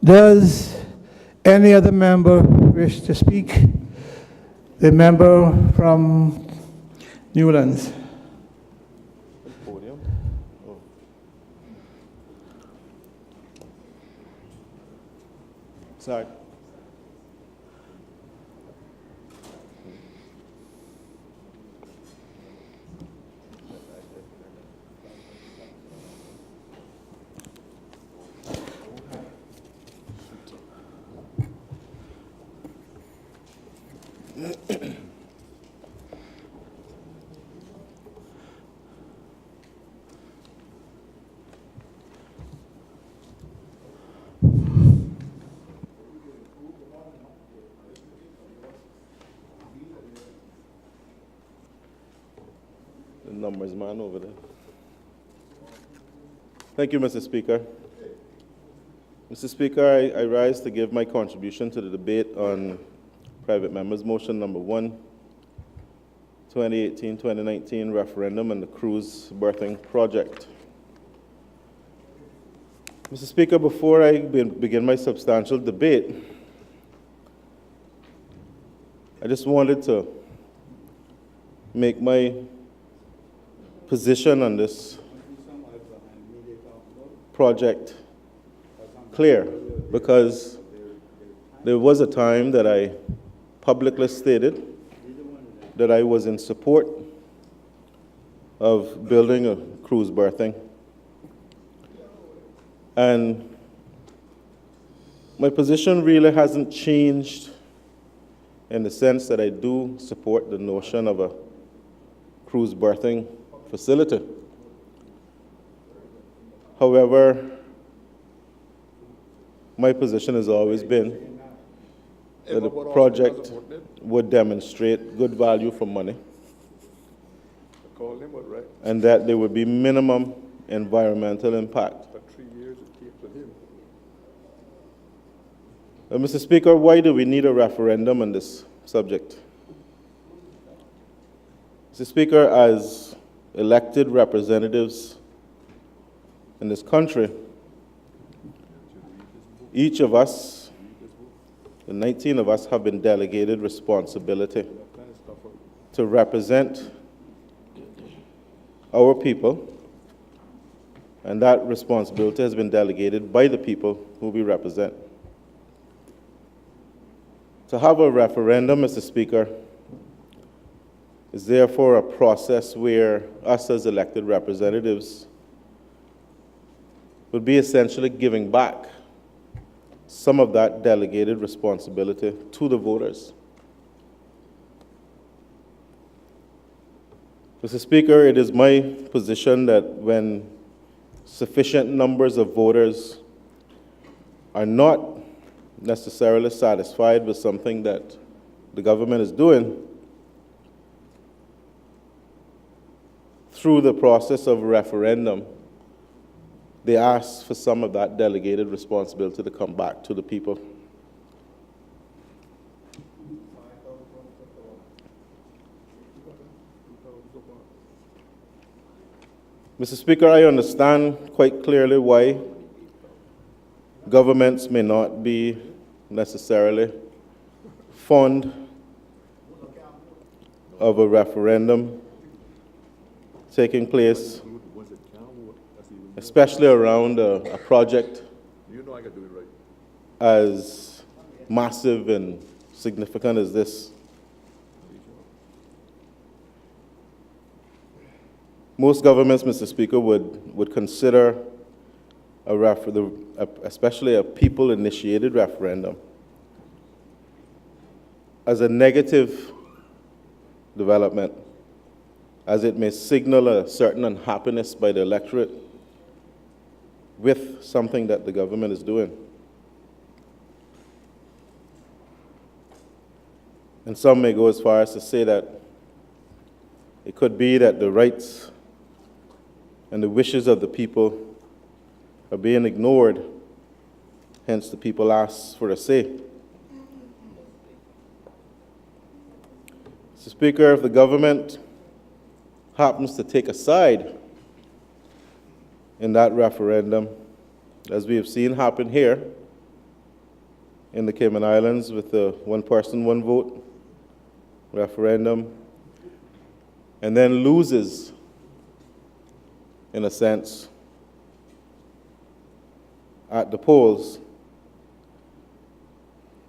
Does any other member wish to speak? The member from Newlands. Podium. Oh. Sorry. The numbers man over there. Thank you, Mr. Speaker. Mr. Speaker, I rise to give my contribution to the debate on private members' motion number 1, 2018-2019 referendum on the cruise berthing project. Mr. Speaker, before I begin my substantial debate, I just wanted to make my position on this project clear, because there was a time that I publicly stated that I was in support of building a cruise berthing. And my position really hasn't changed in the sense that I do support the notion of a cruise berthing facility. However, my position has always been that the project would demonstrate good value for money and that there would be minimum environmental impact. Mr. Speaker, why do we need a referendum on this subject? Mr. Speaker, as elected representatives in this country, each of us, the 19 of us, have been delegated responsibility to represent our people, and that responsibility has been delegated by the people who we represent. To have a referendum, Mr. Speaker, is therefore a process where us as elected representatives would be essentially giving back some of that delegated responsibility to the voters. Mr. Speaker, it is my position that when sufficient numbers of voters are not necessarily satisfied with something that the government is doing, through the process of referendum, they ask for some of that delegated responsibility to come back to the people. Mr. Speaker, I understand quite clearly why governments may not be necessarily fond of a referendum taking place, especially around a project as massive and significant as this. Most governments, Mr. Speaker, would consider especially a people-initiated referendum as a negative development, as it may signal a certain unhappiness by the electorate with something that the government is doing. And some may go as far as to say that it could be that the rights and the wishes of the people are being ignored, hence the people ask for a say. Mr. Speaker, if the government happens to take a side in that referendum, as we have seen happen here, in the Cayman Islands with the one person, one vote referendum, and then loses, in a sense, at the polls.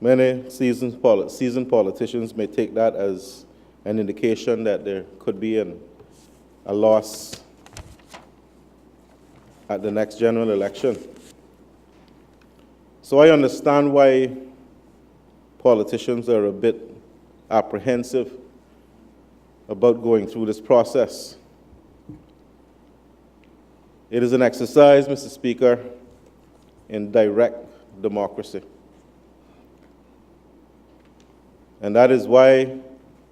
Many seasoned politicians may take that as an indication that there could be a loss at the next general election. So I understand why politicians are a bit apprehensive about going through this process. It is an exercise, Mr. Speaker, in direct democracy. And that is why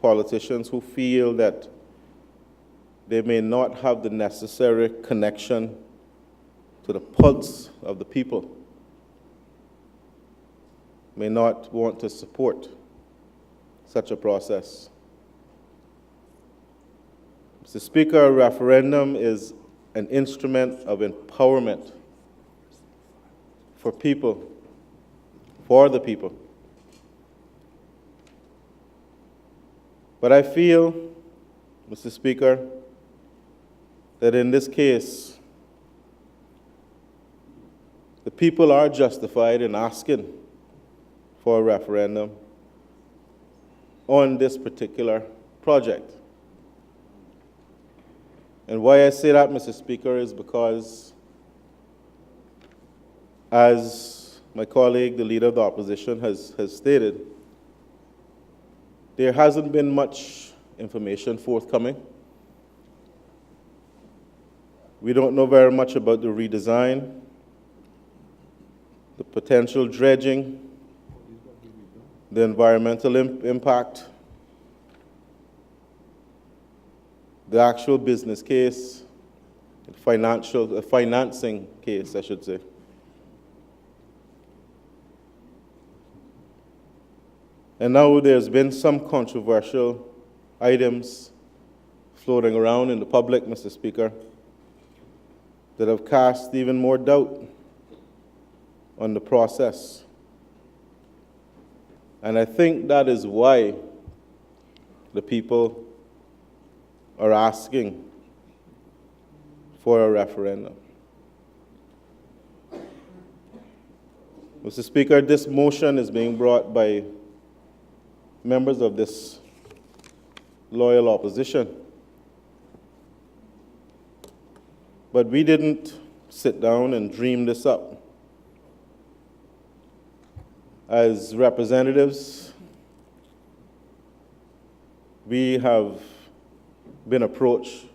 politicians who feel that they may not have the necessary connection to the pulse of the people may not want to support such a process. Mr. Speaker, a referendum is an instrument of empowerment for people, for the people. But I feel, Mr. Speaker, that in this case, the people are justified in asking for a referendum on this particular project. And why I say that, Mr. Speaker, is because, as my colleague, the Leader of the Opposition, has stated, there hasn't been much information forthcoming. We don't know very much about the redesign, the potential dredging, the environmental impact, the actual business case, financing case, I should say. And now there's been some controversial items floating around in the public, Mr. Speaker, that have cast even more doubt on the process. And I think that is why the people are asking for a referendum. Mr. Speaker, this motion is being brought by members of this loyal opposition. But we didn't sit down and dream this up. As representatives, we have been approached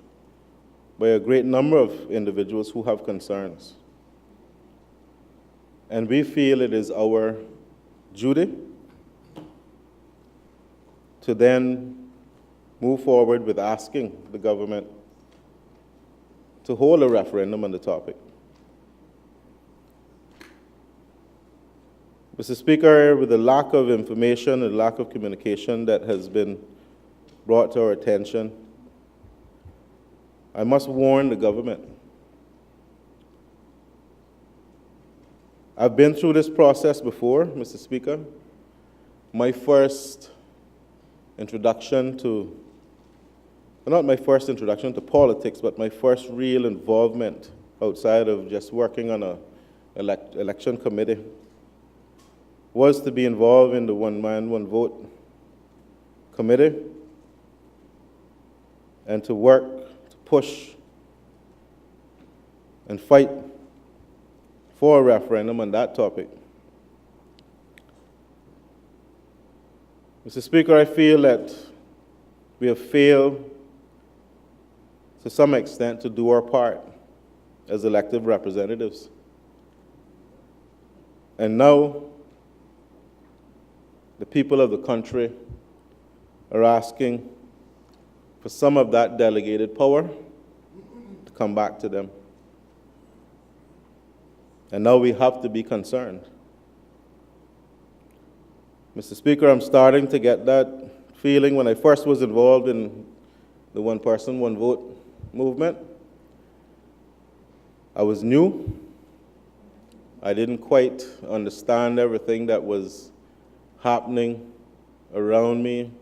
by a great number of individuals who have concerns. And we feel it is our duty to then move forward with asking the government to hold a referendum on the topic. Mr. Speaker, with the lack of information and lack of communication that has been brought to our attention, I must warn the government. I've been through this process before, Mr. Speaker. My first introduction to, not my first introduction to politics, but my first real involvement outside of just working on an election committee was to be involved in the one-man, one-vote committee and to work, to push and fight for a referendum on that topic. Mr. Speaker, I feel that we have failed to some extent to do our part as elected representatives. And now, the people of the country are asking for some of that delegated power to come back to them. And now we have to be concerned. Mr. Speaker, I'm starting to get that feeling. When I first was involved in the one-person, one-vote movement, I was new. I didn't quite understand everything that was happening around me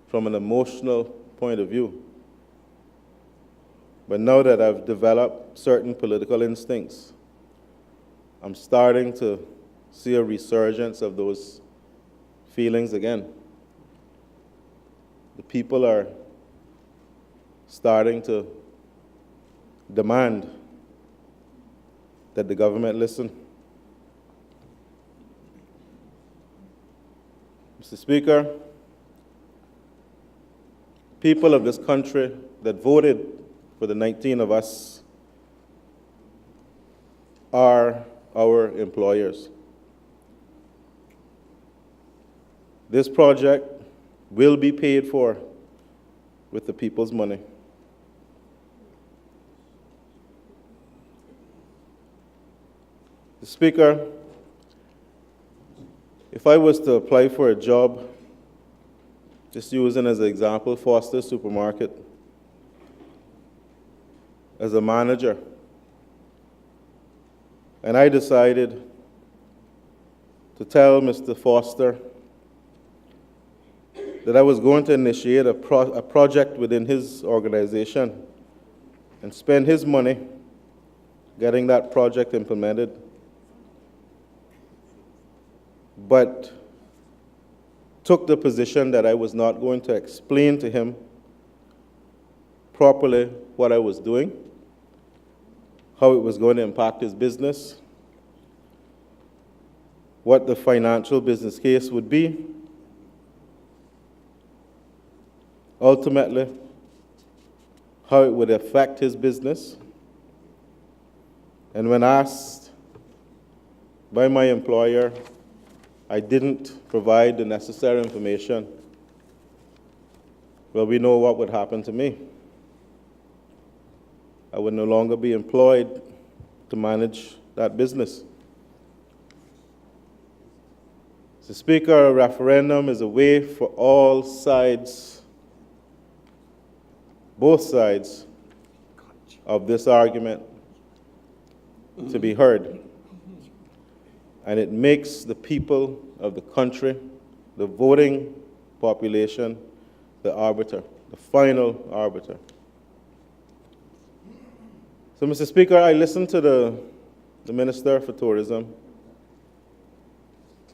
from an emotional point of view. But now that I've developed certain political instincts, I'm starting to see a resurgence of those feelings again. The people are starting to demand that the government listen. Mr. Speaker, people of this country that voted for the 19 of us are our employers. This project will be paid for with the people's money. Mr. Speaker, if I was to apply for a job, just using as an example Foster's Supermarket, as a manager, and I decided to tell Mr. Foster that I was going to initiate a project within his organization and spend his money getting that project implemented, but took the position that I was not going to explain to him properly what I was doing, how it was going to impact his business, what the financial business case would be, ultimately how it would affect his business. And when asked by my employer, I didn't provide the necessary information. Well, we know what would happen to me. I would no longer be employed to manage that business. Mr. Speaker, a referendum is a way for all sides, both sides of this argument, to be heard. And it makes the people of the country, the voting population, the arbiter, the final arbiter. So, Mr. Speaker, I listened to the Minister for Tourism,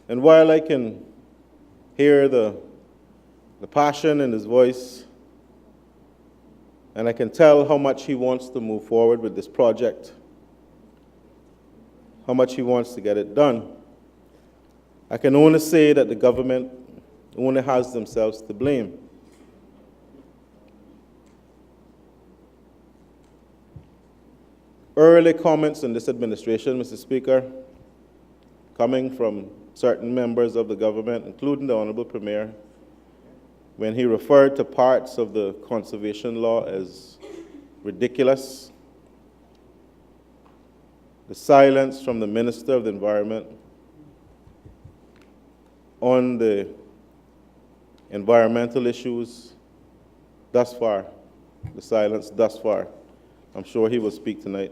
and while I can hear the passion in his voice, and I can tell how much he wants to move forward with this project, how much he wants to get it done, I can only say that the government only has themselves to blame. Early comments in this administration, Mr. Speaker, coming from certain members of the government, including the Honorable Premier, when he referred to parts of the conservation law as ridiculous, the silence from the Minister of the Environment on the environmental issues thus far, the silence thus far. I'm sure he will speak tonight.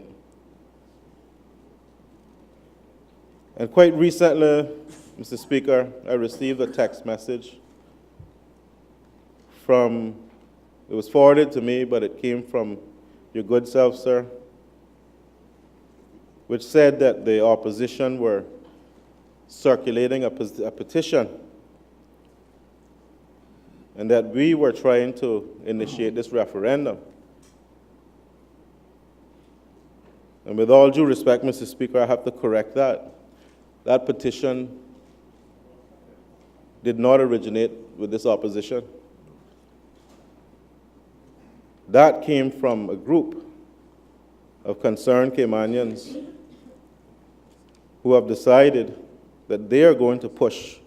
And quite recently, Mr. Speaker, I received a text message from, it was forwarded to me, but it came from your good self, sir, which said that the opposition were circulating a petition and that we were trying to initiate this referendum. And with all due respect, Mr. Speaker, I have to correct that. That petition did not originate with this opposition. That came from a group of concerned Caymanians who have decided that they are going to push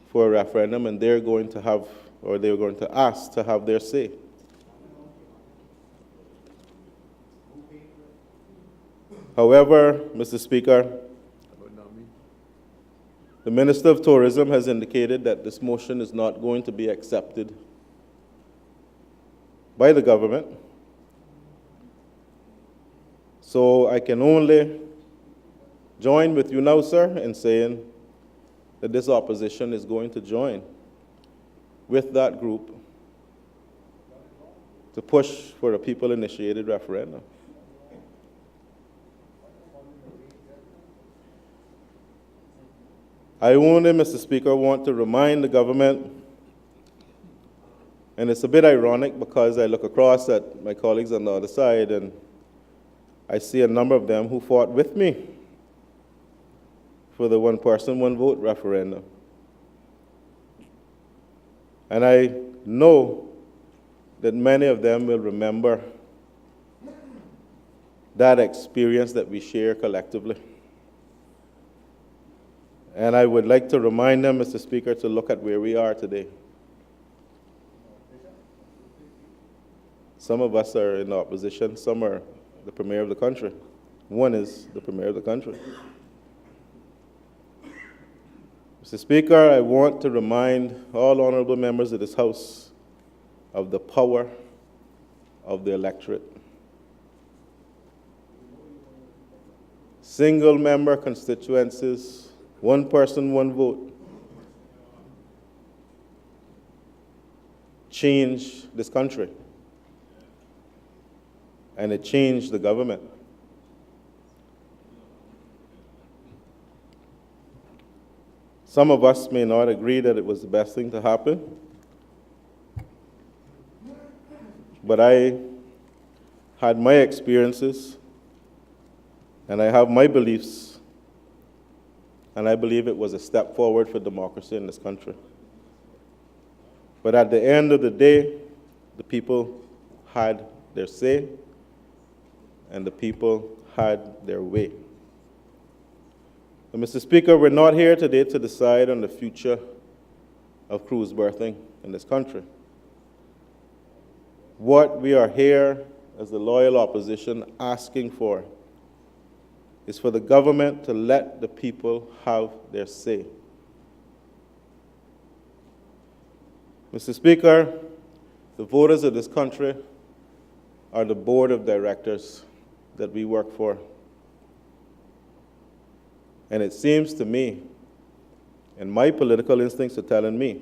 for a referendum and they're going to have, or they're going to ask to have their say. However, Mr. Speaker, the Minister of Tourism has indicated that this motion is not going to be accepted by the government. So I can only join with you now, sir, in saying that this opposition is going to join with that group to push for a people-initiated referendum. I only, Mr. Speaker, want to remind the government, and it's a bit ironic because I look across at my colleagues on the other side and I see a number of them who fought with me for the one-person, one-vote referendum. And I know that many of them will remember that experience that we share collectively. And I would like to remind them, Mr. Speaker, to look at where we are today. Some of us are in the opposition, some are the Premier of the country. One is the Premier of the country. Mr. Speaker, I want to remind all honorable members of this House of the power of the electorate. Single-member constituencies, one person, one vote, change this country. And it changed the government. Some of us may not agree that it was the best thing to happen, but I had my experiences, and I have my beliefs, and I believe it was a step forward for democracy in this country. But at the end of the day, the people had their say, and the people had their way. And Mr. Speaker, we're not here today to decide on the future of cruise berthing in this country. What we are here as the loyal opposition asking for is for the government to let the people have their say. Mr. Speaker, the voters of this country are the board of directors that we work for. And it seems to me, and my political instincts are telling me,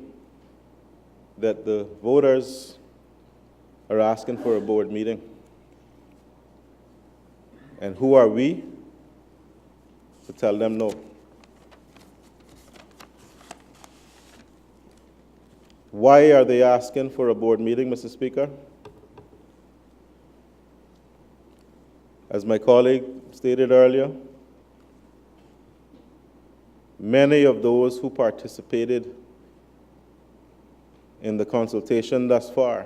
that the voters are asking for a board meeting. And who are we to tell them no? Why are they asking for a board meeting, Mr. Speaker? As my colleague stated earlier, many of those who participated in the consultation thus far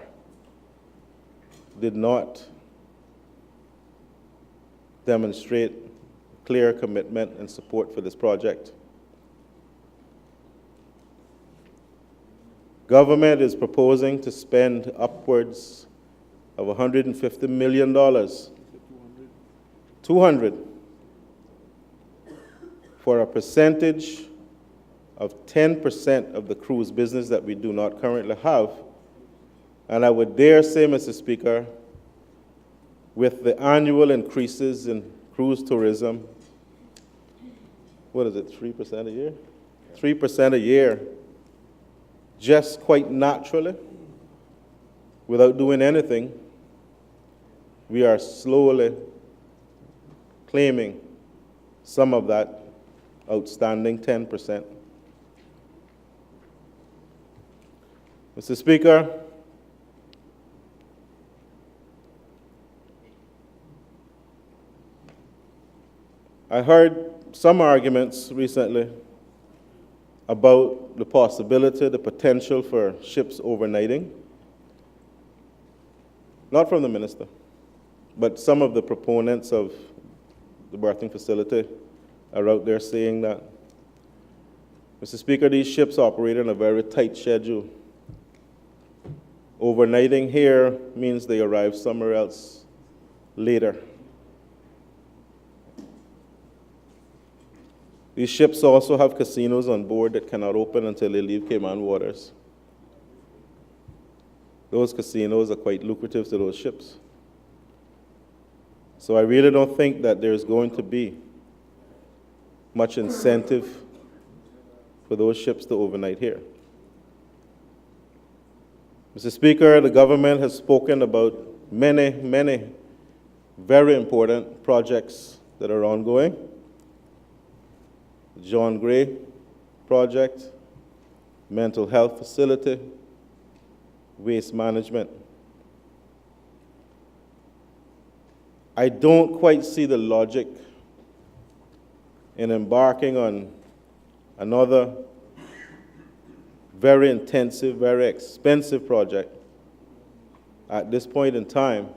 did not demonstrate clear commitment and support for this project. Government is proposing to spend upwards of $150 million, 200, for a percentage of 10% of the cruise business that we do not currently have. And I would dare say, Mr. Speaker, with the annual increases in cruise tourism, what is it, 3% a year? 3% a year, just quite naturally, without doing anything, we are slowly claiming some of that outstanding 10%. Mr. Speaker, I heard some arguments recently about the possibility, the potential for ships overnighting. Not from the minister, but some of the proponents of the berthing facility are out there saying that. Mr. Speaker, these ships operate on a very tight schedule. Overnighting here means they arrive somewhere else later. These ships also have casinos on board that cannot open until they leave Cayman waters. Those casinos are quite lucrative to those ships. So I really don't think that there's going to be much incentive for those ships to overnight here. Mr. Speaker, the government has spoken about many very important projects that are ongoing. The John Gray project, mental health facility, waste management. I don't quite see the logic in embarking on another very intensive, very expensive project at this point in time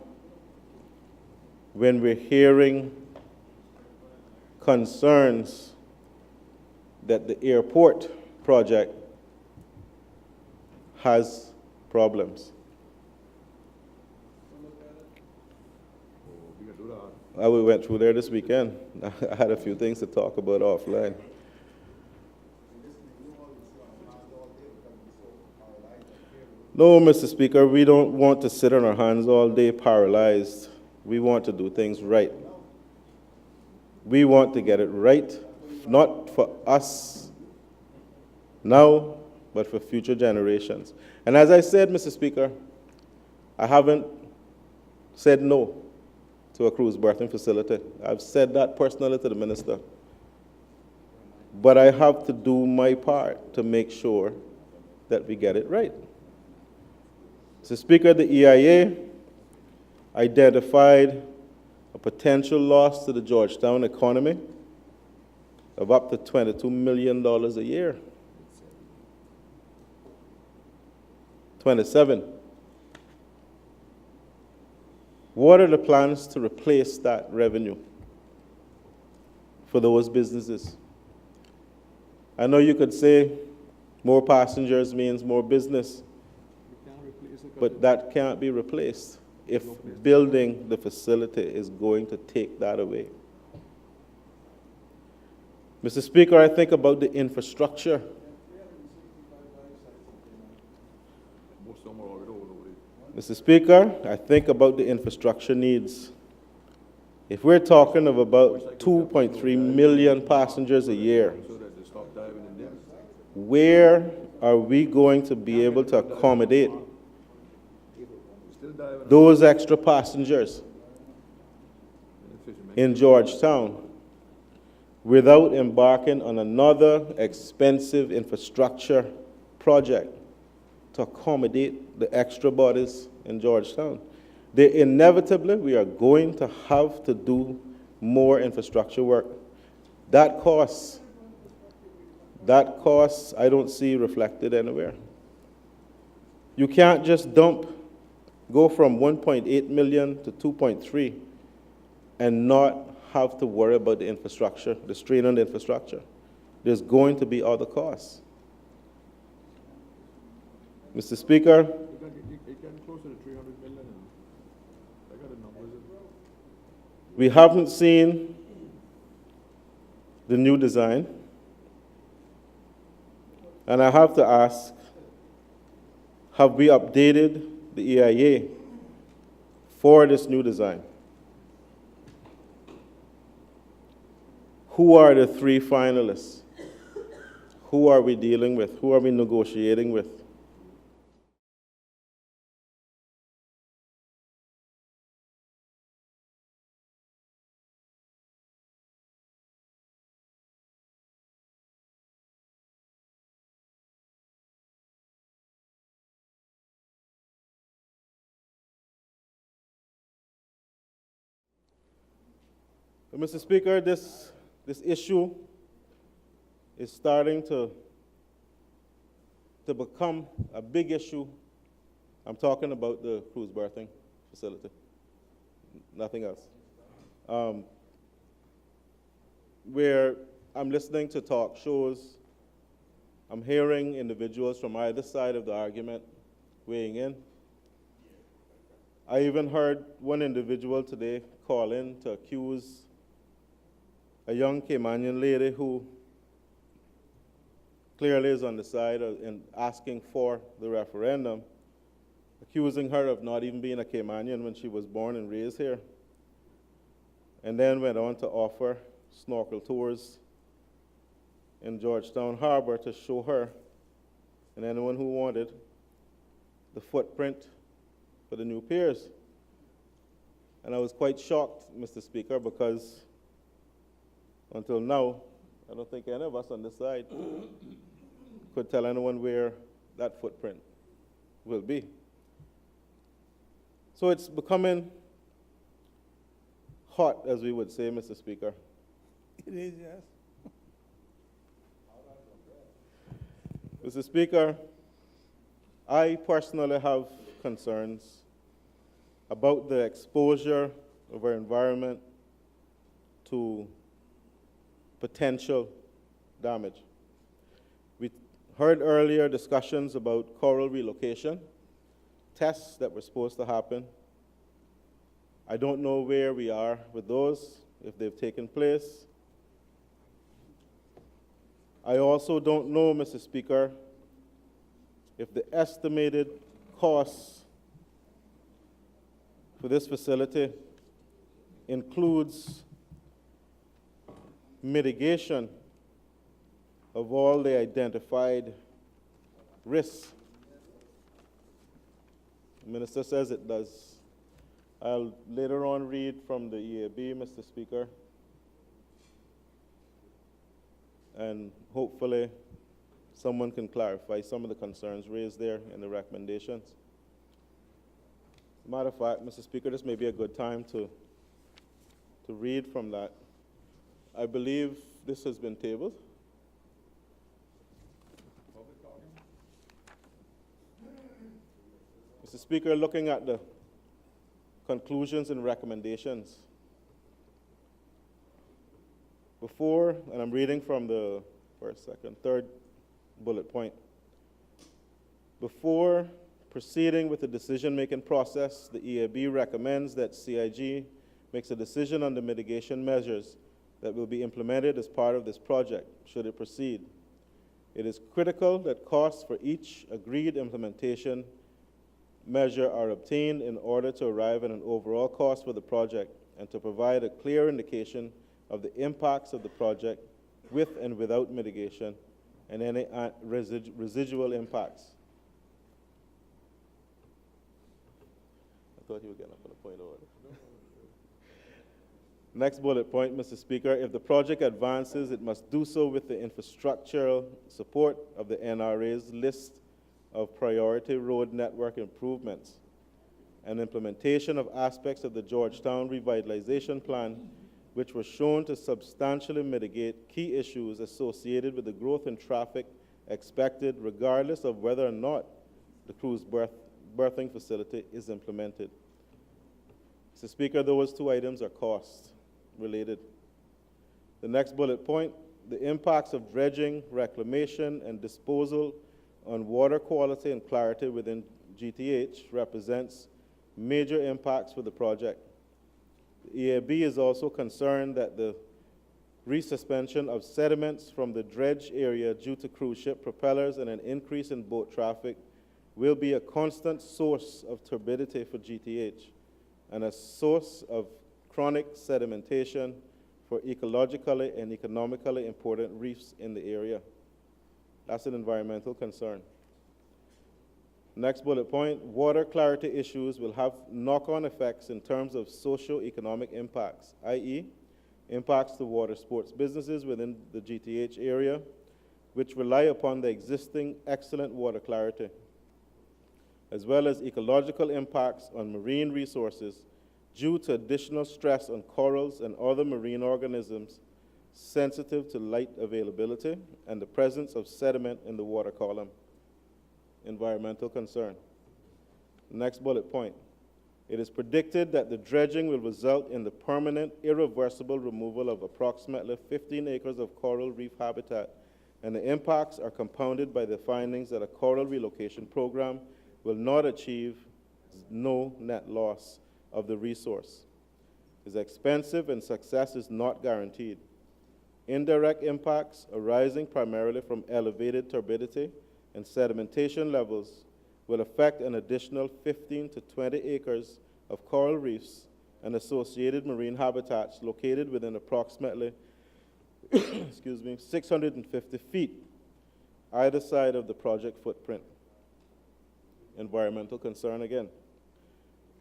when we're hearing concerns that the airport project has problems. We went through there this weekend. I had a few things to talk about offline. No, Mr. Speaker, we don't want to sit on our hands all day paralyzed. We want to do things right. We want to get it right, not for us now, but for future generations. And as I said, Mr. Speaker, I haven't said no to a cruise berthing facility. I've said that personally to the minister. But I have to do my part to make sure that we get it right. Mr. Speaker, the EIA identified a potential loss to the Georgetown economy of up to $22 million a year. 27. What are the plans to replace that revenue for those businesses? I know you could say more passengers means more business, but that can't be replaced if building the facility is going to take that away. Mr. Speaker, I think about the infrastructure. Mr. Speaker, I think about the infrastructure needs. If we're talking of about 2.3 million passengers a year, where are we going to be able to accommodate those extra passengers in Georgetown without embarking on another expensive infrastructure project to accommodate the extra bodies in Georgetown? Inevitably, we are going to have to do more infrastructure work. That cost, I don't see reflected anywhere. You can't just go from 1.8 million to 2.3 and not have to worry about the infrastructure, the strain on the infrastructure. There's going to be other costs. Mr. Speaker, we haven't seen the new design, and I have to ask, have we updated the EIA for this new design? Who are the 3 finalists? Who are we dealing with? Who are we negotiating with? Mr. Speaker, this issue is starting to become a big issue. I'm talking about the cruise berthing facility, nothing else. Where I'm listening to talk shows, I'm hearing individuals from either side of the argument weighing in. I even heard one individual today call in to accuse a young Caymanian lady who clearly is on the side in asking for the referendum, accusing her of not even being a Caymanian when she was born and raised here, and then went on to offer snorkel tours in Georgetown Harbor to show her and anyone who wanted the footprint for the new piers. And I was quite shocked, Mr. Speaker, because until now, I don't think any of us on this side could tell anyone where that footprint will be. So it's becoming hot, as we would say, Mr. Speaker. It is, yes. Mr. Speaker, I personally have concerns about the exposure of our environment to potential damage. We heard earlier discussions about coral relocation, tests that were supposed to happen. I don't know where we are with those, if they've taken place. I also don't know, Mr. Speaker, if the estimated costs for this facility includes mitigation of all the identified risks. The Minister says it does. I'll later on read from the EAB, Mr. Speaker, and hopefully someone can clarify some of the concerns raised there in the recommendations. Matter of fact, Mr. Speaker, this may be a good time to read from that. I believe this has been tabled. Mr. Speaker, looking at the conclusions and recommendations, before, and I'm reading from the third bullet point. Before proceeding with the decision-making process, the EAB recommends that CIG makes a decision on the mitigation measures that will be implemented as part of this project, should it proceed. It is critical that costs for each agreed implementation measure are obtained in order to arrive at an overall cost for the project and to provide a clear indication of the impacts of the project with and without mitigation and any residual impacts. I thought you were getting up on a point of order. Next bullet point, Mr. Speaker, if the project advances, it must do so with the infrastructural support of the NRA's list of priority road network improvements and implementation of aspects of the Georgetown Revitalization Plan, which were shown to substantially mitigate key issues associated with the growth in traffic expected regardless of whether or not the cruise berthing facility is implemented. Mr. Speaker, those two items are cost related. The next bullet point, the impacts of dredging, reclamation, and disposal on water quality and clarity within GTH represents major impacts for the project. The EAB is also concerned that the resuspension of sediments from the dredge area due to cruise ship propellers and an increase in boat traffic will be a constant source of turbidity for GTH and a source of chronic sedimentation for ecologically and economically important reefs in the area. That's an environmental concern. Next bullet point, water clarity issues will have knock-on effects in terms of socio-economic impacts, i.e., impacts to water sports businesses within the GTH area, which rely upon the existing excellent water clarity, as well as ecological impacts on marine resources due to additional stress on corals and other marine organisms sensitive to light availability and the presence of sediment in the water column. Environmental concern. Next bullet point. It is predicted that the dredging will result in the permanent, irreversible removal of approximately 15 acres of coral reef habitat, and the impacts are compounded by the findings that a coral relocation program will not achieve no net loss of the resource. It is expensive and success is not guaranteed. Indirect impacts arising primarily from elevated turbidity and sedimentation levels will affect an additional 15 to 20 acres of coral reefs and associated marine habitats located within approximately excuse me, 650 feet either side of the project footprint. Environmental concern again.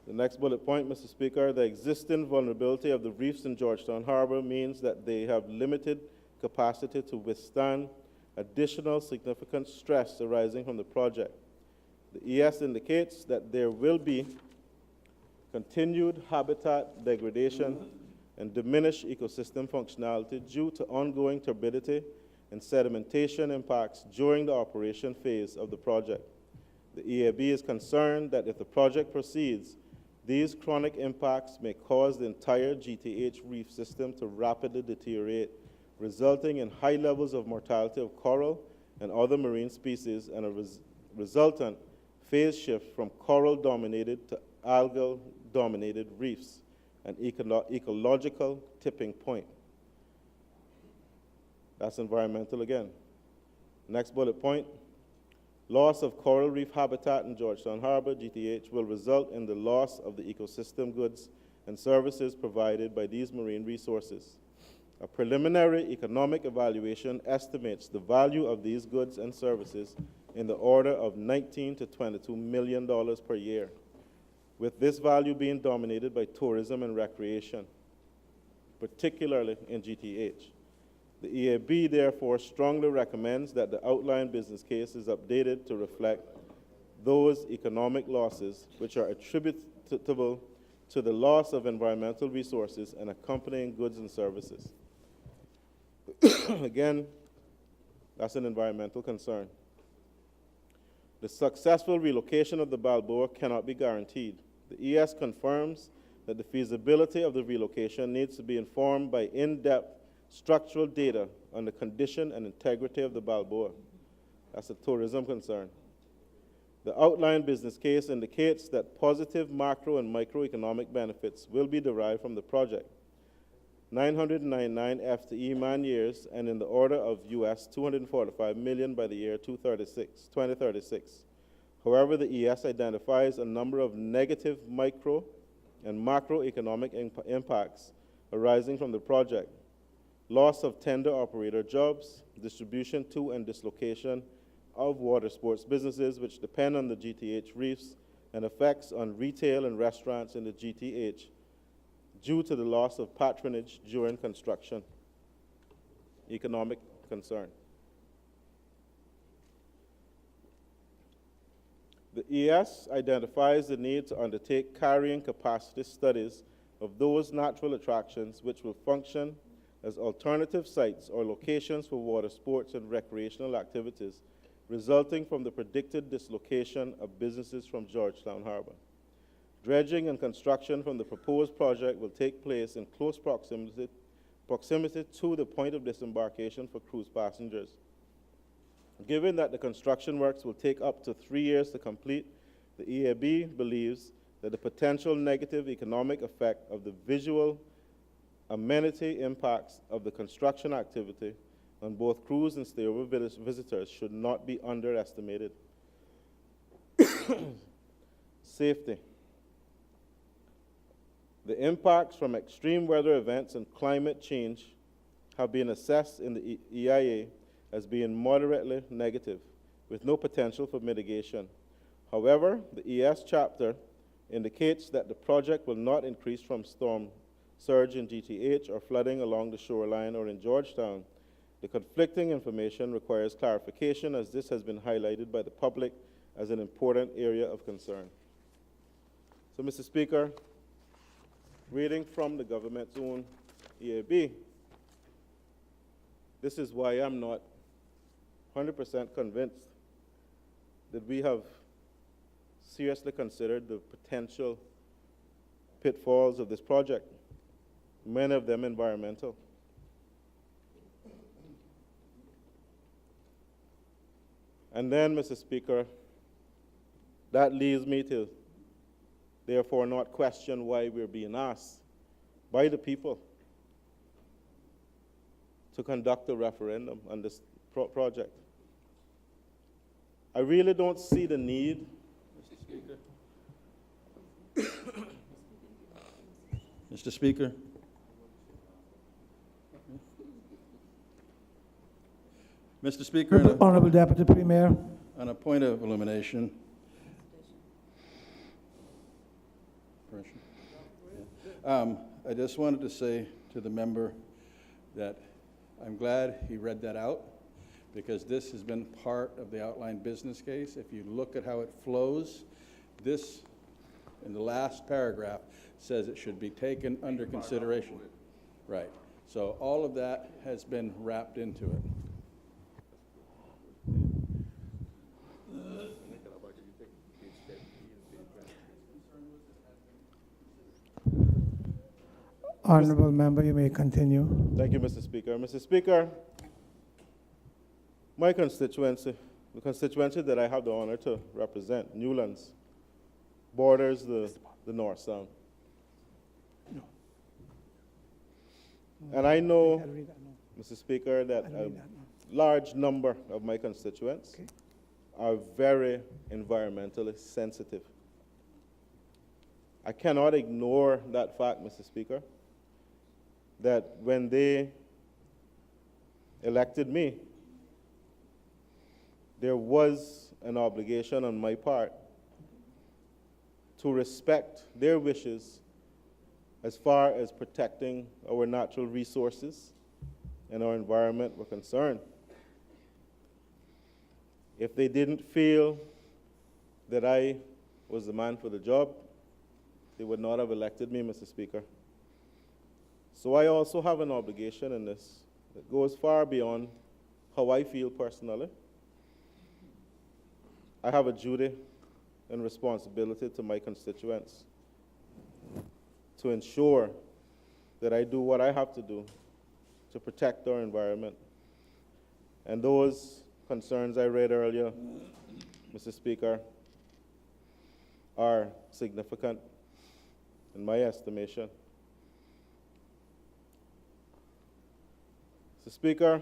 The next bullet point, Mr. Speaker, the existing vulnerability of the reefs in Georgetown Harbor means that they have limited capacity to withstand additional significant stress arising from the project. The ES indicates that there will be continued habitat degradation and diminished ecosystem functionality due to ongoing turbidity and sedimentation impacts during the operation phase of the project. The EAB is concerned that if the project proceeds, these chronic impacts may cause the entire GTH reef system to rapidly deteriorate, resulting in high levels of mortality of coral and other marine species and a resultant phase shift from coral-dominated to algal-dominated reefs, an ecological tipping point. That's environmental again. Next bullet point. Loss of coral reef habitat in Georgetown Harbor, GTH, will result in the loss of the ecosystem goods and services provided by these marine resources. A preliminary economic evaluation estimates the value of these goods and services in the order of $19 to $22 million per year, with this value being dominated by tourism and recreation, particularly in GTH. The EAB therefore strongly recommends that the outline business case is updated to reflect those economic losses which are attributable to the loss of environmental resources and accompanying goods and services. Again, that's an environmental concern. The successful relocation of the Balboa cannot be guaranteed. The ES confirms that the feasibility of the relocation needs to be informed by in-depth structural data on the condition and integrity of the Balboa. That's a tourism concern. The outline business case indicates that positive macro and microeconomic benefits will be derived from the project. 999 FTE man-years and in the order of US $245 million by the year 2036. However, the ES identifies a number of negative micro and macroeconomic impacts arising from the project. Loss of tender operator jobs, distribution to and dislocation of water sports businesses which depend on the GTH reefs, and effects on retail and restaurants in the GTH due to the loss of patronage during construction. Economic concern. The ES identifies the need to undertake carrying capacity studies of those natural attractions which will function as alternative sites or locations for water sports and recreational activities resulting from the predicted dislocation of businesses from Georgetown Harbor. Dredging and construction from the proposed project will take place in close proximity to the point of disembarkation for cruise passengers. Given that the construction works will take up to 3 years to complete, the EAB believes that the potential negative economic effect of the visual amenity impacts of the construction activity on both cruise and stayover visitors should not be underestimated. Safety. The impacts from extreme weather events and climate change have been assessed in the EIA as being moderately negative, with no potential for mitigation. However, the ES chapter indicates that the project will not increase from storm surge in GTH or flooding along the shoreline or in Georgetown. The conflicting information requires clarification, as this has been highlighted by the public as an important area of concern. So, Mr. Speaker, reading from the government's own EAB, this is why I'm not 100% convinced that we have seriously considered the potential pitfalls of this project, many of them environmental. And then, Mr. Speaker, that leads me to therefore not question why we're being asked by the people to conduct a referendum on this project. I really don't see the need, Mr. Speaker. Mr. Speaker. Mr. Speaker, Honorable Deputy Premier. on a point of illumination. I just wanted to say to the member that I'm glad he read that out, because this has been part of the outline business case. If you look at how it flows, this, in the last paragraph, says it should be taken under consideration. Right. So all of that has been wrapped into it. Honorable member, you may continue. Thank you, Mr. Speaker. Mr. Speaker, my constituency, the constituency that I have the honor to represent, Newlands, borders the North Sound. And I know, Mr. Speaker, that a large number of my constituents are very environmentally sensitive. I cannot ignore that fact, Mr. Speaker, that when they elected me, there was an obligation on my part to respect their wishes as far as protecting our natural resources and our environment were concerned. If they didn't feel that I was the man for the job, they would not have elected me, Mr. Speaker. So I also have an obligation in this that goes far beyond how I feel personally. I have a duty and responsibility to my constituents to ensure that I do what I have to do to protect our environment. And those concerns I read earlier, Mr. Speaker, are significant in my estimation. Mr. Speaker,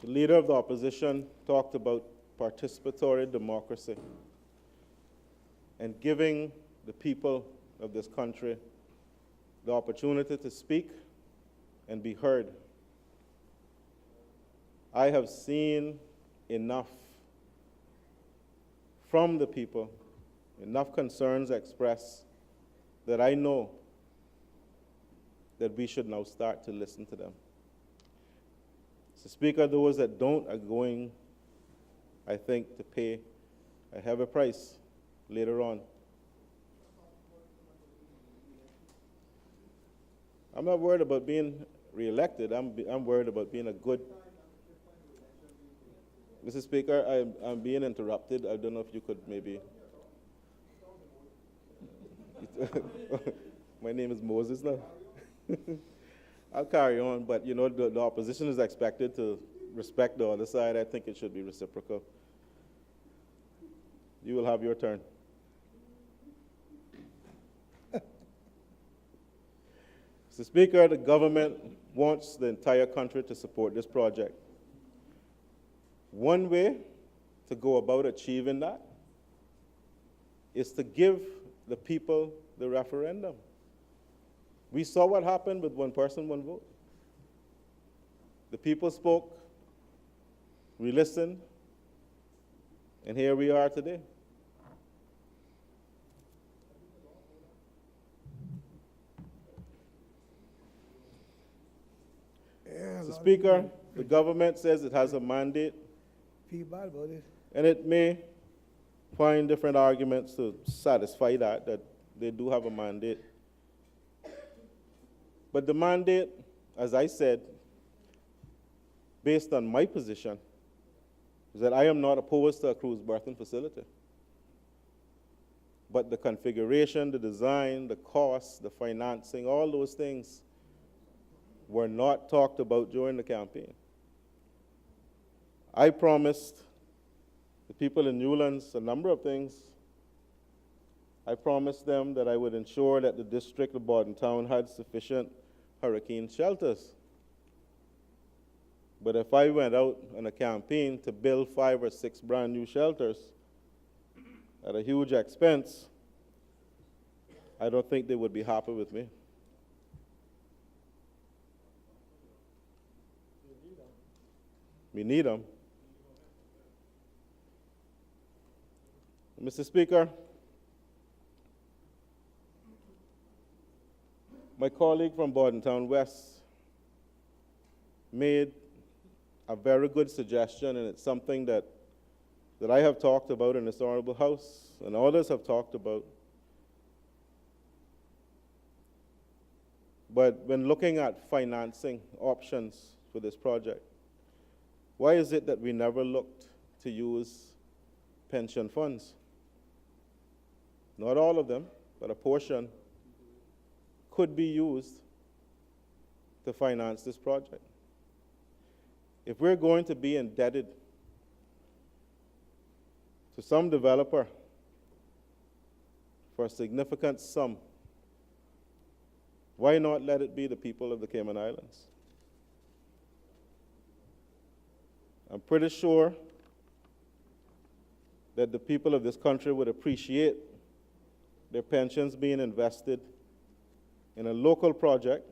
the leader of the opposition talked about participatory democracy and giving the people of this country the opportunity to speak and be heard. I have seen enough from the people, enough concerns expressed, that I know that we should now start to listen to them. Mr. Speaker, those that don't are going, I think, to pay a heavy price later on. I'm not worried about being reelected. I'm worried about being a good... Mr. Speaker, I'm being interrupted. I don't know if you could maybe... My name is Moses now. I'll carry on, but you know, the opposition is expected to respect the other side. I think it should be reciprocal. You will have your turn. Mr. Speaker, the government wants the entire country to support this project. One way to go about achieving that is to give the people the referendum. We saw what happened with one person, one vote. The people spoke, we listened, and here we are today. Mr. Speaker, the government says it has a mandate, Feel bad about it. and it may find different arguments to satisfy that they do have a mandate. But the mandate, as I said, based on my position, is that I am not opposed to a cruise berthing facility. But the configuration, the design, the cost, the financing, all those things were not talked about during the campaign. I promised the people in Newlands a number of things. I promised them that I would ensure that the district of Bordentown had sufficient hurricane shelters. But if I went out on a campaign to build 5 or 6 brand new shelters at a huge expense, I don't think they would be happy with me. We need them. Mr. Speaker, my colleague from Bordentown West made a very good suggestion, and it's something that I have talked about in this Honorable House, and others have talked about. But when looking at financing options for this project, why is it that we never looked to use pension funds? Not all of them, but a portion could be used to finance this project. If we're going to be indebted to some developer for a significant sum, why not let it be the people of the Cayman Islands? I'm pretty sure that the people of this country would appreciate their pensions being invested in a local project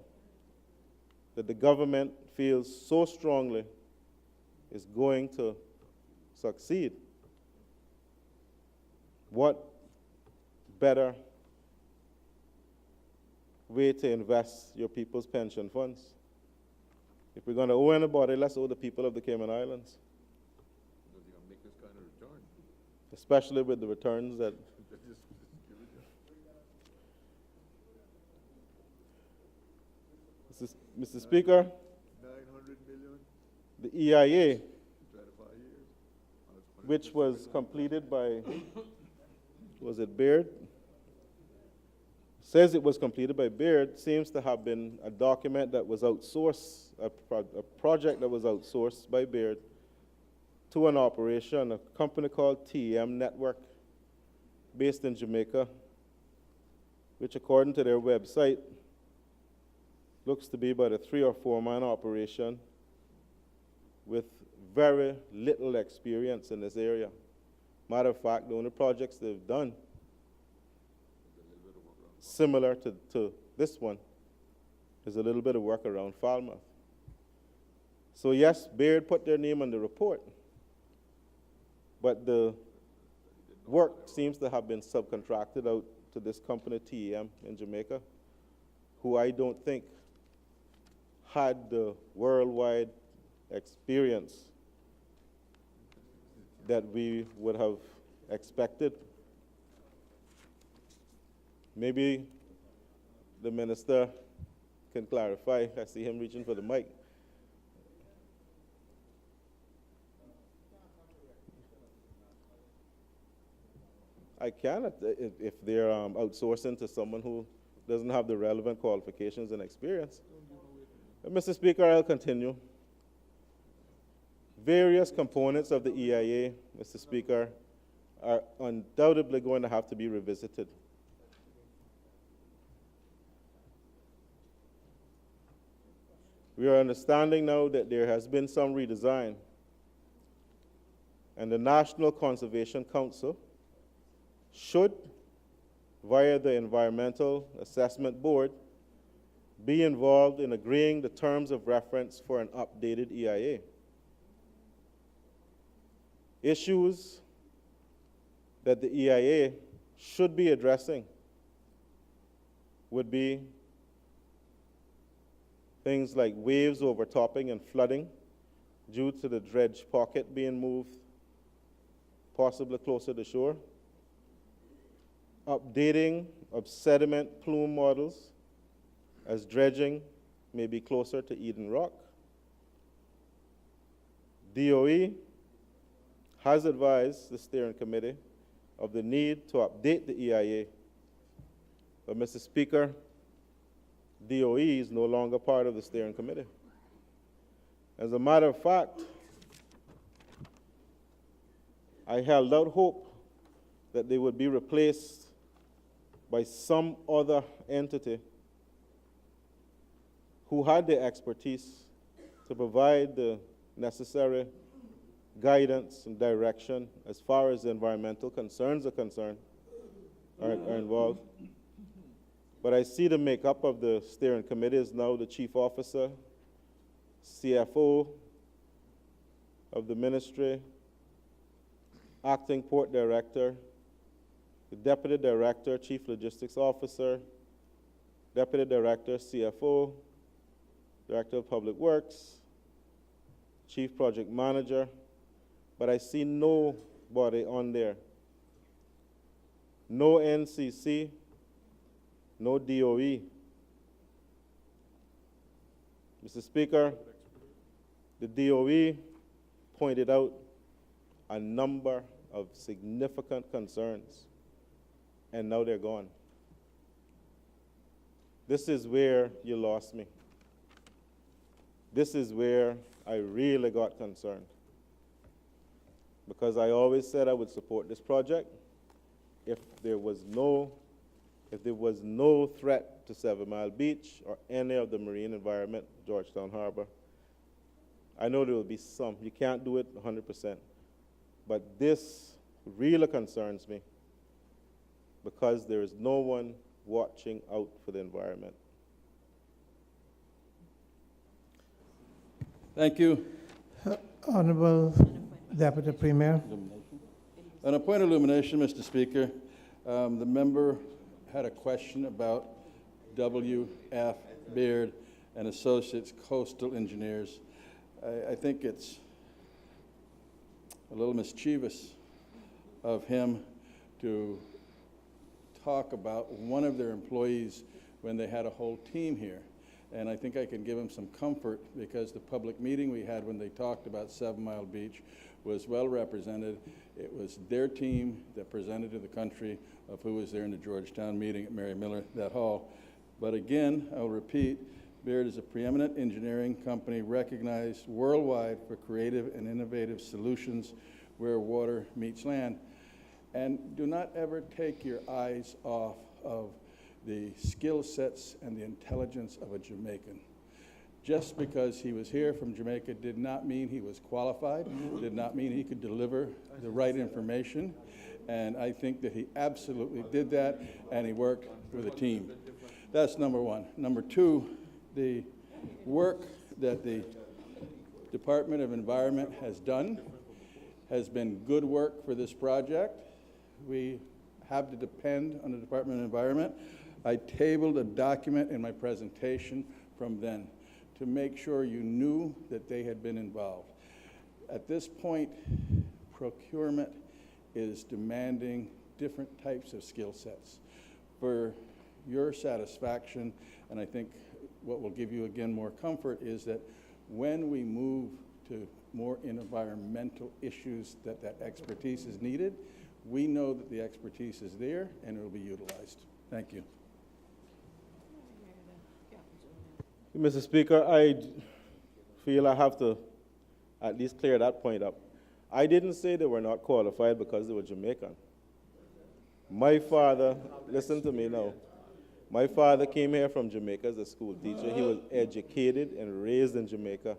that the government feels so strongly is going to succeed. What better way to invest your people's pension funds? If we're going to owe anybody, let's owe the people of the Cayman Islands. Because you're going to make this kind of return. Especially with the returns that Mr. Speaker, 900 million, the EIA, 25 years. which was completed by, was it Baird? Says it was completed by Baird, seems to have been a document that was outsourced, a project that was outsourced by Baird to an operation, a company called TEM Network, based in Jamaica, which according to their website, looks to be about a 3 or 4 man operation with very little experience in this area. Matter of fact, the only projects they've done similar to this one is a little bit of work around Falmouth. So yes, Baird put their name on the report, but the work seems to have been subcontracted out to this company, TEM, in Jamaica, who I don't think had the worldwide experience that we would have expected. Maybe the minister can clarify. I see him reaching for the mic. I can if they're outsourcing to someone who doesn't have the relevant qualifications and experience. Mr. Speaker, I'll continue. Various components of the EIA, Mr. Speaker, are undoubtedly going to have to be revisited. We are understanding now that there has been some redesign, and the National Conservation Council should, via the Environmental Assessment Board, be involved in agreeing the terms of reference for an updated EIA. Issues that the EIA should be addressing would be things like waves overtopping and flooding due to the dredge pocket being moved possibly closer to shore, updating of sediment plume models as dredging may be closer to Eden Rock. DOE has advised the steering committee of the need to update the EIA. But Mr. Speaker, DOE is no longer part of the steering committee. As a matter of fact, I held out hope that they would be replaced by some other entity who had the expertise to provide the necessary guidance and direction as far as environmental concerns are concerned, are involved. But I see the makeup of the steering committee is now the chief officer, CFO, of the ministry, acting port director, the deputy director, chief logistics officer, deputy director, CFO, director of public works, chief project manager, but I see nobody on there. No NCC, no DOE. Mr. Speaker, the DOE pointed out a number of significant concerns, and now they're gone. This is where you lost me. This is where I really got concerned, because I always said I would support this project if there was no threat to 7 Mile Beach or any of the marine environment, Georgetown Harbor. I know there will be some. You can't do it 100%. But this really concerns me, because there is no one watching out for the environment. Thank you. Honorable Deputy Premier. On a point of illumination, Mr. Speaker, the member had a question about W.F. Beard and Associates Coastal Engineers. I think it's a little mischievous of him to talk about one of their employees when they had a whole team here. And I think I can give him some comfort, because the public meeting we had when they talked about 7 Mile Beach was well represented. It was their team that presented to the country of who was there in the Georgetown meeting at Mary Miller, that hall. But again, I'll repeat, Beard is a preeminent engineering company recognized worldwide for creative and innovative solutions where water meets land. And do not ever take your eyes off of the skill sets and the intelligence of a Jamaican. Just because he was here from Jamaica did not mean he was qualified, did not mean he could deliver the right information. And I think that he absolutely did that, and he worked with a team. That's number one. Number two, the work that the Department of Environment has done has been good work for this project. We have to depend on the Department of Environment. I tabled a document in my presentation from then to make sure you knew that they had been involved. At this point, procurement is demanding different types of skill sets. For your satisfaction, and I think what will give you again more comfort, is that when we move to more environmental issues that expertise is needed, we know that the expertise is there and it will be utilized. Thank you. Mr. Speaker, I feel I have to at least clear that point up. I didn't say they were not qualified because they were Jamaican. My father, listen to me now. My father came here from Jamaica as a school teacher. He was educated and raised in Jamaica.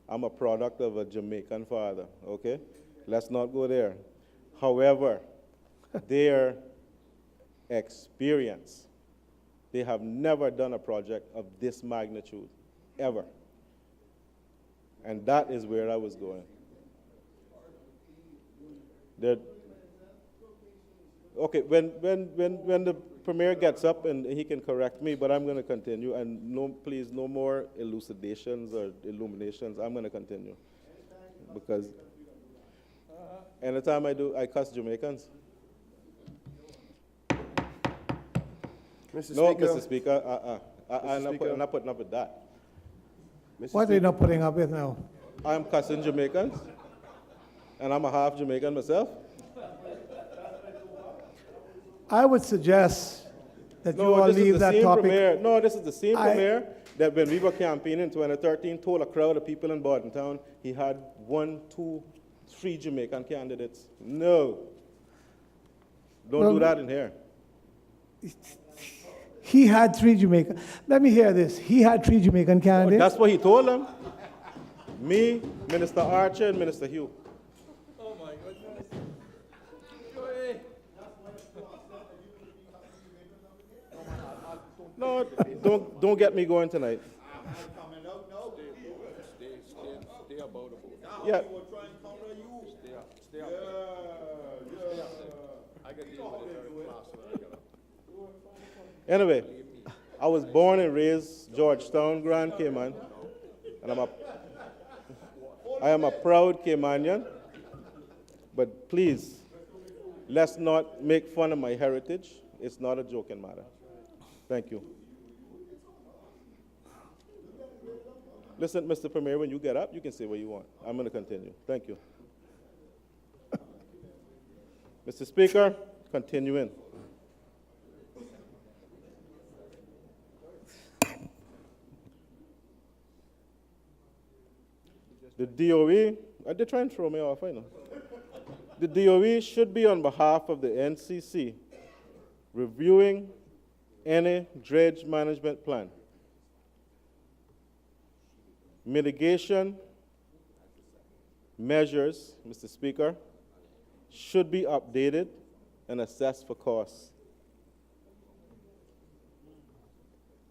I'm a product of a Jamaican father, okay? Let's not go there. However, their experience, they have never done a project of this magnitude, ever. And that is where I was going. Okay, when the Premier gets up, and he can correct me, but I'm going to continue. And no, please, no more elucidations or illuminations. I'm going to continue. Because anytime I do, I cuss Jamaicans. Mr. No, Speaker. Mr. Speaker, I'm not putting up with that. Mr. What are you not putting up with now? I'm cussing Jamaicans, and I'm a half Jamaican myself. I would suggest that you No, all this is leave the that same topic. Premier. No, this is the same I- Premier that when we were campaigning in 2013 told a crowd of people in Bordentown he had 1, 2, 3 Jamaican candidates. No. Don't Well, do that in here. He had 3 Jamaican. Let me hear this. He had 3 Jamaican candidates. That's what he told them. Me, Minister Archer, and Minister Hugh. No, don't get me going tonight. Stay about the boat. Yeah. Anyway, I was born and raised Georgetown, Grand Cayman, and I am a proud Caymanian. But please, let's not make fun of my heritage. It's not a joking matter. Thank you. Listen, Mr. Premier, when you get up, you can say what you want. I'm going to continue. Thank you. Mr. Speaker, continuing. The DOE, they're trying to throw me off, I know. The DOE should be on behalf of the NCC reviewing any dredge management plan. Mitigation measures, Mr. Speaker, should be updated and assessed for costs.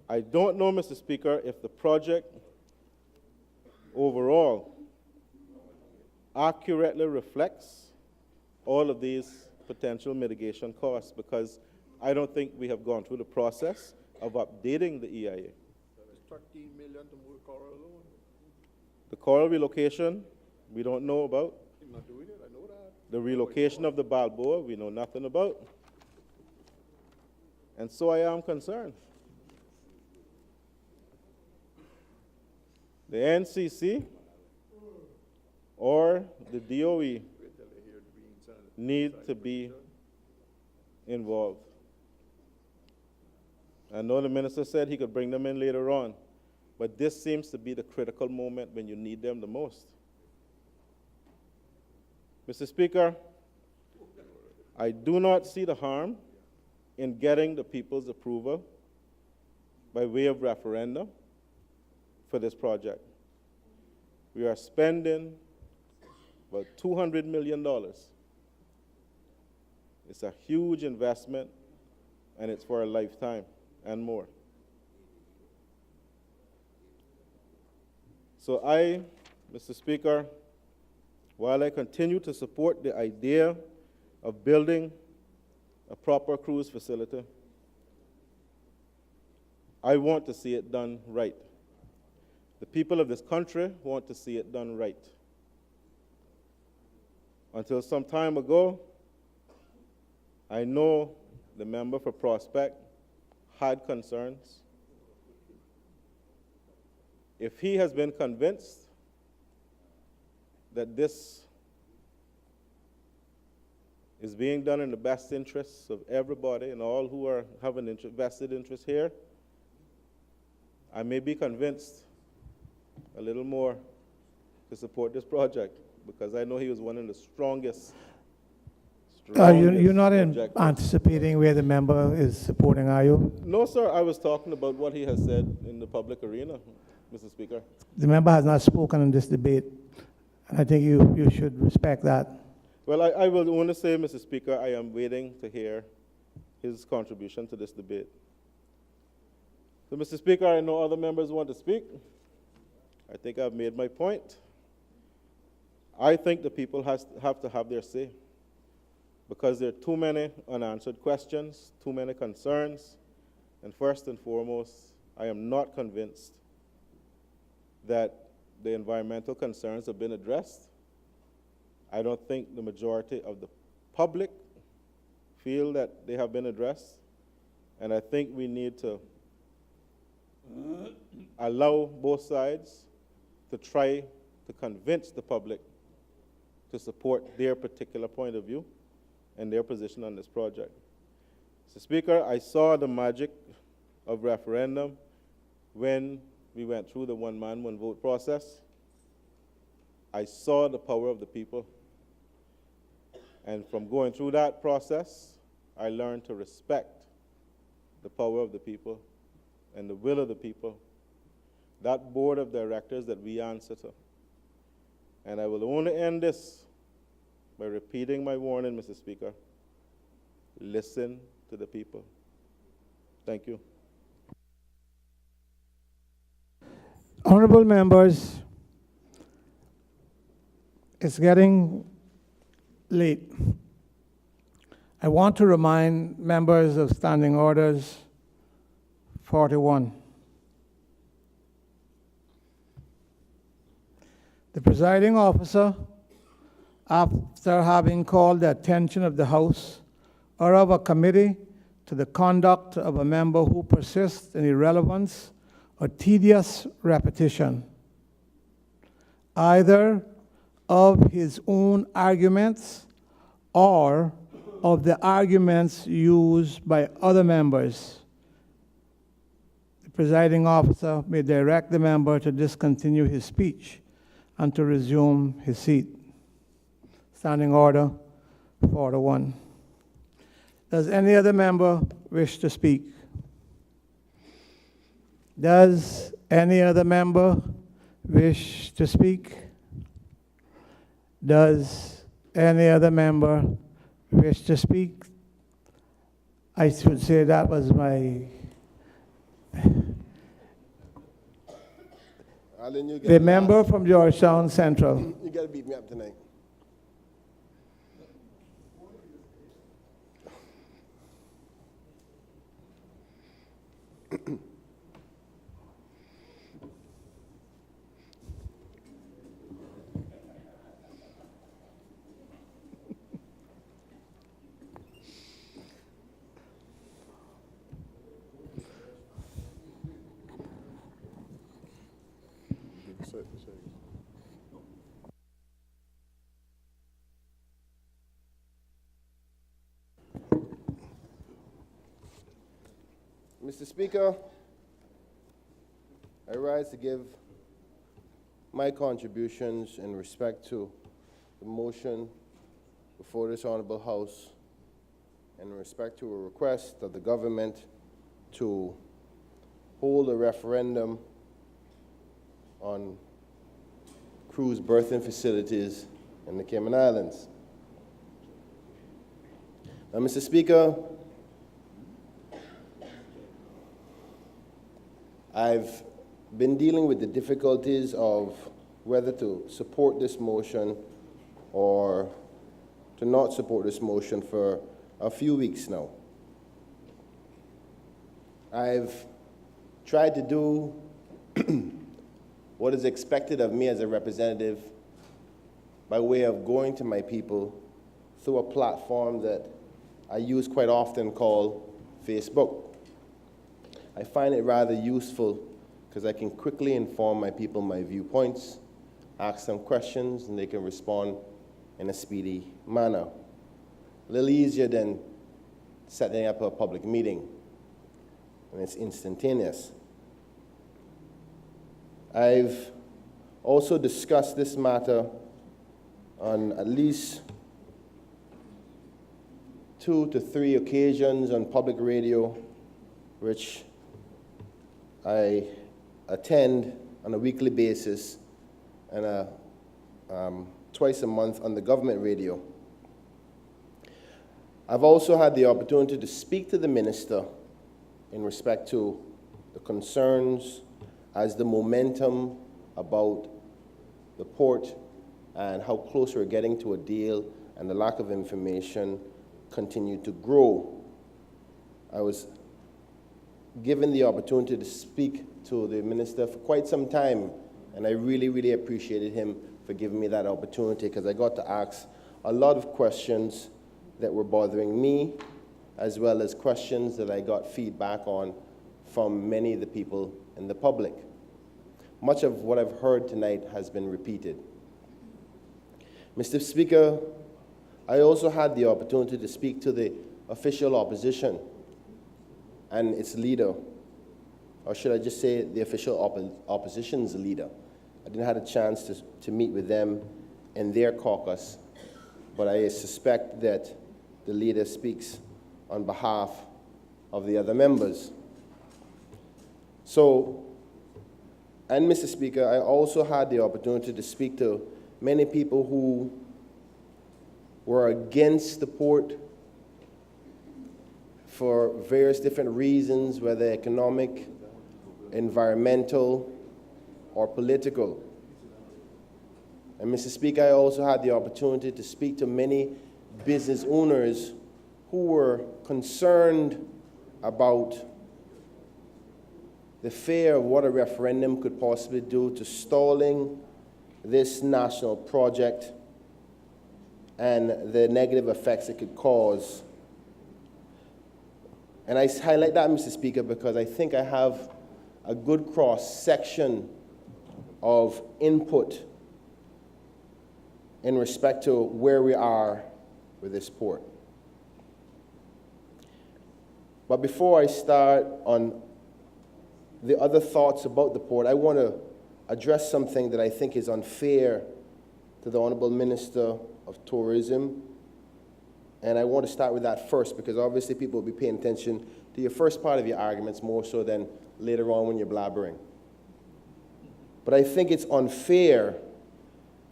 I don't know, Mr. Speaker, if the project overall accurately reflects all of these potential mitigation costs, because I don't think we have gone through the process of updating the EIA. It's 13 million to move coral alone. The coral relocation, we don't know about. He's not doing it, I know that. The relocation of the Balboa, we know nothing about. And so I am concerned. The NCC or the DOE Wait till they hear the beans and need to be involved. I know the minister said he could bring them in later on, but this seems to be the critical moment when you need them the most. Mr. Speaker, I do not see the harm in getting the people's approval by way of referendum for this project. We are spending about $200 million. It's a huge investment, and it's for a lifetime and more. So I, Mr. Speaker, while I continue to support the idea of building a proper cruise facility, I want to see it done right. The people of this country want to see it done right. Until some time ago, I know the member for Prospect had concerns. If he has been convinced that this is being done in the best interests of everybody and all who are having vested interest here, I may be convinced a little more to support this project, because I know he was one of the strongest. You're not objectors. anticipating where the member is supporting, are you? No, sir. I was talking about what he has said in the public arena, Mr. Speaker. The member has not spoken in this debate, and I think you should respect that. Well, I will want to say, Mr. Speaker, I am waiting to hear his contribution to this debate. So, Mr. Speaker, I know other members want to speak. I think I've made my point. I think the people have to have their say, because there are too many unanswered questions, too many concerns, and first and foremost, I am not convinced that the environmental concerns have been addressed. I don't think the majority of the public feel that they have been addressed, and I think we need to allow both sides to try to convince the public to support their particular point of view and their position on this project. Mr. Speaker, I saw the magic of referendum when we went through the one-man, one-vote process. I saw the power of the people. And from going through that process, I learned to respect the power of the people and the will of the people, that board of directors that we answer to. And I will only end this by repeating my warning, Mr. Speaker. Listen to the people. Thank you. Honorable members, it's getting late. I want to remind members of Standing Orders 41. The presiding officer, after having called the attention of the House or of a committee to the conduct of a member who persists in irrelevance or tedious repetition, either of his own arguments or of the arguments used by other members, the presiding officer may direct the member to discontinue his speech and to resume his seat. Standing Order 41. Does any other member wish to speak? Does any other member wish to speak? Does any other member wish to speak? I should say that was my... Alan, you The member from Georgetown Central. You got to beat me up tonight. Mr. Speaker, I rise to give my contributions in respect to the motion before this Honorable House in respect to a request of the government to hold a referendum on cruise berthing facilities in the Cayman Islands. Now, Mr. Speaker, I've been dealing with the difficulties of whether to support this motion or to not support this motion for a few weeks now. I've tried to do what is expected of me as a representative by way of going to my people through a platform that I use quite often called Facebook. I find it rather useful because I can quickly inform my people my viewpoints, ask them questions, and they can respond in a speedy manner. A little easier than setting up a public meeting, and it's instantaneous. I've also discussed this matter on at least 2 to 3 occasions on public radio, which I attend on a weekly basis and twice a month on the government radio. I've also had the opportunity to speak to the minister in respect to the concerns as the momentum about the port and how close we're getting to a deal and the lack of information continue to grow. I was given the opportunity to speak to the minister for quite some time, and I really, really appreciated him for giving me that opportunity because I got to ask a lot of questions that were bothering me, as well as questions that I got feedback on from many of the people in the public. Much of what I've heard tonight has been repeated. Mr. Speaker, I also had the opportunity to speak to the official opposition and its leader, or should I just say the official opposition's leader. I didn't have a chance to meet with them in their caucus, but I suspect that the leader speaks on behalf of the other members. So, and Mr. Speaker, I also had the opportunity to speak to many people who were against the port for various different reasons, whether economic, environmental, or political. And Mr. Speaker, I also had the opportunity to speak to many business owners who were concerned about the fear of what a referendum could possibly do to stalling this national project and the negative effects it could cause. And I highlight that, Mr. Speaker, because I think I have a good cross-section of input in respect to where we are with this port. But before I start on the other thoughts about the port, I want to address something that I think is unfair to the Honorable Minister of Tourism. And I want to start with that first, because obviously people will be paying attention to your first part of your arguments more so than later on when you're blabbering. But I think it's unfair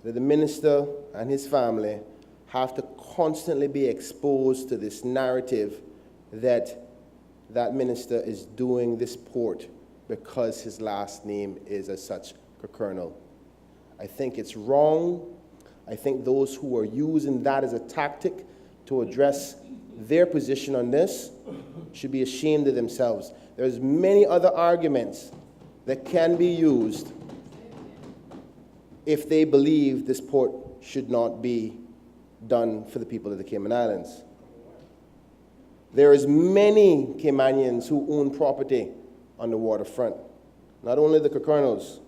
that the minister and his family have to constantly be exposed to this narrative that that minister is doing this port because his last name is as such Colonel. I think it's wrong. I think those who are using that as a tactic to address their position on this should be ashamed of themselves. There's many other arguments that can be used if they believe this port should not be done for the people of the Cayman Islands. There is many Caymanians who own property on the waterfront, not only the Colonels.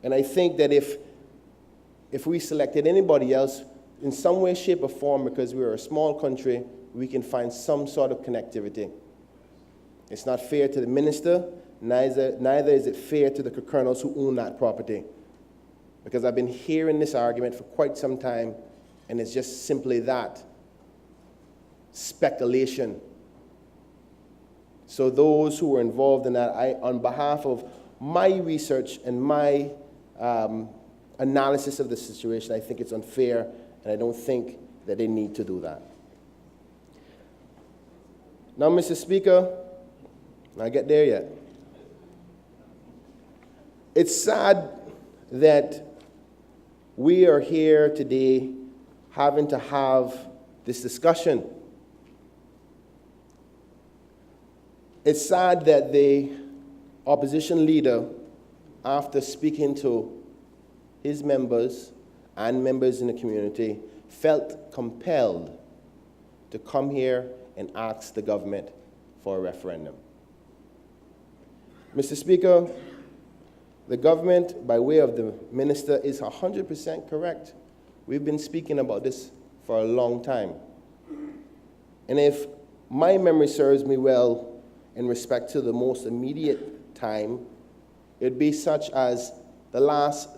And I think that if we selected anybody else, in some way, shape, or form, because we're a small country, we can find some sort of connectivity. It's not fair to the minister, neither is it fair to the Colonels who own that property. Because I've been hearing this argument for quite some time, and it's just simply that, speculation. So those who are involved in that, on behalf of my research and my analysis of the situation, I think it's unfair, and I don't think that they need to do that. Now, Mr. Speaker, I get there yet. It's sad that we are here today having to have this discussion. It's sad that the opposition leader, after speaking to his members and members in the community, felt compelled to come here and ask the government for a referendum. Mr. Speaker, the government, by way of the minister, is 100% correct. We've been speaking about this for a long time. And if my memory serves me well in respect to the most immediate time, it'd be such as the last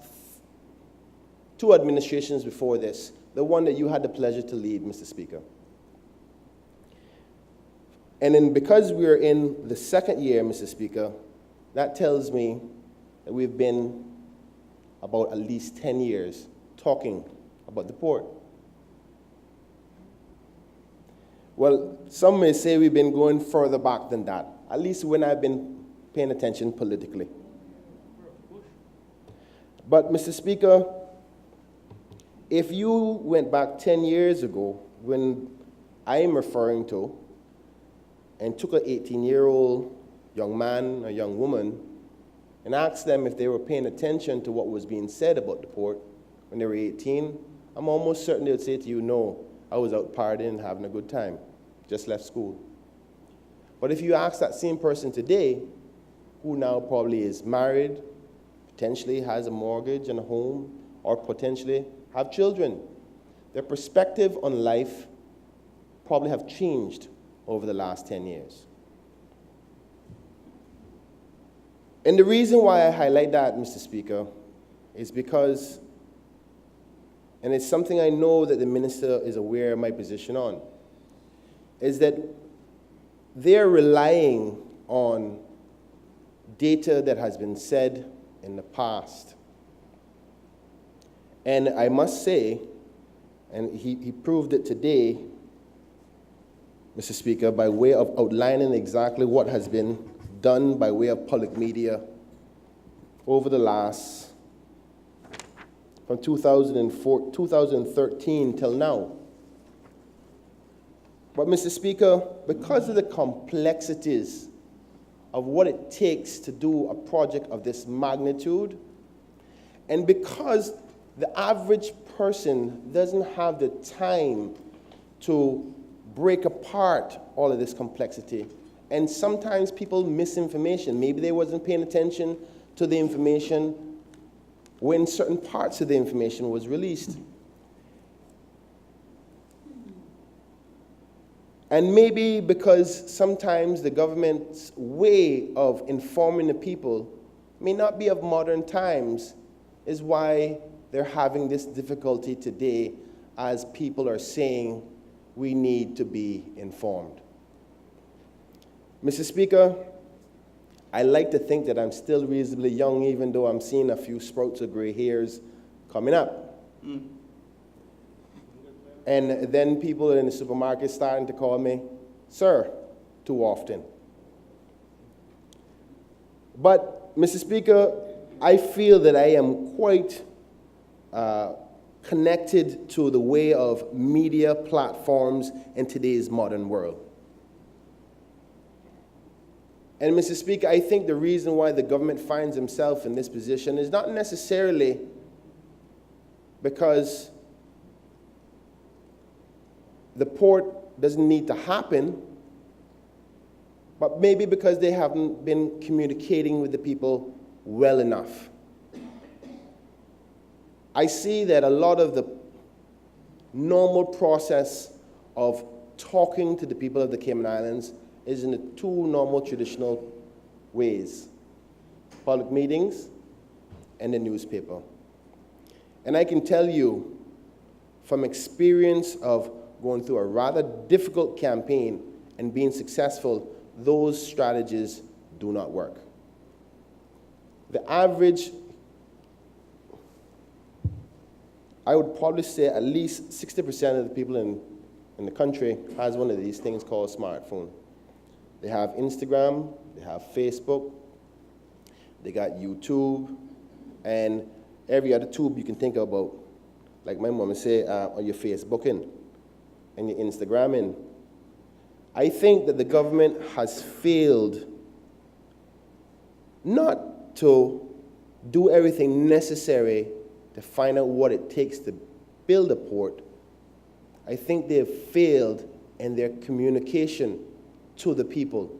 two administrations before this, the one that you had the pleasure to lead, Mr. Speaker. And then because we're in the second year, Mr. Speaker, that tells me that we've been about at least 10 years talking about the port. Well, some may say we've been going further back than that, at least when I've been paying attention politically. But, Mr. Speaker, if you went back 10 years ago, when I am referring to, and took an 18-year-old young man or young woman and asked them if they were paying attention to what was being said about the port when they were 18, I'm almost certain they would say to you, no, I was out partying and having a good time, just left school. But if you ask that same person today, who now probably is married, potentially has a mortgage and a home, or potentially have children, their perspective on life probably have changed over the last 10 years. And the reason why I highlight that, Mr. Speaker, is because, and it's something I know that the minister is aware of my position on, is that they're relying on data that has been said in the past. And I must say, and he proved it today, Mr. Speaker, by way of outlining exactly what has been done by way of public media over the last from 2013 till now. But, Mr. Speaker, because of the complexities of what it takes to do a project of this magnitude, and because the average person doesn't have the time to break apart all of this complexity, and sometimes people misinformation. Maybe they wasn't paying attention to the information when certain parts of the information was released. And maybe because sometimes the government's way of informing the people may not be of modern times, is why they're having this difficulty today as people are saying we need to be informed. Mr. Speaker, I like to think that I'm still reasonably young, even though I'm seeing a few sprouts of gray hairs coming up. And then people in the supermarket starting to call me, sir, too often. But, Mr. Speaker, I feel that I am quite connected to the way of media platforms in today's modern world. And, Mr. Speaker, I think the reason why the government finds himself in this position is not necessarily because the port doesn't need to happen, but maybe because they haven't been communicating with the people well enough. I see that a lot of the normal process of talking to the people of the Cayman Islands is in the two normal traditional ways: public meetings and the newspaper. And I can tell you from experience of going through a rather difficult campaign and being successful, those strategies do not work. The average, I would probably say at least 60% of the people in the country has one of these things called a smartphone. They have Instagram, they have Facebook, they got YouTube, and every other tube you can think about. Like my mom would say, on your Facebooking and your Instagramming. I think that the government has failed not to do everything necessary to find out what it takes to build a port. I think they've failed in their communication to the people.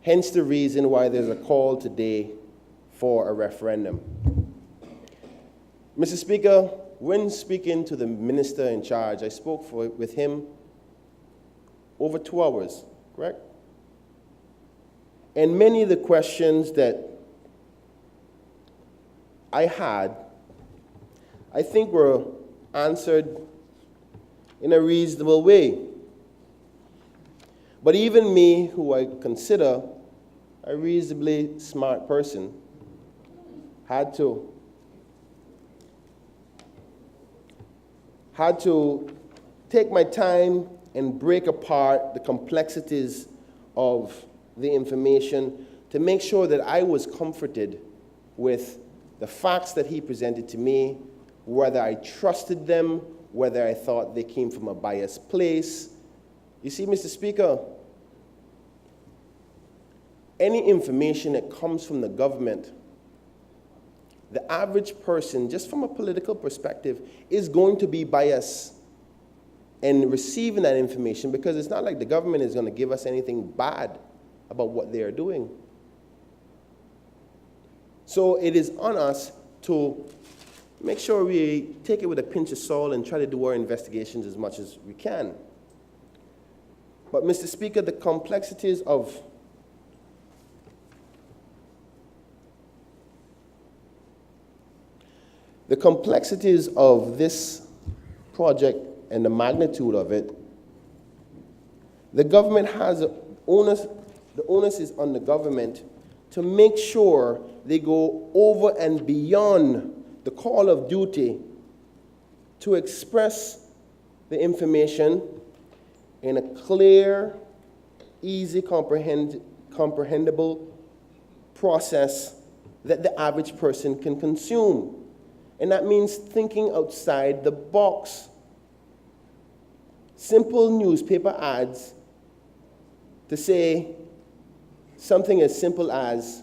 Hence the reason why there's a call today for a referendum. Mr. Speaker, when speaking to the minister in charge, I spoke with him over 2 hours, correct? And many of the questions that I had, I think were answered in a reasonable way. But even me, who I consider a reasonably smart person, had to take my time and break apart the complexities of the information to make sure that I was comforted with the facts that he presented to me, whether I trusted them, whether I thought they came from a biased place. You see, Mr. Speaker, any information that comes from the government, the average person, just from a political perspective, is going to be biased in receiving that information, because it's not like the government is going to give us anything bad about what they are doing. So it is on us to make sure we take it with a pinch of salt and try to do our investigations as much as we can. But, Mr. Speaker, the complexities of this project and the magnitude of it, the government has the onus is on the government to make sure they go over and beyond the call of duty to express the information in a clear, easy, comprehensible process that the average person can consume. And that means thinking outside the box. Simple newspaper ads to say something as simple as,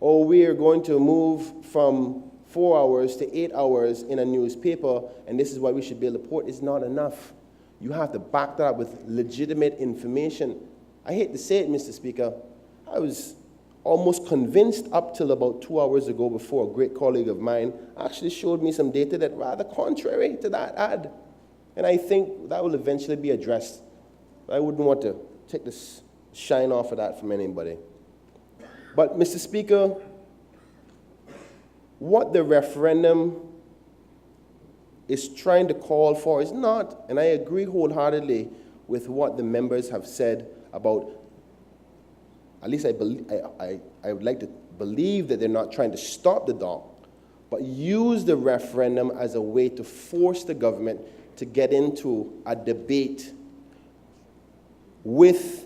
oh, we are going to move from 4 hours to 8 hours in a newspaper, and this is why we should build a port, is not enough. You have to back that up with legitimate information. I hate to say it, Mr. Speaker, I was almost convinced up till about 2 hours ago before a great colleague of mine actually showed me some data that rather contrary to that ad. And I think that will eventually be addressed. I wouldn't want to take the shine off of that from anybody. But, Mr. Speaker, what the referendum is trying to call for is not, and I agree wholeheartedly with what the members have said about, at least I would like to believe that they're not trying to stop the dock, but use the referendum as a way to force the government to get into a debate with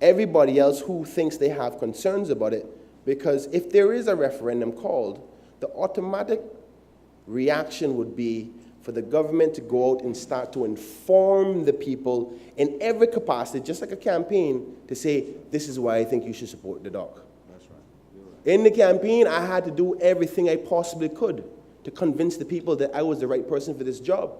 everybody else who thinks they have concerns about it. Because if there is a referendum called, the automatic reaction would be for the government to go out and start to inform the people in every capacity, just like a campaign, to say, this is why I think you should support the dock. That's right. You're right. In the campaign, I had to do everything I possibly could to convince the people that I was the right person for this job.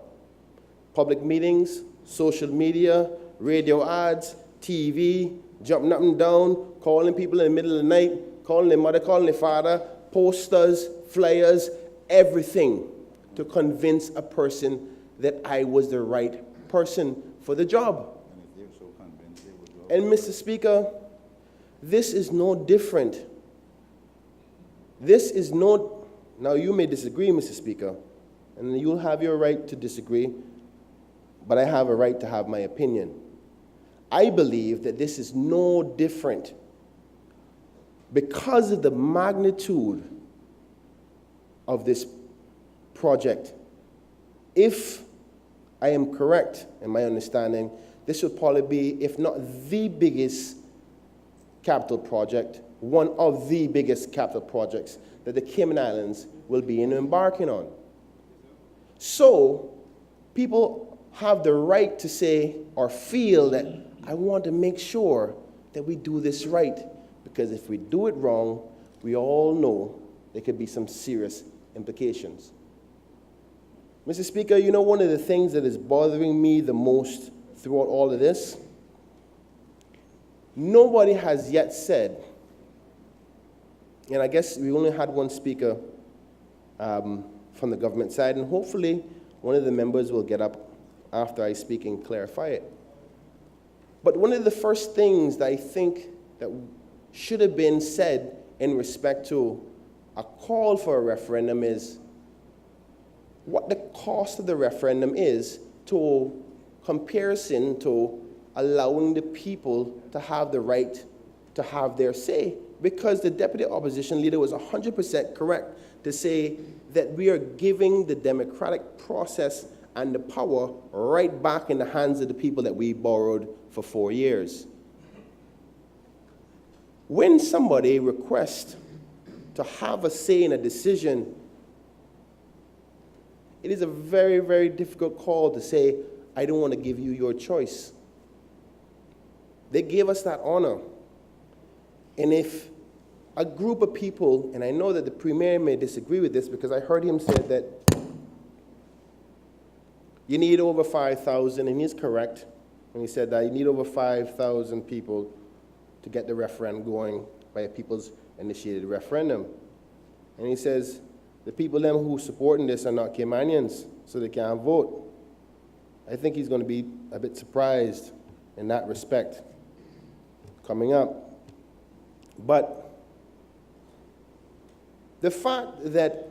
Public meetings, social media, radio ads, TV, jumping up and down, calling people in the middle of the night, calling their mother, calling their father, posters, flyers, everything to convince a person that I was the right person for the job. And if they're so convinced, they would go. And Mr. Speaker, this is no different. This is no, now you may disagree, Mr. Speaker, and you'll have your right to disagree, but I have a right to have my opinion. I believe that this is no different because of the magnitude of this project. If I am correct in my understanding, this would probably be, if not the biggest capital project, one of the biggest capital projects that the Cayman Islands will be embarking on. So, people have the right to say or feel that I want to make sure that we do this right, because if we do it wrong, we all know there could be some serious implications. Mr. Speaker, you know one of the things that is bothering me the most throughout all of this? Nobody has yet said, and I guess we only had one speaker from the government side, and hopefully one of the members will get up after I speak and clarify it. But one of the first things that I think that should have been said in respect to a call for a referendum is what the cost of the referendum is to comparison to allowing the people to have the right to have their say. Because the deputy opposition leader was 100% correct to say that we are giving the democratic process and the power right back in the hands of the people that we borrowed for 4 years. When somebody requests to have a say in a decision, it is a very, very difficult call to say, I don't want to give you your choice. They gave us that honor. And if a group of people, and I know that the Premier may disagree with this because I heard him say that you need over 5,000, and he's correct when he said that you need over 5,000 people to get the referendum going by a people's initiated referendum. And he says, the people them who supporting this are not Caymanians, so they can't vote. I think he's going to be a bit surprised in that respect coming up. But the fact that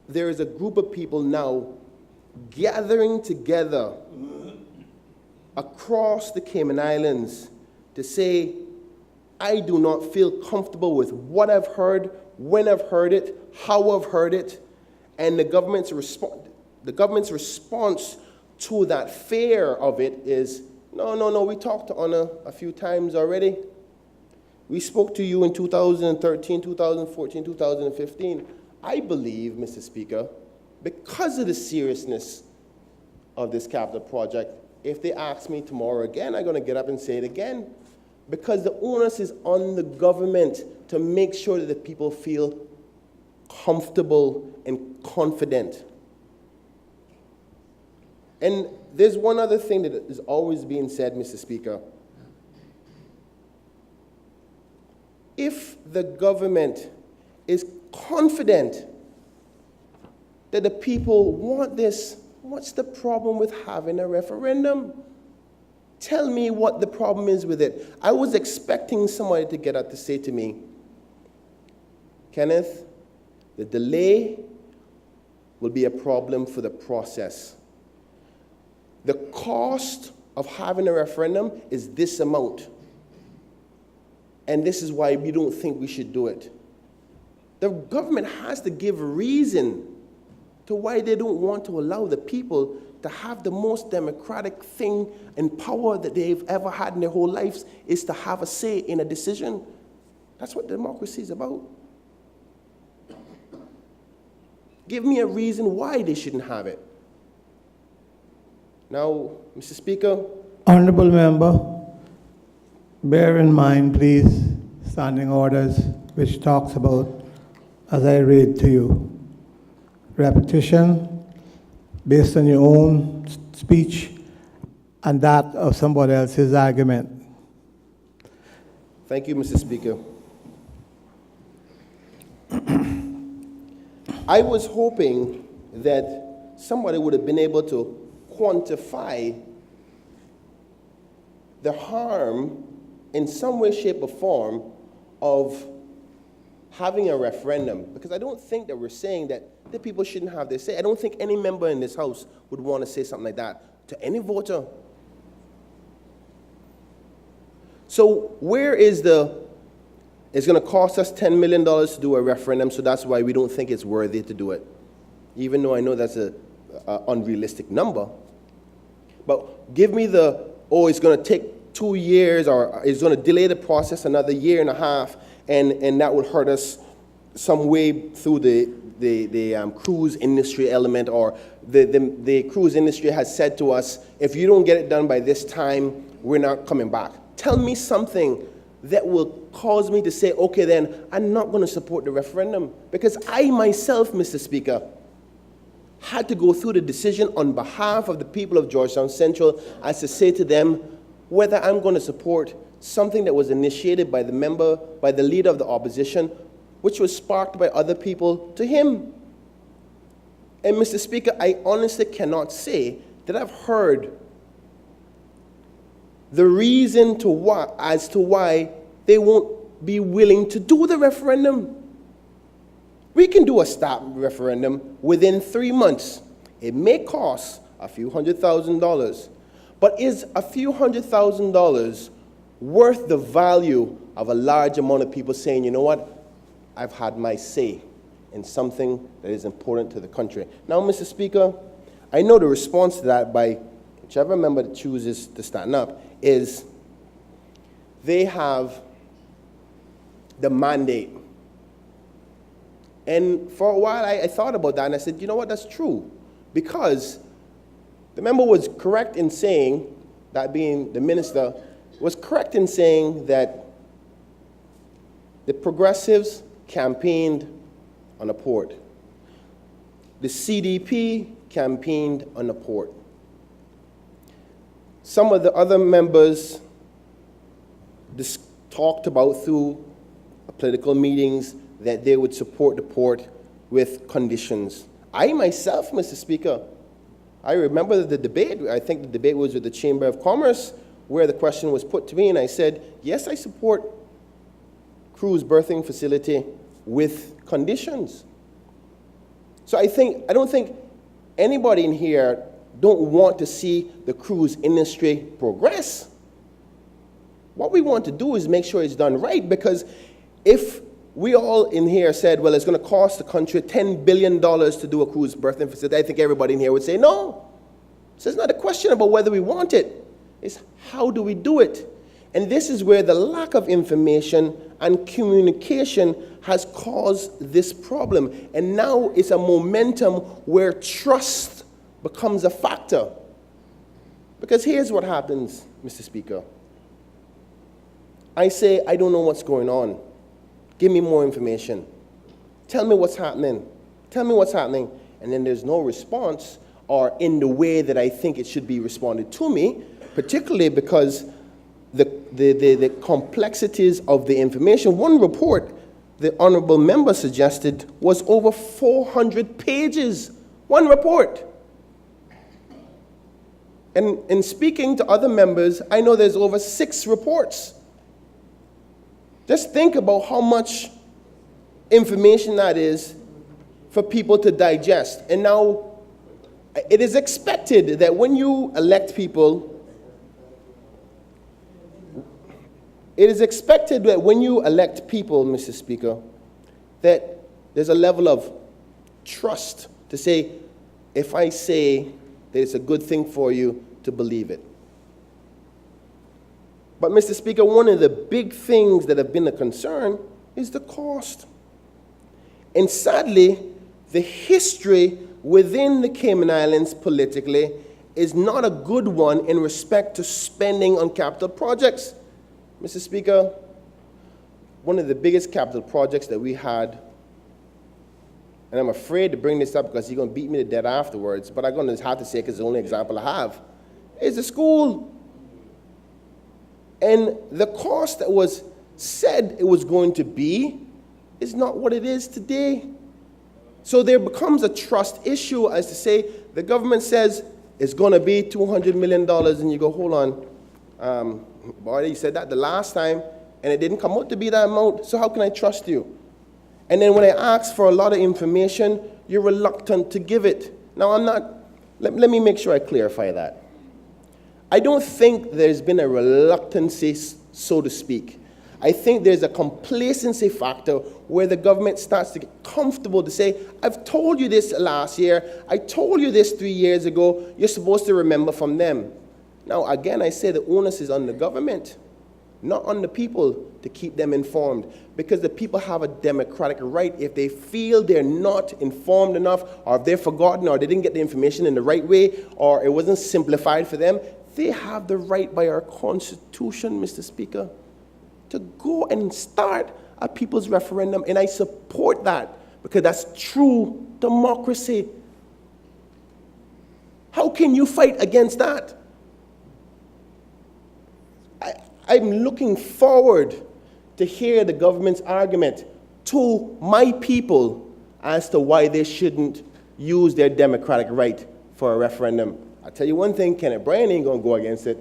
there is a group of people now gathering together across the Cayman Islands to say, I do not feel comfortable with what I've heard, when I've heard it, how I've heard it, and the government's response to that fear of it is, no, we talked to Honor a few times already. We spoke to you in 2013, 2014, 2015. I believe, Mr. Speaker, because of the seriousness of this capital project, if they ask me tomorrow again, I'm going to get up and say it again. Because the onus is on the government to make sure that the people feel comfortable and confident. And there's one other thing that is always being said, Mr. Speaker. If the government is confident that the people want this, what's the problem with having a referendum? Tell me what the problem is with it. I was expecting somebody to get up to say to me, Kenneth, the delay will be a problem for the process. The cost of having a referendum is this amount. And this is why we don't think we should do it. The government has to give a reason to why they don't want to allow the people to have the most democratic thing and power that they've ever had in their whole lives, is to have a say in a decision. That's what democracy is about. Give me a reason why they shouldn't have it. Now, Mr. Speaker. Honorable member, bear in mind, please, standing orders, which talks about, as I read to you, repetition based on your own speech and that of somebody else's argument. Thank you, Mr. Speaker. I was hoping that somebody would have been able to quantify the harm in some way, shape, or form of having a referendum, because I don't think that we're saying that the people shouldn't have their say. I don't think any member in this House would want to say something like that to any voter. So where is it's going to cost us $10 million to do a referendum, so that's why we don't think it's worthy to do it, even though I know that's an unrealistic number. But give me it's going to take 2 years, or it's going to delay the process another year and a half, and that will hurt us some way through the cruise industry element, or the cruise industry has said to us, if you don't get it done by this time, we're not coming back. Tell me something that will cause me to say, okay, then I'm not going to support the referendum. Because I myself, Mr. Speaker, had to go through the decision on behalf of the people of Georgetown Central as to say to them whether I'm going to support something that was initiated by the leader of the opposition, which was sparked by other people to him. And Mr. Speaker, I honestly cannot say that I've heard the reason as to why they won't be willing to do the referendum. We can do a stop referendum within 3 months. It may cost a few $100,000, but is a few $100,000 worth the value of a large amount of people saying, you know what, I've had my say in something that is important to the country? Now, Mr. Speaker, I know the response to that by whichever member that chooses to stand up is they have the mandate. And for a while, I thought about that, and I said, you know what, that's true. Because the member was correct in saying, that being the minister, was correct in saying that the progressives campaigned on a port. The CDP campaigned on a port. Some of the other members talked about through political meetings that they would support the port with conditions. I myself, Mr. Speaker, I remember the debate. I think the debate was with the Chamber of Commerce, where the question was put to me, and I said, yes, I support cruise berthing facility with conditions. So I don't think anybody in here don't want to see the cruise industry progress. What we want to do is make sure it's done right, because if we all in here said, well, it's going to cost the country $10 billion to do a cruise berthing facility, I think everybody in here would say no. So it's not a question about whether we want it. It's how do we do it? And this is where the lack of information and communication has caused this problem. And now it's a momentum where trust becomes a factor. Because here's what happens, Mr. Speaker. I say, I don't know what's going on. Give me more information. Tell me what's happening. Tell me what's happening. And then there's no response, or in the way that I think it should be responded to me, particularly because the complexities of the information. One report the honorable member suggested was over 400 pages. One report. And in speaking to other members, I know there's over 6 reports. Just think about how much information that is for people to digest. And now, it is expected that when you elect people, Mr. Speaker, that there's a level of trust to say, if I say that it's a good thing for you, to believe it. But, Mr. Speaker, one of the big things that have been a concern is the cost. And sadly, the history within the Cayman Islands politically is not a good one in respect to spending on capital projects. Mr. Speaker, one of the biggest capital projects that we had, and I'm afraid to bring this up because he's going to beat me to death afterwards, but I'm going to have to say it because it's the only example I have, is the school. And the cost that was said it was going to be is not what it is today. So there becomes a trust issue as to say, the government says it's going to be $200 million, and you go, hold on, boy, you said that the last time, and it didn't come out to be that amount, so how can I trust you? And then when I ask for a lot of information, you're reluctant to give it. Now, I'm not, let me make sure I clarify that. I don't think there's been a reluctancy, so to speak. I think there's a complacency factor where the government starts to get comfortable to say, I've told you this last year, I told you this 3 years ago, you're supposed to remember from them. Now, again, I say the onus is on the government, not on the people, to keep them informed, because the people have a democratic right. If they feel they're not informed enough, or if they're forgotten, or they didn't get the information in the right way, or it wasn't simplified for them, they have the right by our Constitution, Mr. Speaker, to go and start a people's referendum, and I support that, because that's true democracy. How can you fight against that? I'm looking forward to hear the government's argument to my people as to why they shouldn't use their democratic right for a referendum. I'll tell you one thing, Kenneth Bryan ain't going to go against it.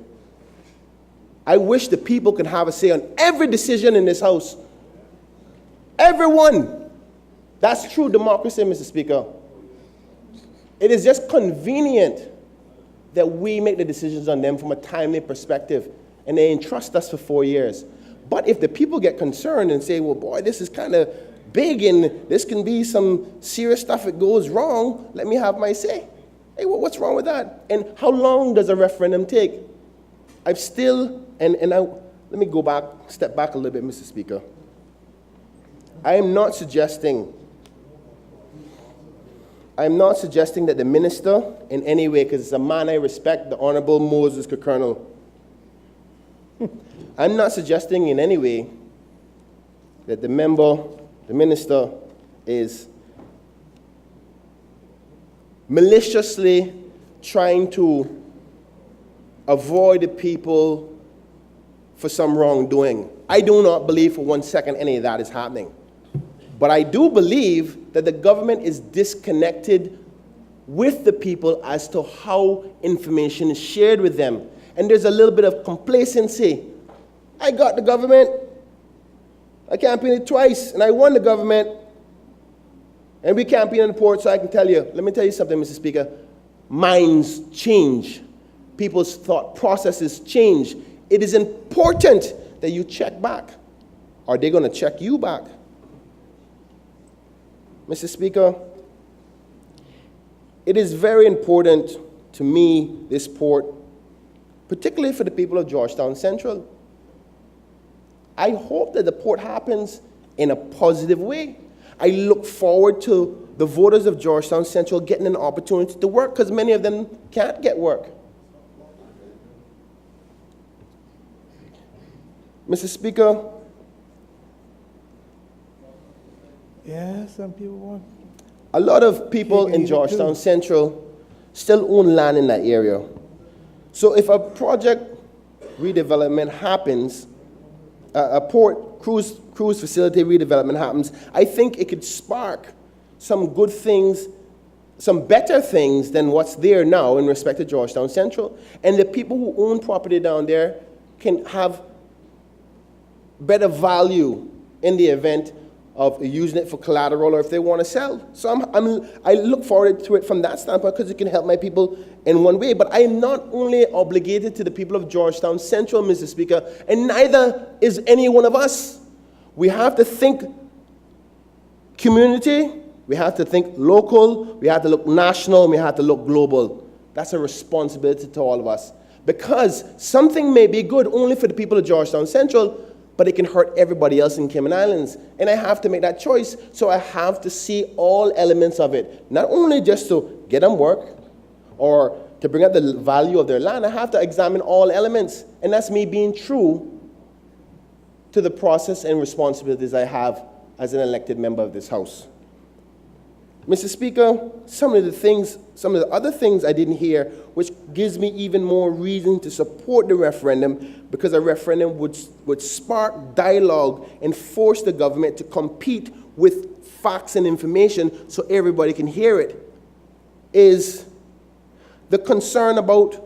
I wish the people could have a say on every decision in this House. Everyone. That's true democracy, Mr. Speaker. It is just convenient that we make the decisions on them from a timely perspective, and they entrust us for 4 years. But if the people get concerned and say, well, boy, this is kind of big, and this can be some serious stuff if it goes wrong, let me have my say. Hey, well, what's wrong with that? And how long does a referendum take? I've still, let me go back, step back a little bit, Mr. Speaker. I am not suggesting that the minister in any way, because it's a man I respect, the Honorable Moses Colonel. I'm not suggesting in any way that the minister is maliciously trying to avoid the people for some wrongdoing. I do not believe for 1 second any of that is happening. But I do believe that the government is disconnected with the people as to how information is shared with them. And there's a little bit of complacency. I got the government. I campaigned twice, and I won the government. And we campaigned on the port, so I can tell you, let me tell you something, Mr. Speaker. Minds change. People's thought processes change. It is important that you check back. Are they going to check you back? Mr. Speaker, it is very important to me, this port, particularly for the people of Georgetown Central. I hope that the port happens in a positive way. I look forward to the voters of Georgetown Central getting an opportunity to work, because many of them can't get work. Mr. Speaker, Yeah, some people want. a lot of people in Georgetown Central still own land in that area. So if a project redevelopment happens, a port cruise facility redevelopment happens, I think it could spark some good things, some better things than what's there now in respect to Georgetown Central. And the people who own property down there can have better value in the event of using it for collateral or if they want to sell. So I look forward to it from that standpoint, because it can help my people in one way. But I am not only obligated to the people of Georgetown Central, Mr. Speaker, and neither is any one of us. We have to think community, we have to think local, we have to look national, and we have to look global. That's a responsibility to all of us. Because something may be good only for the people of Georgetown Central, but it can hurt everybody else in Cayman Islands. And I have to make that choice, so I have to see all elements of it. Not only just to get them work or to bring up the value of their land, I have to examine all elements. And that's me being true to the process and responsibilities I have as an elected member of this House. Mr. Speaker, some of the other things I didn't hear, which gives me even more reason to support the referendum, because a referendum would spark dialogue and force the government to compete with facts and information so everybody can hear it, is the concern about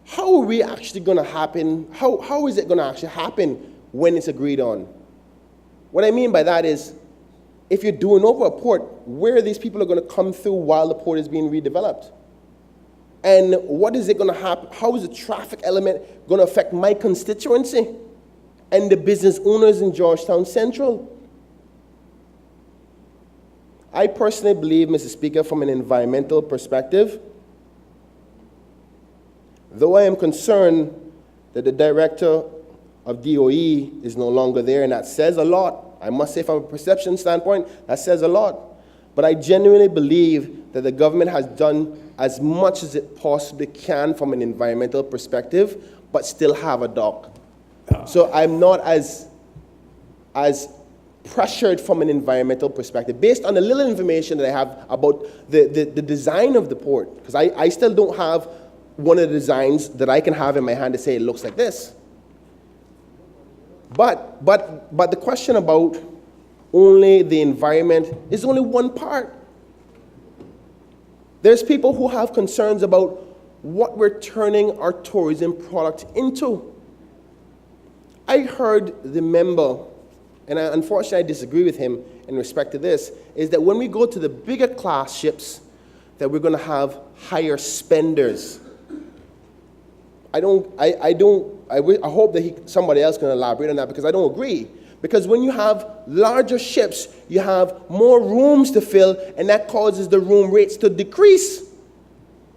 how are we actually going to happen, how is it going to actually happen when it's agreed on. What I mean by that is, if you're doing over a port, where are these people are going to come through while the port is being redeveloped? And what is it going to happen? How is the traffic element going to affect my constituency and the business owners in Georgetown Central? I personally believe, Mr. Speaker, from an environmental perspective, though I am concerned that the director of DOE is no longer there, and that says a lot. I must say, from a perception standpoint, that says a lot. But I genuinely believe that the government has done as much as it possibly can from an environmental perspective, but still have a dock. So I'm not as pressured from an environmental perspective, based on the little information that I have about the design of the port. Because I still don't have one of the designs that I can have in my hand to say it looks like this. But the question about only the environment is only one part. There's people who have concerns about what we're turning our tourism product into. I heard the member, and unfortunately I disagree with him in respect to this, is that when we go to the bigger class ships, that we're going to have higher spenders. I hope that somebody else can elaborate on that, because I don't agree. Because when you have larger ships, you have more rooms to fill, and that causes the room rates to decrease.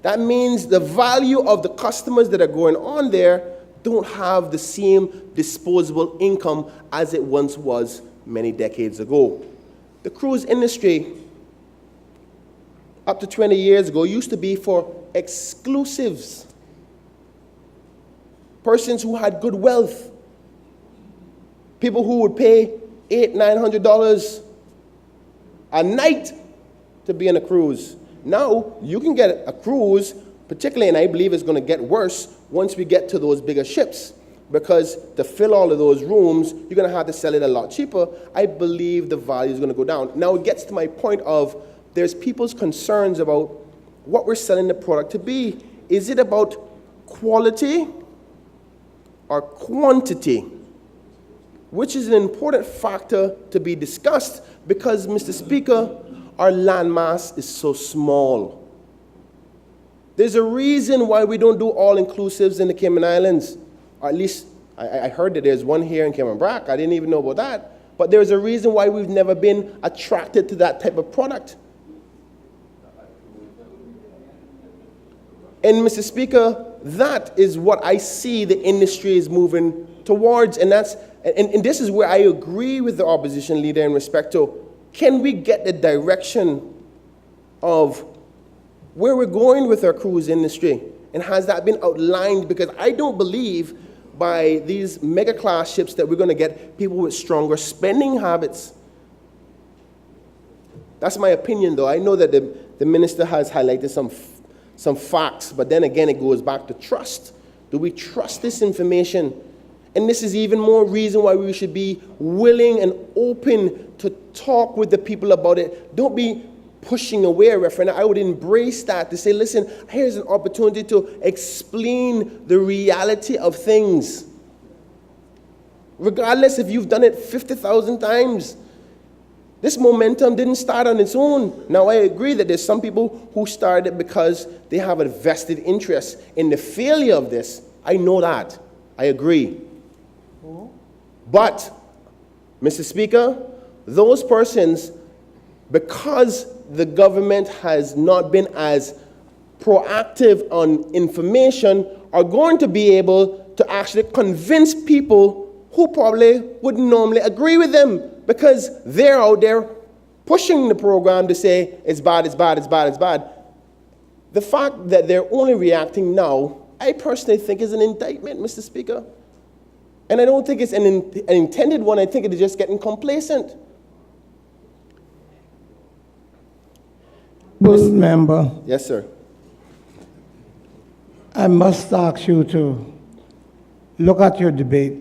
That means the value of the customers that are going on there don't have the same disposable income as it once was many decades ago. The cruise industry, up to 20 years ago, used to be for exclusives. Persons who had good wealth. People who would pay $800, $900 a night to be on a cruise. Now, you can get a cruise, particularly, and I believe it's going to get worse once we get to those bigger ships. Because to fill all of those rooms, you're going to have to sell it a lot cheaper. I believe the value is going to go down. Now, it gets to my point of there's people's concerns about what we're selling the product to be. Is it about quality or quantity? Which is an important factor to be discussed, because, Mr. Speaker, our landmass is so small. There's a reason why we don't do all-inclusives in the Cayman Islands. Or at least, I heard that there's one here in Cayman Brac. I didn't even know about that. But there's a reason why we've never been attracted to that type of product. And, Mr. Speaker, that is what I see the industry is moving towards, and this is where I agree with the opposition leader in respect to, can we get the direction of where we're going with our cruise industry? And has that been outlined? Because I don't believe by these mega class ships that we're going to get people with stronger spending habits. That's my opinion, though. I know that the minister has highlighted some facts, but then again, it goes back to trust. Do we trust this information? And this is even more reason why we should be willing and open to talk with the people about it. Don't be pushing away a referendum. I would embrace that to say, listen, here's an opportunity to explain the reality of things. Regardless if you've done it 50,000 times. This momentum didn't start on its own. Now, I agree that there's some people who started because they have a vested interest in the failure of this. I know that. I agree. But, Mr. Speaker, those persons, because the government has not been as proactive on information, are going to be able to actually convince people who probably wouldn't normally agree with them, because they're out there pushing the program to say it's bad, it's bad, it's bad, it's bad. The fact that they're only reacting now, I personally think is an indictment, Mr. Speaker. And I don't think it's an intended one. I think it is just getting complacent. Mr. Member, Yes, sir. I must ask you to look at your debate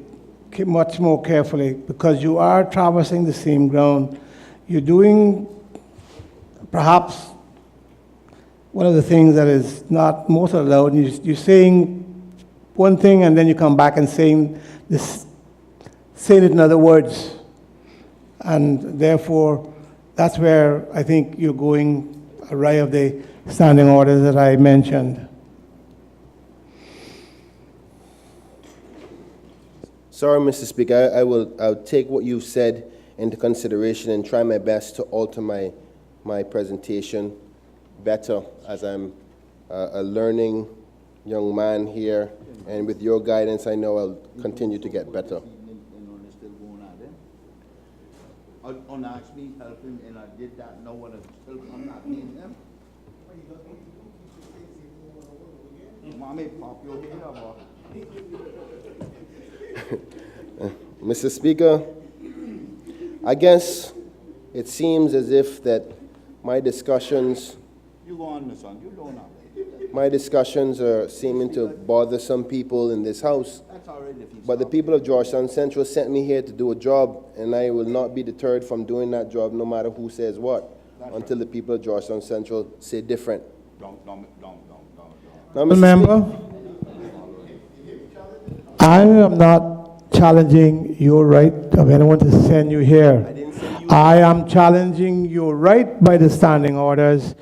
much more carefully, because you are traversing the same ground. You're doing perhaps one of the things that is not most allowed. You're saying one thing and then you come back and saying it in other words. And therefore, that's where I think you're going awry of the standing orders that I mentioned. Sorry, Mr. Speaker. I'll take what you've said into consideration and try my best to alter my presentation better, as I'm a learning young man here, and with your guidance, I know I'll continue to get better. On asked me helping, and I did that. No one is still. I'm not being them. Mommy, pop your head up. Mr. Speaker, I guess it seems as if that my discussions You go on, son. You don't know. My discussions are seeming to bother some people in this house. That's all right if you But the stop. people of Georgetown Central sent me here to do a job, and I will not be deterred from doing that job no matter who says what, until the people of Georgetown Central say different. Don't. Now, Mr. Member, I am not challenging your right of anyone to send you here. I am challenging your right by the standing orders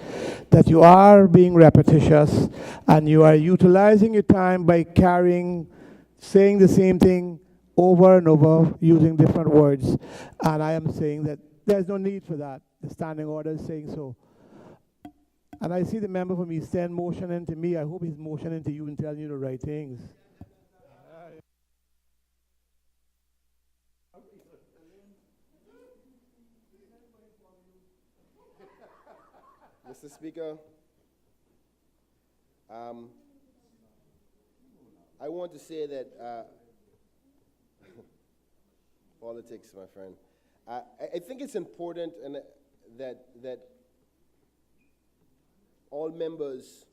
that you are being repetitious and you are utilizing your time by saying the same thing over and over using different words. And I am saying that there's no need for that. The standing order is saying so. And I see the member from East End motioning to me. I hope he's motioning to you and telling you the right things. Mr. Speaker, I want to say that politics, my friend. I think it's important and that all members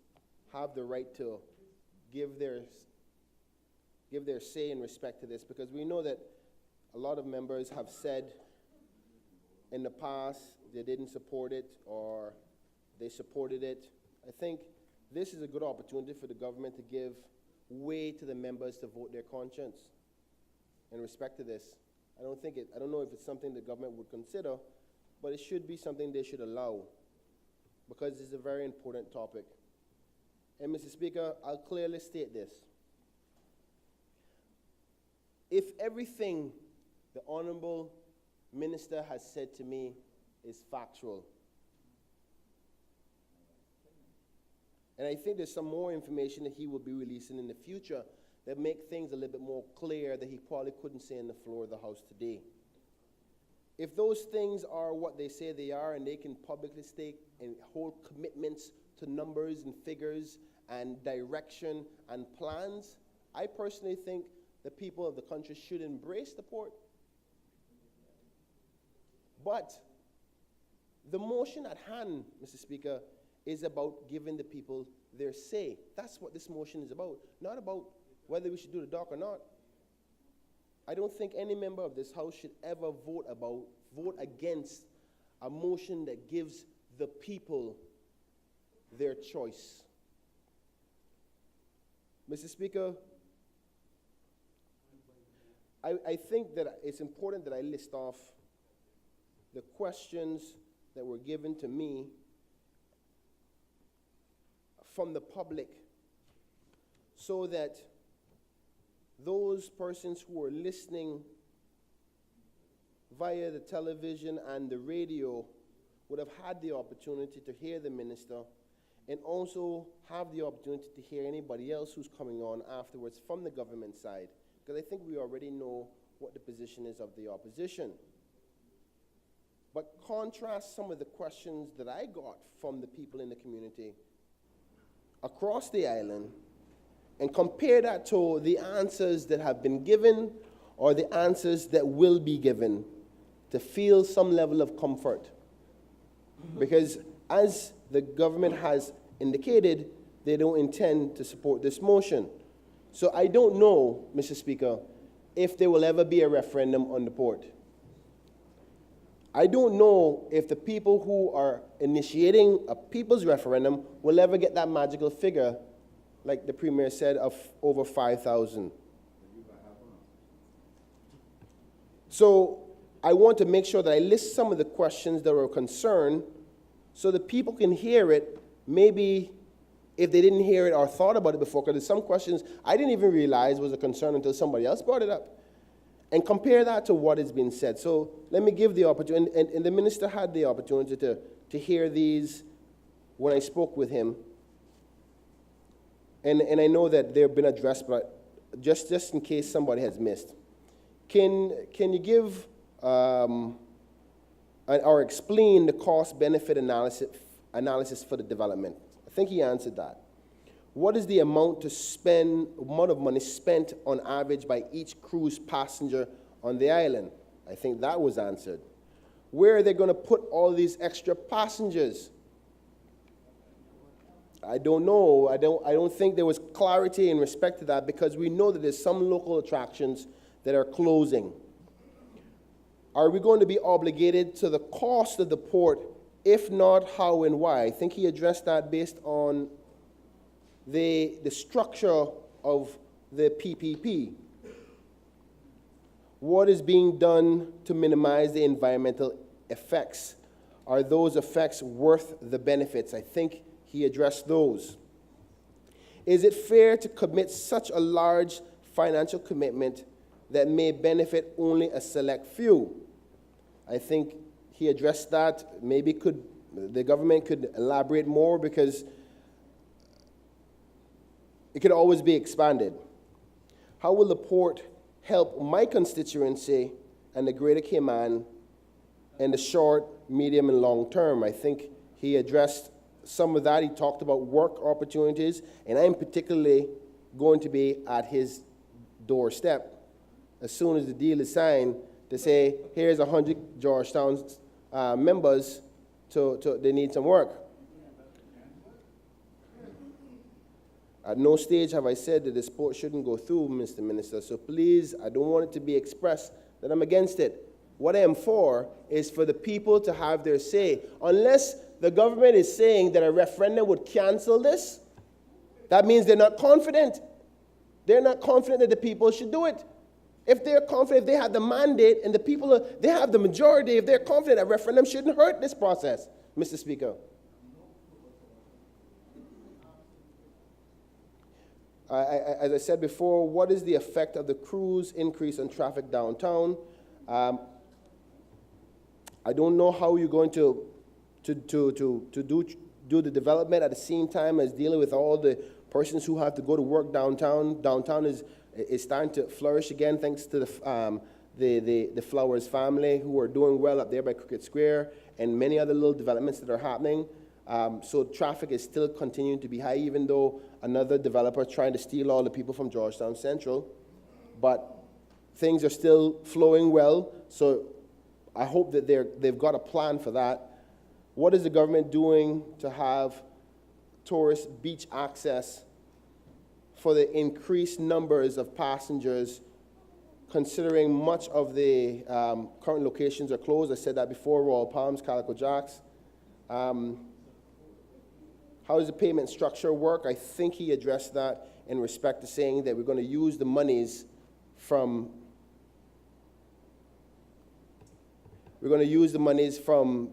have the right to give their say in respect to this, because we know that a lot of members have said in the past they didn't support it or they supported it. I think this is a good opportunity for the government to give way to the members to vote their conscience in respect to this. I don't know if it's something the government would consider, but it should be something they should allow, because it's a very important topic. And Mr. Speaker, I'll clearly state this. If everything the Honorable Minister has said to me is factual, and I think there's some more information that he will be releasing in the future that make things a little bit more clear that he probably couldn't say on the floor of the House today. If those things are what they say they are, and they can publicly state and hold commitments to numbers and figures and direction and plans, I personally think the people of the country should embrace the port. But the motion at hand, Mr. Speaker, is about giving the people their say. That's what this motion is about, not about whether we should do the dock or not. I don't think any member of this House should ever vote against a motion that gives the people their choice. Mr. Speaker, I think that it's important that I list off the questions that were given to me from the public, so that those persons who are listening via the television and the radio would have had the opportunity to hear the minister, and also have the opportunity to hear anybody else who's coming on afterwards from the government side, because I think we already know what the position is of the opposition. But contrast some of the questions that I got from the people in the community across the island, and compare that to the answers that have been given or the answers that will be given, to feel some level of comfort. Because as the government has indicated, they don't intend to support this motion. So I don't know, Mr. Speaker, if there will ever be a referendum on the port. I don't know if the people who are initiating a people's referendum will ever get that magical figure, like the Premier said, of over 5,000. So I want to make sure that I list some of the questions that are of concern so that people can hear it, maybe if they didn't hear it or thought about it before, because there's some questions I didn't even realize was a concern until somebody else brought it up. And compare that to what has been said. So let me give the opportunity, and the minister had the opportunity to hear these when I spoke with him. And I know that they've been addressed, but just in case somebody has missed. Can you give or explain the cost-benefit analysis for the development? I think he answered that. What is the amount of money spent on average by each cruise passenger on the island? I think that was answered. Where are they going to put all these extra passengers? I don't know. I don't think there was clarity in respect to that, because we know that there's some local attractions that are closing. Are we going to be obligated to the cost of the port? If not, how and why? I think he addressed that based on the structure of the PPP. What is being done to minimize the environmental effects? Are those effects worth the benefits? I think he addressed those. Is it fair to commit such a large financial commitment that may benefit only a select few? I think he addressed that. Maybe the government could elaborate more, because it could always be expanded. How will the port help my constituency and the Greater Cayman in the short, medium, and long term? I think he addressed some of that. He talked about work opportunities, and I'm particularly going to be at his doorstep as soon as the deal is signed to say, here's 100 Georgetown members, they need some work. At no stage have I said that the sport shouldn't go through, Mr. Minister, so please, I don't want it to be expressed that I'm against it. What I am for is for the people to have their say. Unless the government is saying that a referendum would cancel this, that means they're not confident. They're not confident that the people should do it. If they're confident, if they have the mandate and the people, they have the majority, if they're confident, a referendum shouldn't hurt this process, Mr. Speaker. As I said before, what is the effect of the cruise increase on traffic downtown? I don't know how you're going to do the development at the same time as dealing with all the persons who have to go to work downtown. Downtown is starting to flourish again thanks to the Flowers family who are doing well up there by Cricket Square and many other little developments that are happening. So traffic is still continuing to be high, even though another developer is trying to steal all the people from Georgetown Central. But things are still flowing well, so I hope that they've got a plan for that. What is the government doing to have tourist beach access for the increased numbers of passengers, considering much of the current locations are closed? I said that before, Royal Palms, Calico Jacks. How does the payment structure work? I think he addressed that in respect to saying that we're going to use the monies from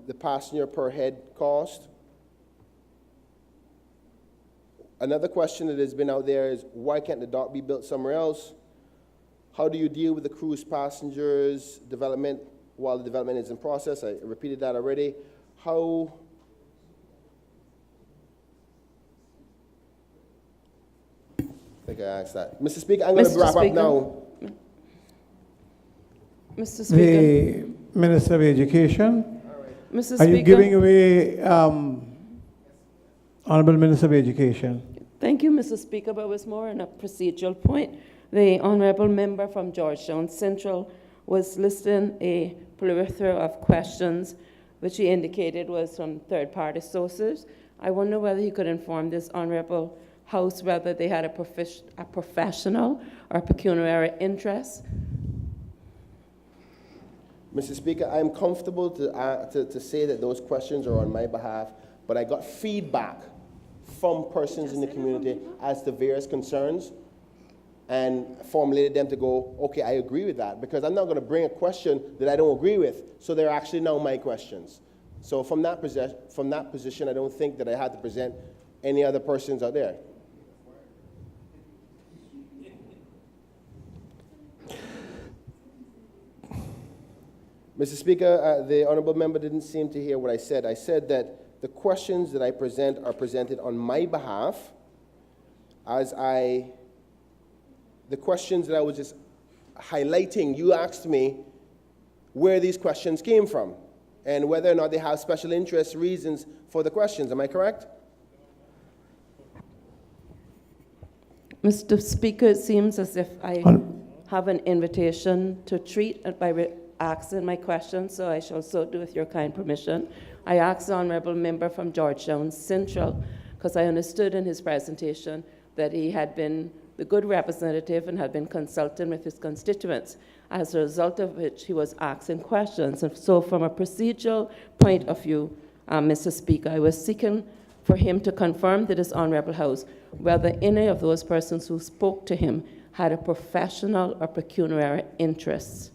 the passenger per head cost. Another question that has been out there is, why can't the dock be built somewhere else? How do you deal with the cruise passengers development while the development is in process? I repeated that already. I think I asked that. Mr. Speaker, I'm going to wrap up now. Mr. Speaker. The Minister of Education. Mr. Are you Speaker. giving away, Honorable Minister of Education? Thank you, Mr. Speaker, but it was more on a procedural point. The honourable member from Georgetown Central was listing a plethora of questions, which he indicated was from third-party sources. I wonder whether he could inform this honourable House whether they had a professional or pecuniary interest. Mr. Speaker, I'm comfortable to say that those questions are on my behalf, but I got feedback from persons in the community as to various concerns and formulated them to go, okay, I agree with that, because I'm not going to bring a question that I don't agree with, so they're actually now my questions. So from that position, I don't think that I had to present any other persons out there. Mr. Speaker, the honourable member didn't seem to hear what I said. I said that the questions that I present are presented on my behalf the questions that I was just highlighting, you asked me where these questions came from and whether or not they have special interest reasons for the questions. Am I correct? Mr. Speaker, it seems as if I have an invitation to treat by asking my questions, so I shall so do with your kind permission. I asked the honourable member from Georgetown Central, because I understood in his presentation that he had been the good representative and had been consulting with his constituents, as a result of which he was asking questions. And so from a procedural point of view, Mr. Speaker, I was seeking for him to confirm to this honourable House whether any of those persons who spoke to him had a professional or pecuniary interest.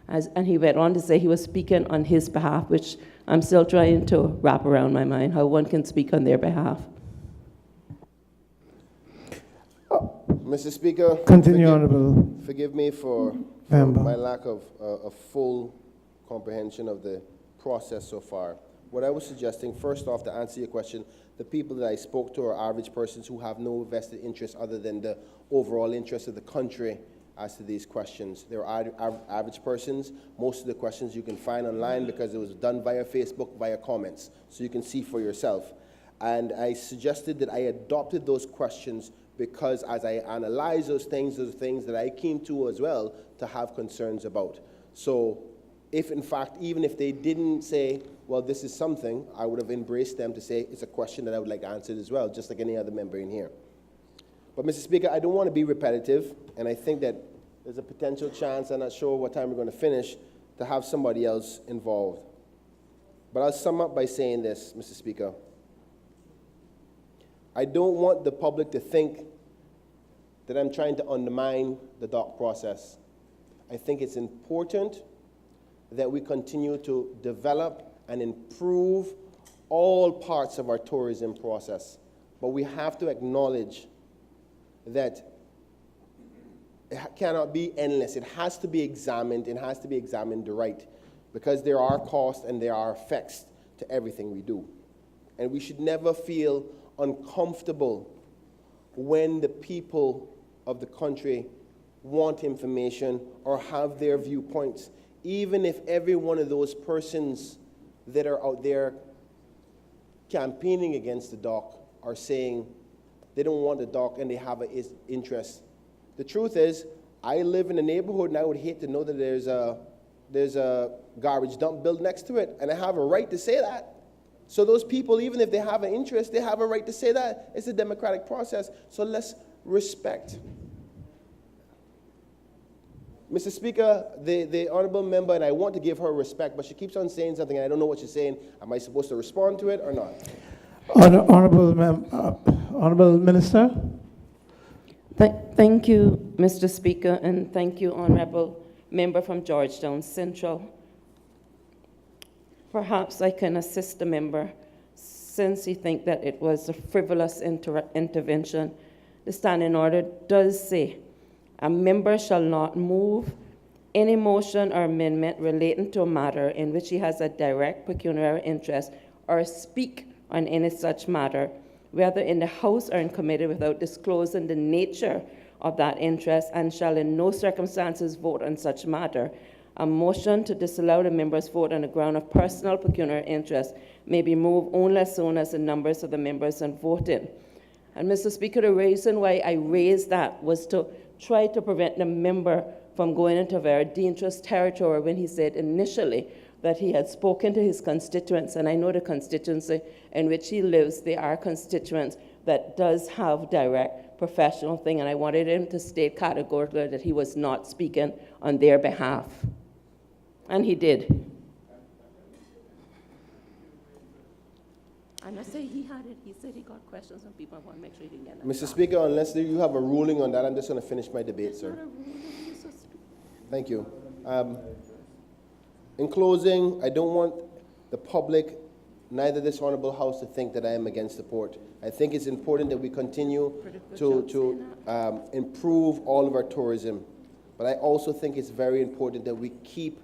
And he went on to say he was speaking on his behalf, which I'm still trying to wrap around my mind, how one can speak on their behalf. Mr. Speaker, Continue, Honourable forgive me for Member. my lack of a full comprehension of the process so far. What I was suggesting, first off, to answer your question, the people that I spoke to are average persons who have no vested interest other than the overall interest of the country as to these questions. They're average persons. Most of the questions you can find online because it was done via Facebook, via comments, so you can see for yourself. And I suggested that I adopted those questions because as I analyze those are things that I came to as well to have concerns about. So if in fact, even if they didn't say, well, this is something, I would have embraced them to say it's a question that I would like answered as well, just like any other member in here. But Mr. Speaker, I don't want to be repetitive, and I think that there's a potential chance, I'm not sure what time we're going to finish, to have somebody else involved. But I'll sum up by saying this, Mr. Speaker. I don't want the public to think that I'm trying to undermine the dock process. I think it's important that we continue to develop and improve all parts of our tourism process. But we have to acknowledge that it cannot be endless. It has to be examined, and has to be examined right, because there are costs and there are effects to everything we do. And we should never feel uncomfortable when the people of the country want information or have their viewpoints, even if every one of those persons that are out there campaigning against the dock are saying they don't want the dock and they have an interest. The truth is, I live in a neighborhood and I would hate to know that there's a garbage dump built next to it, and I have a right to say that. So those people, even if they have an interest, they have a right to say that. It's a democratic process, so let's respect. Mr. Speaker, the honorable member, and I want to give her respect, but she keeps on saying something and I don't know what she's saying. Am I supposed to respond to it or not? Honorable Minister. Thank you, Mr. Speaker, and thank you, Honorable Member from Georgetown Central. Perhaps I can assist the member since he thinks that it was a frivolous intervention. The standing order does say, a member shall not move any motion or amendment relating to a matter in which he has a direct pecuniary interest or speak on any such matter, whether in the House or in committee, without disclosing the nature of that interest, and shall in no circumstances vote on such matter. A motion to disallow the member's vote on the ground of personal pecuniary interest may be moved only as soon as the numbers of the members are voted. And Mr. Speaker, the reason why I raised that was to try to prevent the member from going into very dangerous territory when he said initially that he had spoken to his constituents, and I know the constituency in which he lives, they are constituents that does have direct professional thing, and I wanted him to state categorically that he was not speaking on their behalf. And he did. And I say he had it, he said he got questions from people. I want to make sure he didn't get that. Mr. Speaker, unless you have a ruling on that, I'm just going to finish my debate, sir. Thank you. In closing, I don't want the public, neither this honorable House, to think that I am against the port. I think it's important that we continue to improve all of our tourism. But I also think it's very important that we keep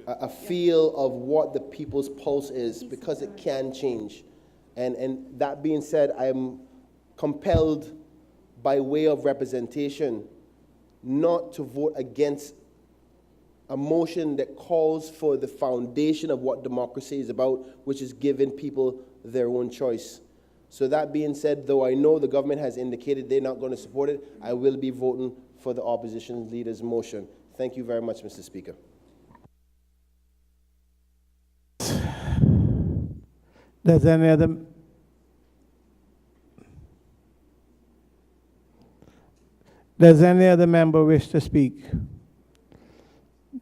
a feel of what the people's pulse is, because it can change. And that being said, I'm compelled by way of representation not to vote against a motion that calls for the foundation of what democracy is about, which is giving people their own choice. So that being said, though I know the government has indicated they're not going to support it, I will be voting for the opposition leader's motion. Thank you very much, Mr. Speaker. Does any other member wish to speak?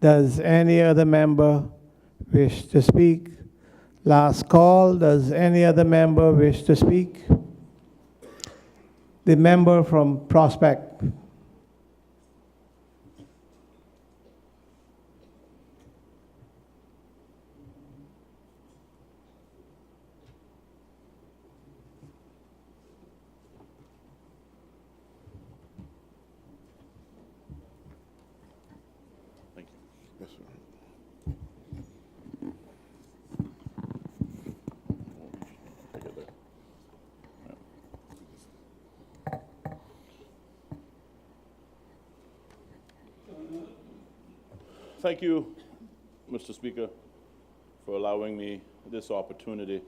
Does any other member wish to speak? Last call. Does any other member wish to speak? The member from Prospect. Thank you, Mr. Speaker, for allowing me this opportunity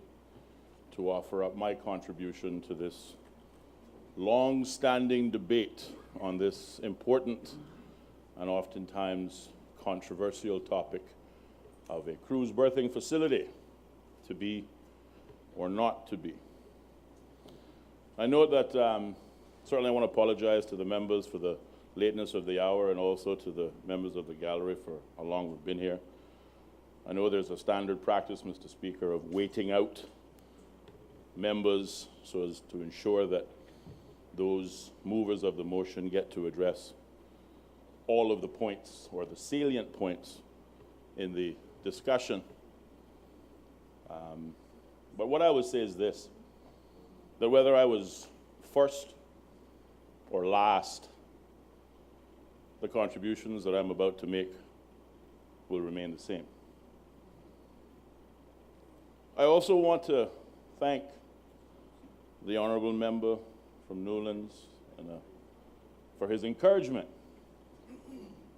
to offer up my contribution to this long-standing debate on this important and oftentimes controversial topic of a cruise berthing facility, to be or not to be. I know that certainly I want to apologize to the members for the lateness of the hour, and also to the members of the gallery for how long we've been here. I know there's a standard practice, Mr. Speaker, of waiting out members so as to ensure that those movers of the motion get to address all of the points, or the salient points, in the discussion. But what I would say is this, that whether I was first or last, the contributions that I'm about to make will remain the same. I also want to thank the honorable member from Newlands and for his encouragement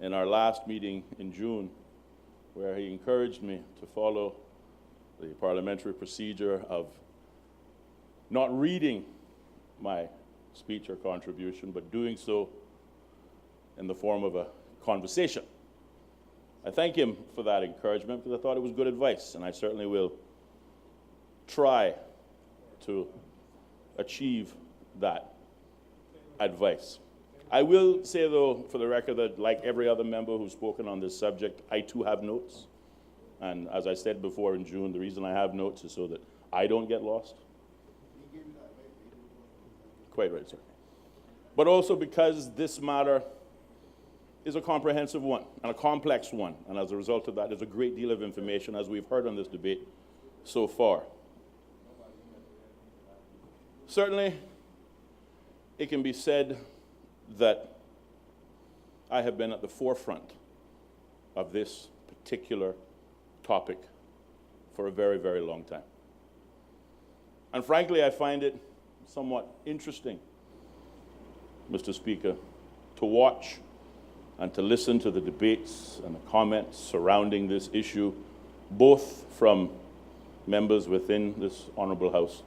in our last meeting in June, where he encouraged me to follow the parliamentary procedure of not reading my speech or contribution, but doing so in the form of a conversation. I thank him for that encouragement because I thought it was good advice, and I certainly will try to achieve that advice. I will say, though, for the record, that like every other member who's spoken on this subject, I too have notes. And as I said before in June, the reason I have notes is so that I don't get lost. Quite right, sir. But also because this matter is a comprehensive one and a complex one. And as a result of that, there's a great deal of information, as we've heard on this debate so far. Certainly, it can be said that I have been at the forefront of this particular topic for a very, very long time. And frankly, I find it somewhat interesting, Mr. Speaker, to watch and to listen to the debates and the comments surrounding this issue, both from members within this honorable House,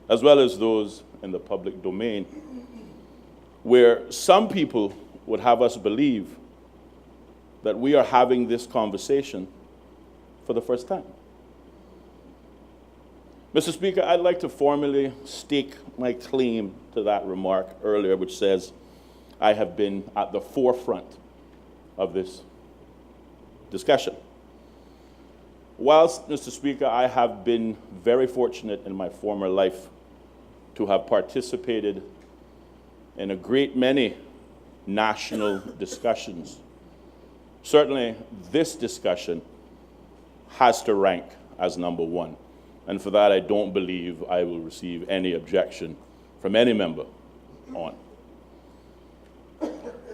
as well as those in the public domain, where some people would have us believe that we are having this conversation for the first time. Mr. Speaker, I'd like to formally stake my claim to that remark earlier, which says I have been at the forefront of this discussion. Whilst, Mr. Speaker, I have been very fortunate in my former life to have participated in a great many national discussions, certainly this discussion has to rank as number one. And for that, I don't believe I will receive any objection from any member on.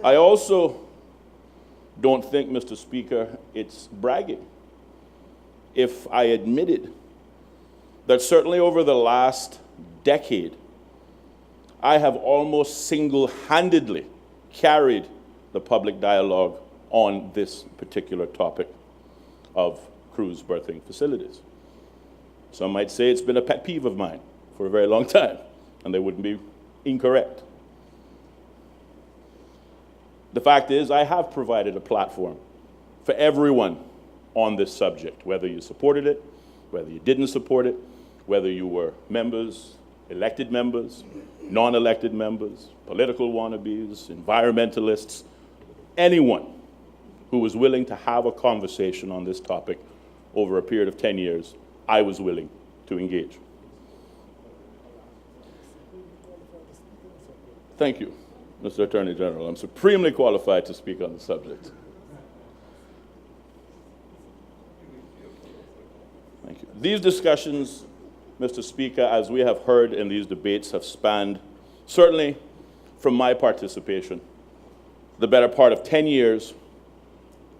I also don't think, Mr. Speaker, it's bragging if I admitted that certainly over the last decade, I have almost single-handedly carried the public dialogue on this particular topic of cruise berthing facilities. Some might say it's been a pet peeve of mine for a very long time, and they wouldn't be incorrect. The fact is, I have provided a platform for everyone on this subject, whether you supported it, whether you didn't support it, whether you were members, elected members, non-elected members, political wannabes, environmentalists, anyone who was willing to have a conversation on this topic over a period of 10 years, I was willing to engage. Thank you, Mr. Attorney General. I'm supremely qualified to speak on the subject. Thank you. These discussions, Mr. Speaker, as we have heard in these debates, have spanned, certainly from my participation, the better part of 10 years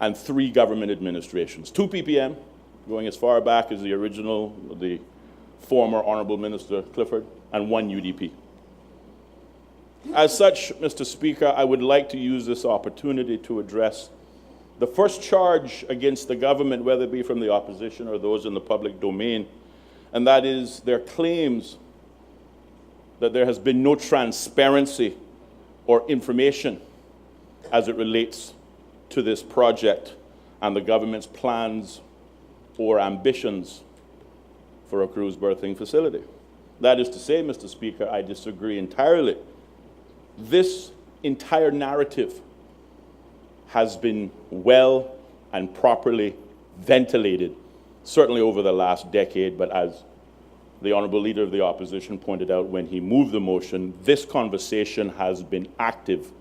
and 3 government administrations. 2 PPM, going as far back as the original, the former Honorable Minister Clifford, and 1 UDP. As such, Mr. Speaker, I would like to use this opportunity to address the first charge against the government, whether it be from the opposition or those in the public domain, and that is their claims that there has been no transparency or information as it relates to this project and the government's plans or ambitions for a cruise berthing facility. That is to say, Mr. Speaker, I disagree entirely. This entire narrative has been well and properly ventilated, certainly over the last decade, but as the Honourable Leader of the Opposition pointed out when he moved the motion, this conversation has been active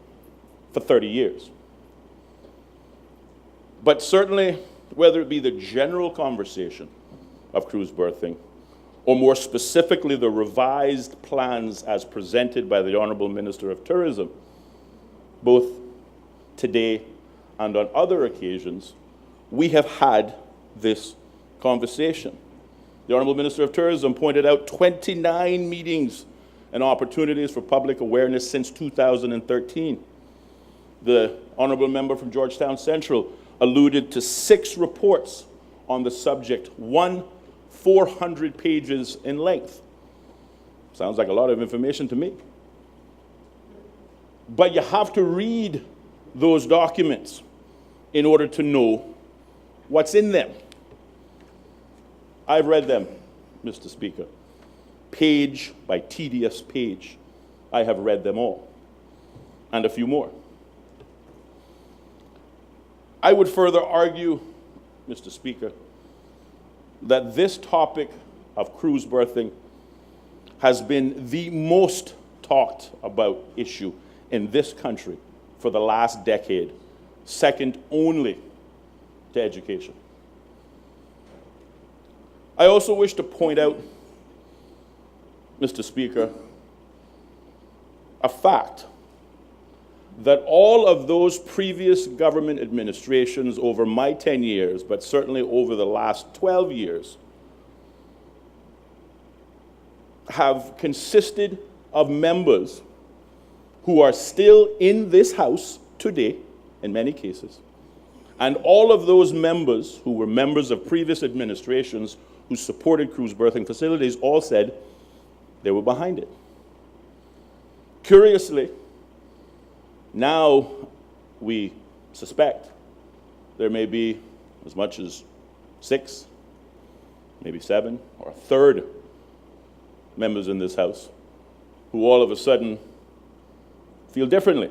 for 30 years. But certainly, whether it be the general conversation of cruise berthing, or more specifically the revised plans as presented by the Honourable Minister of Tourism, both today and on other occasions, we have had this conversation. The Honourable Minister of Tourism pointed out 29 meetings and opportunities for public awareness since 2013. The honorable member from Georgetown Central alluded to 6 reports on the subject, one 400 pages in length. Sounds like a lot of information to me. But you have to read those documents in order to know what's in them. I've read them, Mr. Speaker, page by tedious page. I have read them all, and a few more. I would further argue, Mr. Speaker, that this topic of cruise berthing has been the most talked about issue in this country for the last decade, second only to education. I also wish to point out, Mr. Speaker, a fact that all of those previous government administrations over my 10 years, but certainly over the last 12 years, have consisted of members who are still in this House today, in many cases, and all of those members who were members of previous administrations who supported cruise berthing facilities all said they were behind it. Curiously, now we suspect there may be as much as 6, maybe 7, or a third members in this House who all of a sudden feel differently.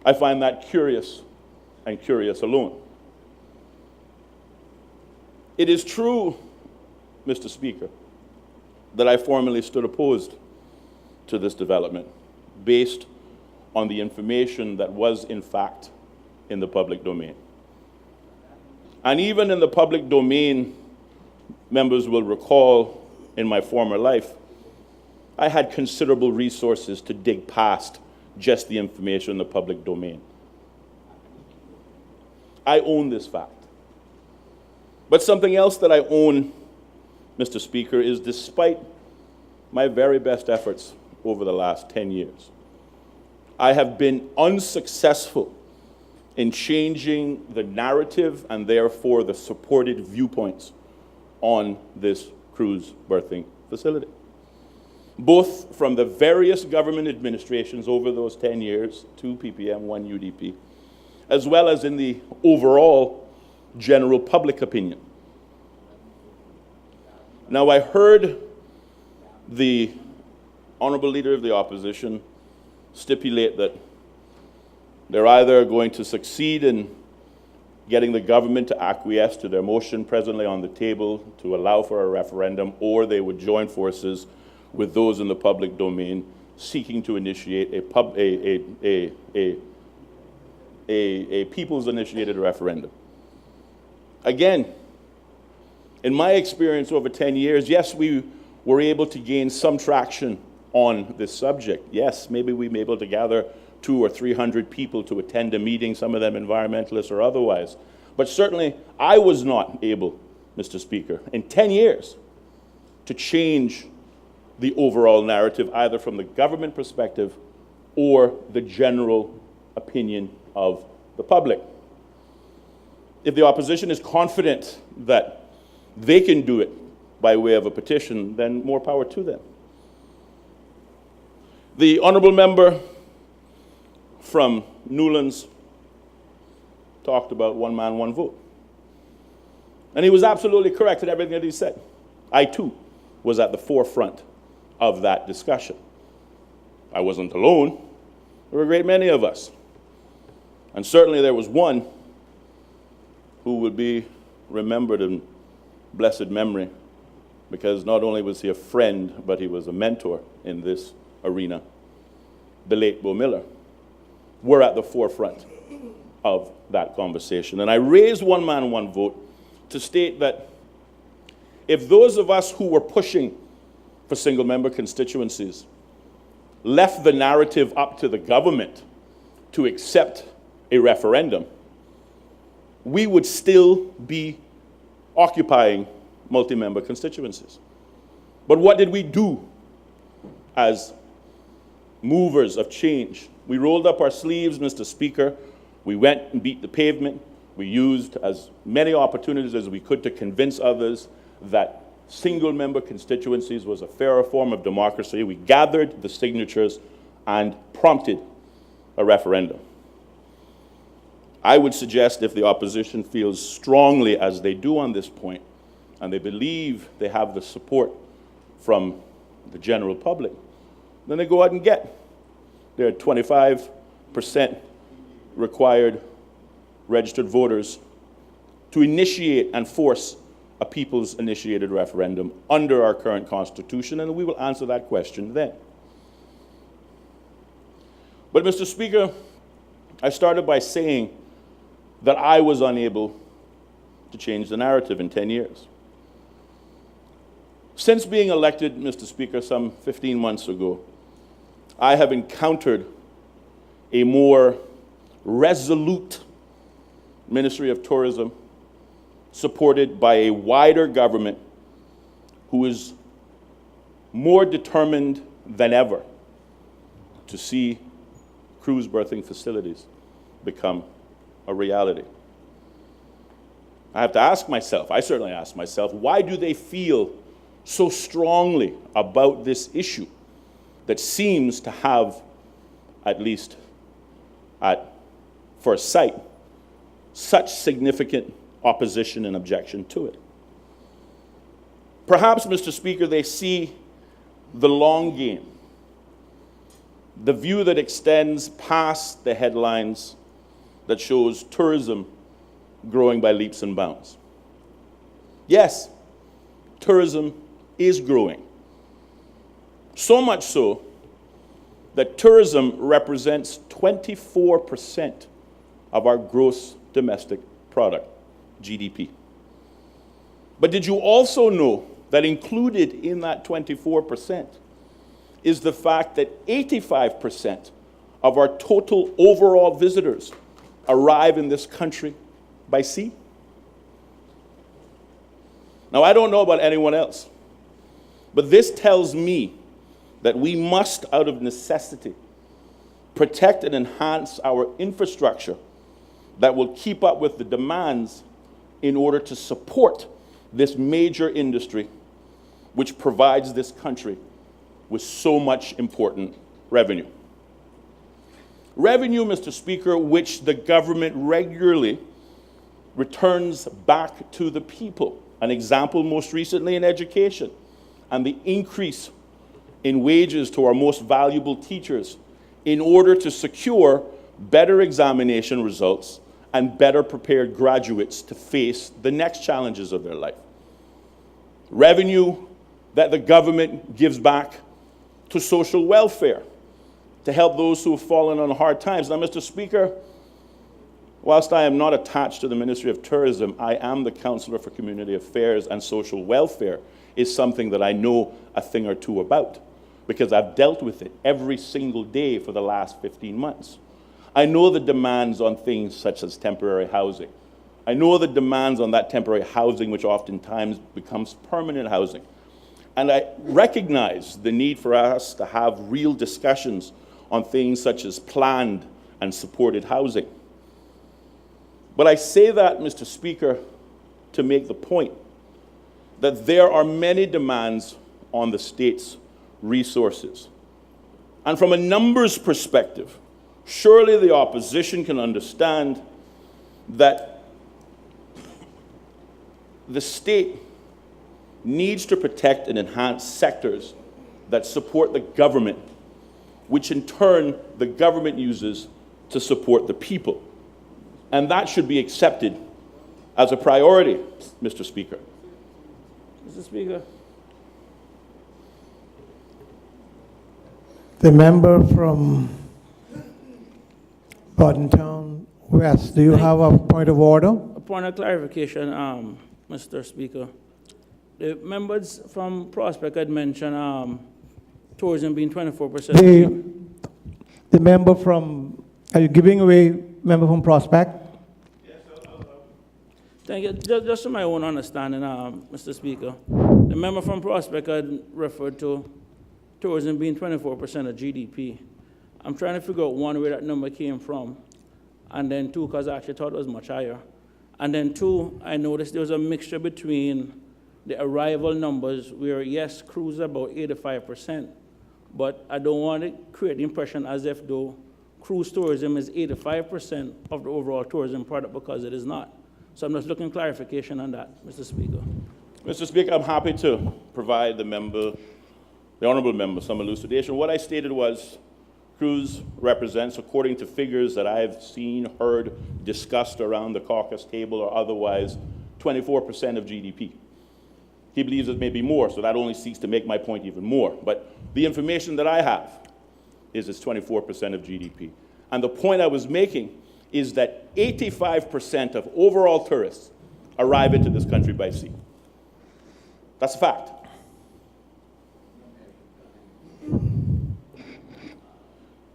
I find that curious, and curious alone. It is true, Mr. Speaker, that I formally stood opposed to this development based on the information that was, in fact, in the public domain. And even in the public domain, members will recall, in my former life, I had considerable resources to dig past just the information in the public domain. I own this fact. But something else that I own, Mr. Speaker, is despite my very best efforts over the last 10 years, I have been unsuccessful in changing the narrative and therefore the supported viewpoints on this cruise berthing facility. Both from the various government administrations over those 10 years, 2 PPM, 1 UDP, as well as in the overall general public opinion. Now, I heard the Honorable Leader of the Opposition stipulate that they're either going to succeed in getting the government to acquiesce to their motion presently on the table to allow for a referendum, or they would join forces with those in the public domain seeking to initiate a people's-initiated referendum. Again, in my experience over 10 years, yes, we were able to gain some traction on this subject. Yes, maybe we were able to gather 200 or 300 people to attend a meeting, some of them environmentalists or otherwise. But certainly, I was not able, Mr. Speaker, in 10 years to change the overall narrative, either from the government perspective or the general opinion of the public. If the opposition is confident that they can do it by way of a petition, then more power to them. The honourable member from Newlands talked about one man, one vote. And he was absolutely correct in everything that he said. I, too, was at the forefront of that discussion. I wasn't alone. There were a great many of us. And certainly there was one who would be remembered in blessed memory, because not only was he a friend, but he was a mentor in this arena. The late Bo Miller were at the forefront of that conversation. And I raised one man, one vote to state that if those of us who were pushing for single-member constituencies left the narrative up to the government to accept a referendum, we would still be occupying multi-member constituencies. But what did we do as movers of change. We rolled up our sleeves, Mr. Speaker. We went and beat the pavement. We used as many opportunities as we could to convince others that single-member constituencies was a fairer form of democracy. We gathered the signatures and prompted a referendum. I would suggest if the opposition feels strongly as they do on this point, and they believe they have the support from the general public, then they go out and get their 25% required registered voters to initiate and force a people's initiated referendum under our current constitution, and we will answer that question then. But Mr. Speaker, I started by saying that I was unable to change the narrative in 10 years. Since being elected, Mr. Speaker, some 15 months ago, I have encountered a more resolute Ministry of Tourism, supported by a wider government who is more determined than ever to see cruise berthing facilities become a reality. I have to ask myself, I certainly ask myself, why do they feel so strongly about this issue that seems to have, at least at first sight, such significant opposition and objection to it? Perhaps, Mr. Speaker, they see the long game, the view that extends past the headlines that shows tourism growing by leaps and bounds. Yes, tourism is growing. So much so that tourism represents 24% of our gross domestic product, GDP. But did you also know that included in that 24% is the fact that 85% of our total overall visitors arrive in this country by sea? Now, I don't know about anyone else, but this tells me that we must, out of necessity, protect and enhance our infrastructure that will keep up with the demands in order to support this major industry which provides this country with so much important revenue. Revenue, Mr. Speaker, which the government regularly returns back to the people. An example most recently in education and the increase in wages to our most valuable teachers in order to secure better examination results and better prepared graduates to face the next challenges of their life. Revenue that the government gives back to social welfare to help those who have fallen on hard times. Now, Mr. Speaker, whilst I am not attached to the Ministry of Tourism, I am the Councillor for Community Affairs, and social welfare is something that I know a thing or two about because I've dealt with it every single day for the last 15 months. I know the demands on things such as temporary housing. I know the demands on that temporary housing, which oftentimes becomes permanent housing. And I recognize the need for us to have real discussions on things such as planned and supported housing. But I say that, Mr. Speaker, to make the point that there are many demands on the state's resources. And from a numbers perspective, surely the opposition can understand that the state needs to protect and enhance sectors that support the government, which in turn the government uses to support the people. And that should be accepted as a priority, Mr. Speaker. Mr. Speaker. The member from Town West, do you have a point of order? A point of clarification, Mr. Speaker. The members from Prospect had mentioned tourism being 24%. The member from, are you giving away member from Prospect? Yes, thank you. Just to my own understanding, Mr. Speaker, the member from Prospect had referred to tourism being 24% of GDP. I'm trying to figure out, one, where that number came from, and then two, because I actually thought it was much higher. And then two, I noticed there was a mixture between the arrival numbers where, yes, cruise about 85%, but I don't want to create the impression as if though cruise tourism is 85% of the overall tourism product, because it is not. So I'm just looking clarification on that, Mr. Speaker. Mr. Speaker, I'm happy to provide the honourable member, some elucidation. What I stated was cruise represents, according to figures that I've seen, heard, discussed around the caucus table or otherwise, 24% of GDP. He believes it may be more, so that only seeks to make my point even more. But the information that I have is it's 24% of GDP. And the point I was making is that 85% of overall tourists arrive into this country by sea. That's a fact.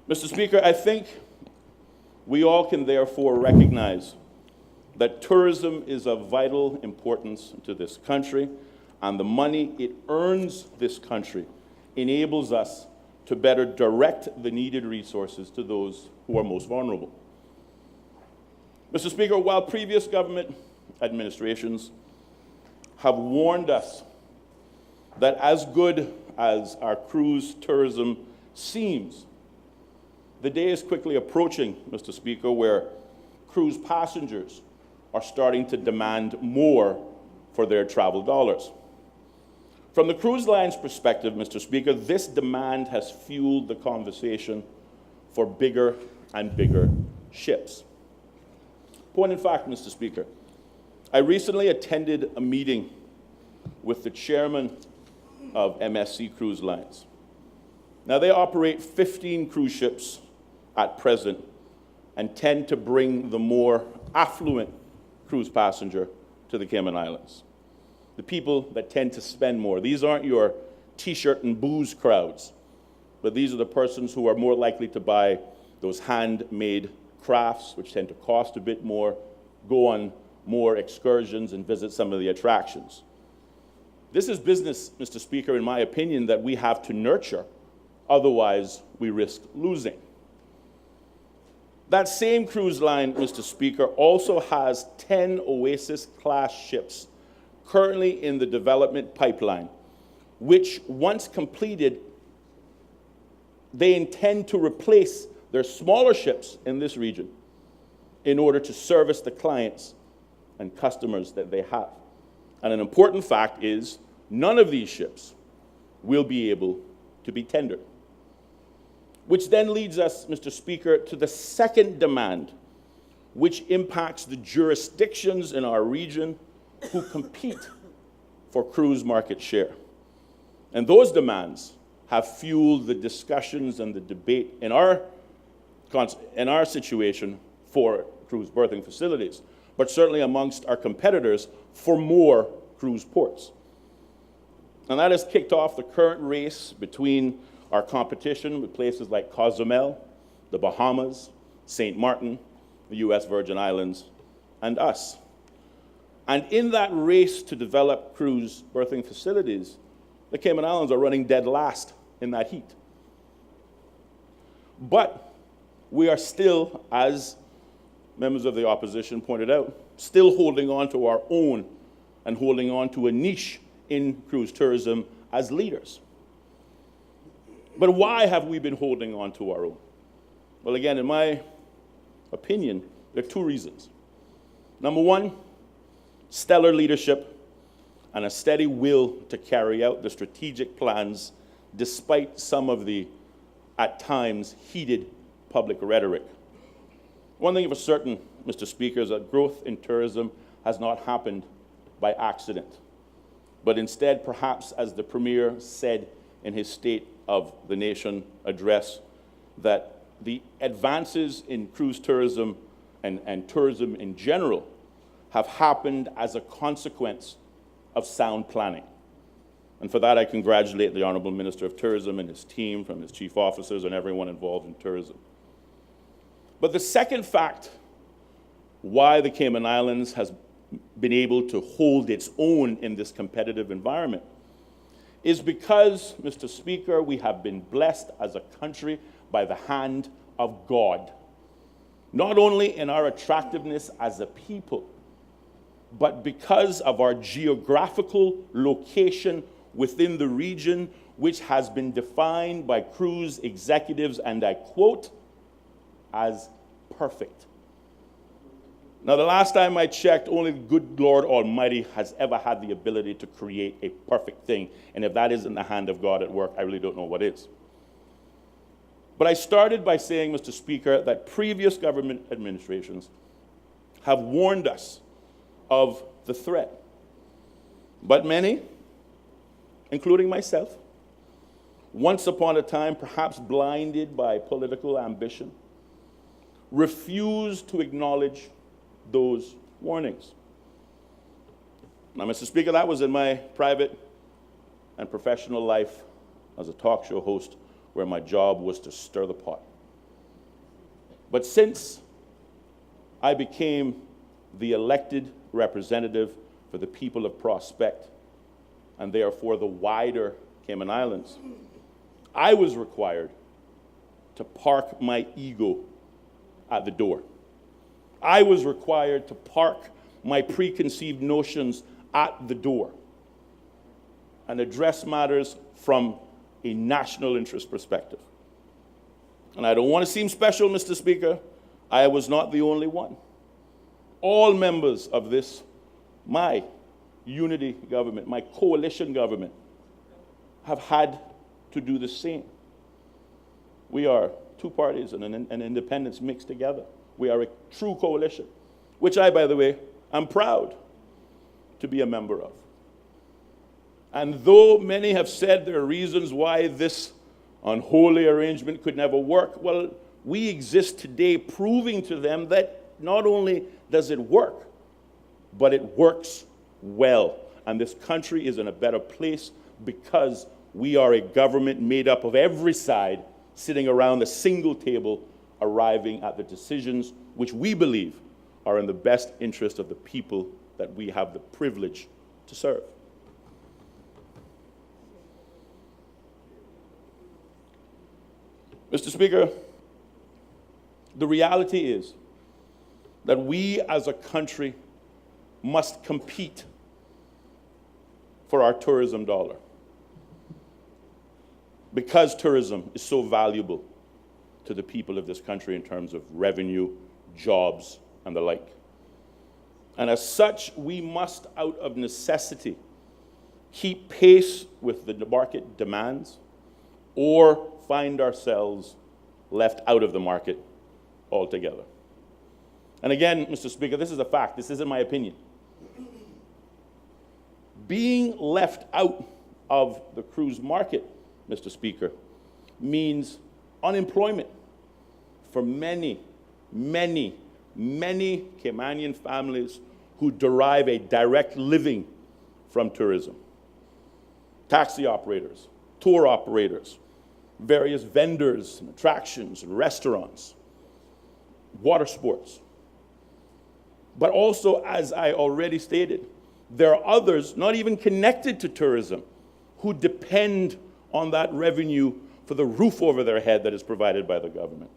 Mr. Speaker, I think we all can therefore recognize that tourism is of vital importance to this country, and the money it earns this country enables us to better direct the needed resources to those who are most vulnerable. Mr. Speaker, while previous government administrations have warned us that as good as our cruise tourism seems, the day is quickly approaching, Mr. Speaker, where cruise passengers are starting to demand more for their travel dollars. From the cruise line's perspective, Mr. Speaker, this demand has fueled the conversation for bigger and bigger ships. Point in fact, Mr. Speaker, I recently attended a meeting with the chairman of MSC Cruise Lines. Now, they operate 15 cruise ships at present and tend to bring the more affluent cruise passenger to the Cayman Islands. The people that tend to spend more. These aren't your t-shirt and booze crowds, but these are the persons who are more likely to buy those handmade crafts, which tend to cost a bit more, go on more excursions and visit some of the attractions. This is business, Mr. Speaker, in my opinion, that we have to nurture, otherwise we risk losing. That same cruise line, Mr. Speaker, also has 10 Oasis-class ships currently in the development pipeline, which, once completed, they intend to replace their smaller ships in this region in order to service the clients and customers that they have. And an important fact is none of these ships will be able to be tendered. Which then leads us, Mr. Speaker, to the second demand, which impacts the jurisdictions in our region who compete for cruise market share. And those demands have fueled the discussions and the debate in our situation for cruise berthing facilities, but certainly amongst our competitors for more cruise ports. And that has kicked off the current race between our competition with places like Cozumel, the Bahamas, St. Martin, the U.S. Virgin Islands, and us. And in that race to develop cruise berthing facilities, the Cayman Islands are running dead last in that heat. But we are still, as members of the opposition pointed out, still holding on to our own and holding on to a niche in cruise tourism as leaders. But why have we been holding on to our own? Well, again, in my opinion, there are two reasons. Number one, stellar leadership and a steady will to carry out the strategic plans despite some of the, at times, heated public rhetoric. One thing for certain, Mr. Speaker, is that growth in tourism has not happened by accident, but instead, perhaps, as the Premier said in his State of the Nation address, that the advances in cruise tourism and tourism in general have happened as a consequence of sound planning. And for that, I congratulate the Honourable Minister of Tourism and his team, from his chief officers and everyone involved in tourism. But the second fact why the Cayman Islands has been able to hold its own in this competitive environment is because, Mr. Speaker, we have been blessed as a country by the hand of God. Not only in our attractiveness as a people, but because of our geographical location within the region, which has been defined by cruise executives, and I quote, as perfect. Now, the last time I checked, only the good Lord Almighty has ever had the ability to create a perfect thing. And if that isn't the hand of God at work, I really don't know what is. But I started by saying, Mr. Speaker, that previous government administrations have warned us of the threat. But many, including myself, once upon a time, perhaps blinded by political ambition, refused to acknowledge those warnings. Now, Mr. Speaker, that was in my private and professional life as a talk show host, where my job was to stir the pot. But since I became the elected representative for the people of Prospect, and therefore the wider Cayman Islands, I was required to park my ego at the door. I was required to park my preconceived notions at the door and address matters from a national interest perspective. And I don't want to seem special, Mr. Speaker. I was not the only one. All members of this, my unity government, my coalition government, have had to do the same. We are two parties and an independence mixed together. We are a true coalition, which I, by the way, am proud to be a member of. And though many have said there are reasons why this unholy arrangement could never work, well, we exist today proving to them that not only does it work, but it works well. And this country is in a better place because we are a government made up of every side sitting around a single table, arriving at the decisions which we believe are in the best interest of the people that we have the privilege to serve. Mr. Speaker, the reality is that we as a country must compete for our tourism dollar, because tourism is so valuable to the people of this country in terms of revenue, jobs, and the like. And as such, we must, out of necessity, keep pace with the market demands or find ourselves left out of the market altogether. And again, Mr. Speaker, this is a fact. This isn't my opinion. Being left out of the cruise market, Mr. Speaker, means unemployment for many, many, many Caymanian families who derive a direct living from tourism. Taxi operators, tour operators, various vendors and attractions and restaurants, water sports. But also, as I already stated, there are others not even connected to tourism who depend on that revenue for the roof over their head that is provided by the government.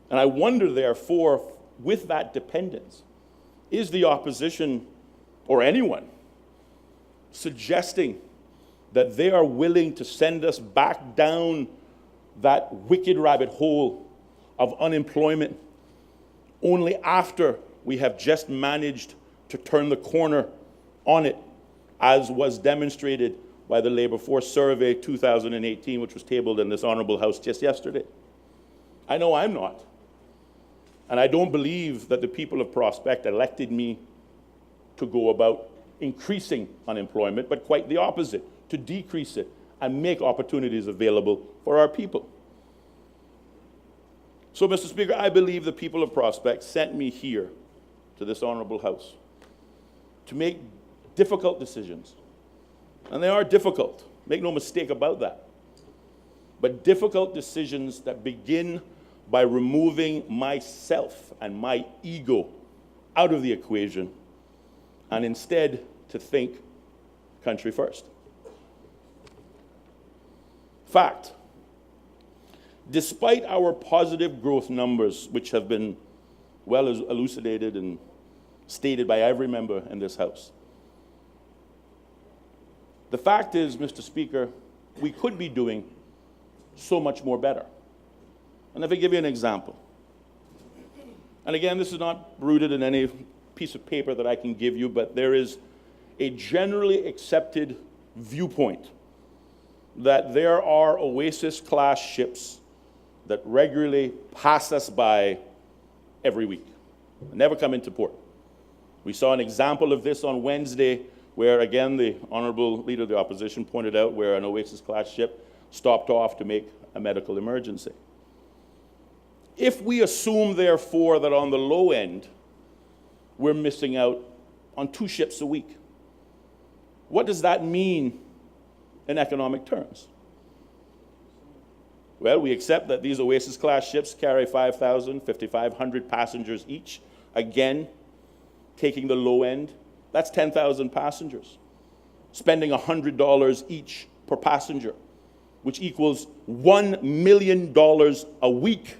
And I wonder, therefore, with that dependence, is the opposition or anyone suggesting that they are willing to send us back down that wicked rabbit hole of unemployment only after we have just managed to turn the corner on it, as was demonstrated by the Labor Force Survey 2018, which was tabled in this Honorable House just yesterday? I know I'm not. And I don't believe that the people of Prospect elected me to go about increasing unemployment, but quite the opposite, to decrease it and make opportunities available for our people. So, Mr. Speaker, I believe the people of Prospect sent me here to this Honorable House to make difficult decisions. And they are difficult, make no mistake about that. But difficult decisions that begin by removing myself and my ego out of the equation, and instead to think country first. Fact. Despite our positive growth numbers, which have been well elucidated and stated by every member in this House, the fact is, Mr. Speaker, we could be doing so much more better. And if I give you an example, and again, this is not rooted in any piece of paper that I can give you, but there is a generally accepted viewpoint that there are Oasis-class ships that regularly pass us by every week, never come into port. We saw an example of this on Wednesday, where again the Honourable Leader of the Opposition pointed out where an Oasis-class ship stopped off to make a medical emergency. If we assume, therefore, that on the low end, we're missing out on 2 ships a week, what does that mean in economic terms? Well, we accept that these Oasis-class ships carry 5,000, 5,500 passengers each. Again, taking the low end, that's 10,000 passengers, spending $100 each per passenger, which equals $1 million a week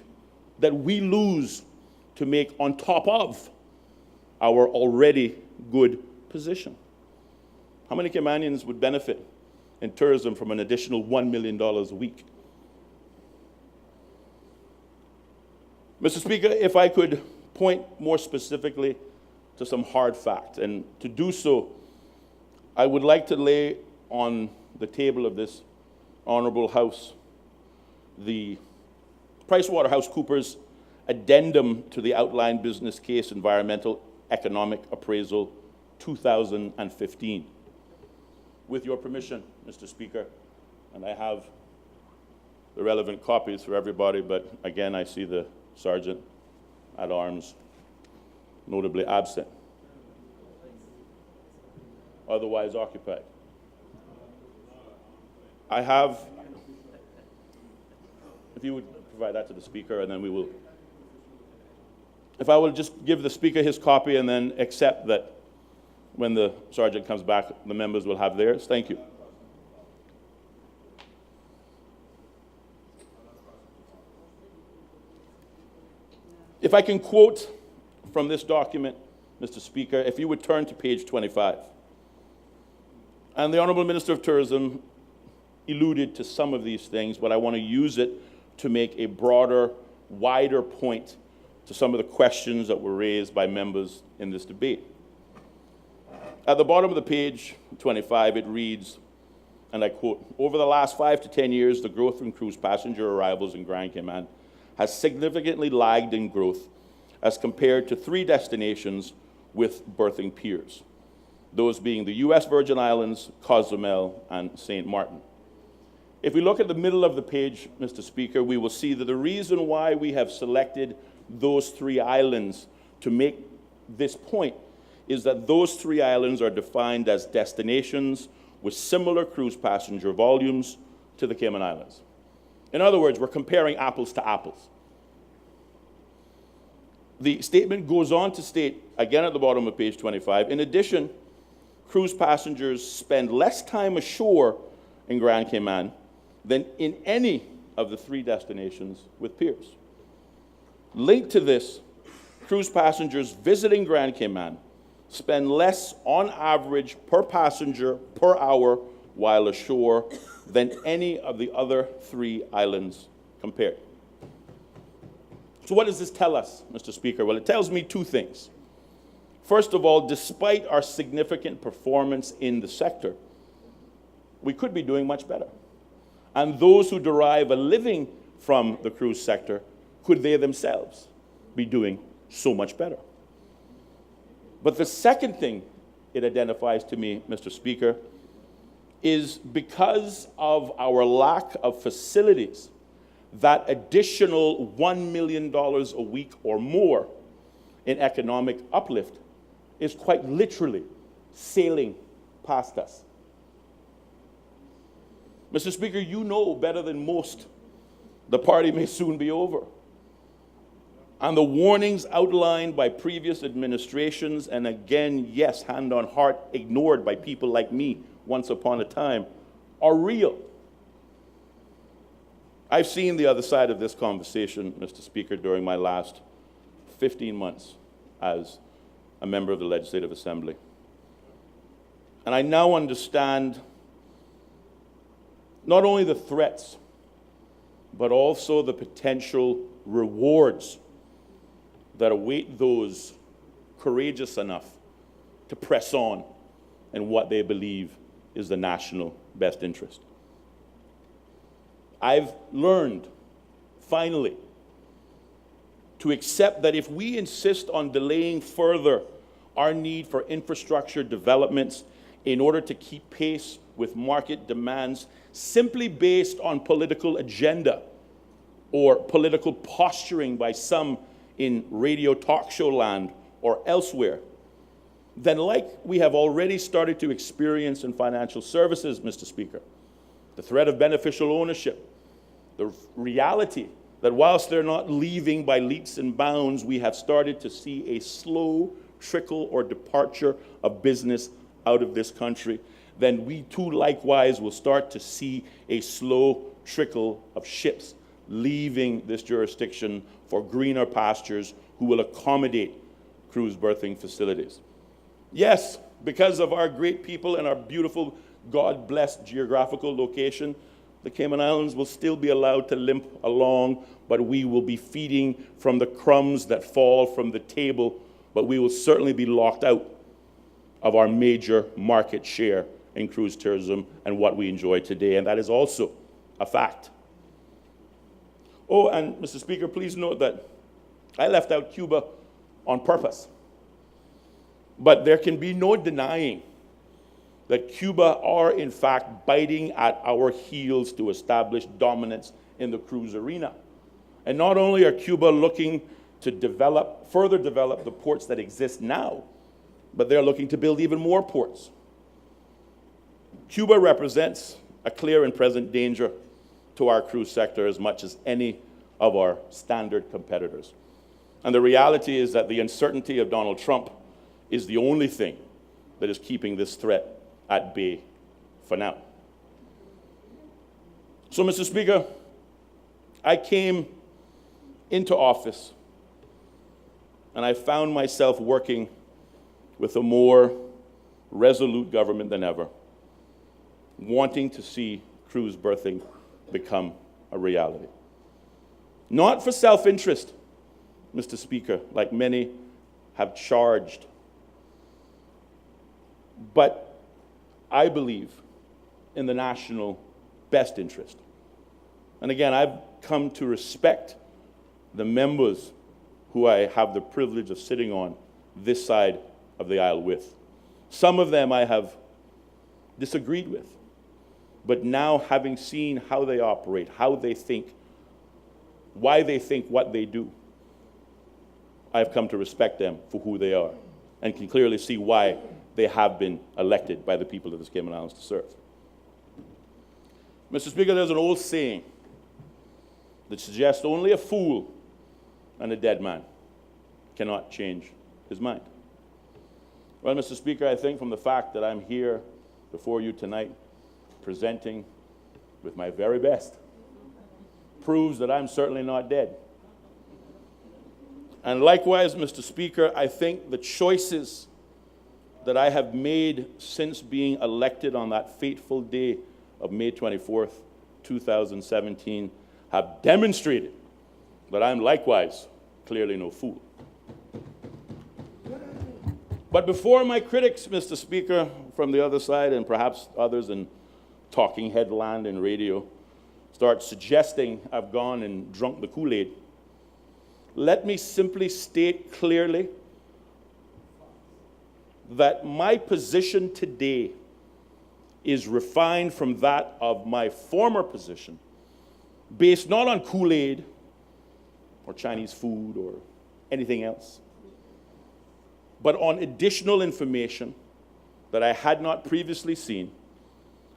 that we lose to make on top of our already good position. How many Caymanians would benefit in tourism from an additional $1 million a week? Mr. Speaker, if I could point more specifically to some hard facts, and to do so, I would like to lay on the table of this honourable House the PricewaterhouseCoopers addendum to the outline business case environmental economic appraisal 2015. With your permission, Mr. Speaker, and I have the relevant copies for everybody, but again, I see the Sergeant at Arms notably absent, otherwise occupied. I have, if you would provide that to the Speaker, and then we will, if I will just give the Speaker his copy and then accept that when the Sergeant comes back, the members will have theirs. Thank you. If I can quote from this document, Mr. Speaker, if you would turn to page 25. And the Honourable Minister of Tourism alluded to some of these things, but I want to use it to make a broader, wider point to some of the questions that were raised by members in this debate. At the bottom of the page 25, it reads, and I quote, "Over the last 5 to 10 years, the growth in cruise passenger arrivals in Grand Cayman has significantly lagged in growth as compared to 3 destinations with berthing piers, those being the U.S. Virgin Islands, Cozumel, and St. Martin." If we look at the middle of the page, Mr. Speaker, we will see that the reason why we have selected those 3 islands to make this point is that those 3 islands are defined as destinations with similar cruise passenger volumes to the Cayman Islands. In other words, we're comparing apples to apples. The statement goes on to state, again at the bottom of page 25, in addition, cruise passengers spend less time ashore in Grand Cayman than in any of the 3 destinations with piers. Linked to this, cruise passengers visiting Grand Cayman spend less on average per passenger per hour while ashore than any of the other 3 islands compared. So what does this tell us, Mr. Speaker? Well, it tells me 2 things. First of all, despite our significant performance in the sector, we could be doing much better. And those who derive a living from the cruise sector, could they themselves be doing so much better? But the second thing it identifies to me, Mr. Speaker, is because of our lack of facilities, that additional $1 million a week or more in economic uplift is quite literally sailing past us. Mr. Speaker, you know better than most the party may soon be over. And the warnings outlined by previous administrations, and again, yes, hand on heart, ignored by people like me once upon a time are real. I've seen the other side of this conversation, Mr. Speaker, during my last 15 months as a member of the Legislative Assembly. And I now understand not only the threats, but also the potential rewards that await those courageous enough to press on in what they believe is the national best interest. I've learned, finally, to accept that if we insist on delaying further our need for infrastructure developments in order to keep pace with market demands simply based on political agenda or political posturing by some in radio talk show land or elsewhere, then like we have already started to experience in financial services, Mr. Speaker, the threat of beneficial ownership, the reality that whilst they're not leaving by leaps and bounds, we have started to see a slow trickle or departure of business out of this country, then we too likewise will start to see a slow trickle of ships leaving this jurisdiction for greener pastures who will accommodate cruise berthing facilities. Yes, because of our great people and our beautiful, God-blessed geographical location, the Cayman Islands will still be allowed to limp along, but we will be feeding from the crumbs that fall from the table, but we will certainly be locked out of our major market share in cruise tourism and what we enjoy today, and that is also a fact. Oh, and Mr. Speaker, please note that I left out Cuba on purpose. But there can be no denying that Cuba are, in fact, biting at our heels to establish dominance in the cruise arena. And not only are Cuba looking to further develop the ports that exist now, but they're looking to build even more ports. Cuba represents a clear and present danger to our cruise sector as much as any of our standard competitors. And the reality is that the uncertainty of Donald Trump is the only thing that is keeping this threat at bay for now. So, Mr. Speaker, I came into office and I found myself working with a more resolute government than ever, wanting to see cruise berthing become a reality. Not for self-interest, Mr. Speaker, like many have charged, but I believe in the national best interest. And again, I've come to respect the members who I have the privilege of sitting on this side of the aisle with. Some of them I have disagreed with, but now having seen how they operate, how they think, why they think what they do, I've come to respect them for who they are and can clearly see why they have been elected by the people of the Cayman Islands to serve. Mr. Speaker, there's an old saying that suggests only a fool and a dead man cannot change his mind. Well, Mr. Speaker, I think from the fact that I'm here before you tonight presenting with my very best proves that I'm certainly not dead. And likewise, Mr. Speaker, I think the choices that I have made since being elected on that fateful day of May 24th, 2017, have demonstrated that I'm likewise clearly no fool. But before my critics, Mr. Speaker, from the other side, and perhaps others in talking headland and radio, start suggesting I've gone and drunk the Kool-Aid, let me simply state clearly that my position today is refined from that of my former position, based not on Kool-Aid or Chinese food or anything else, but on additional information that I had not previously seen,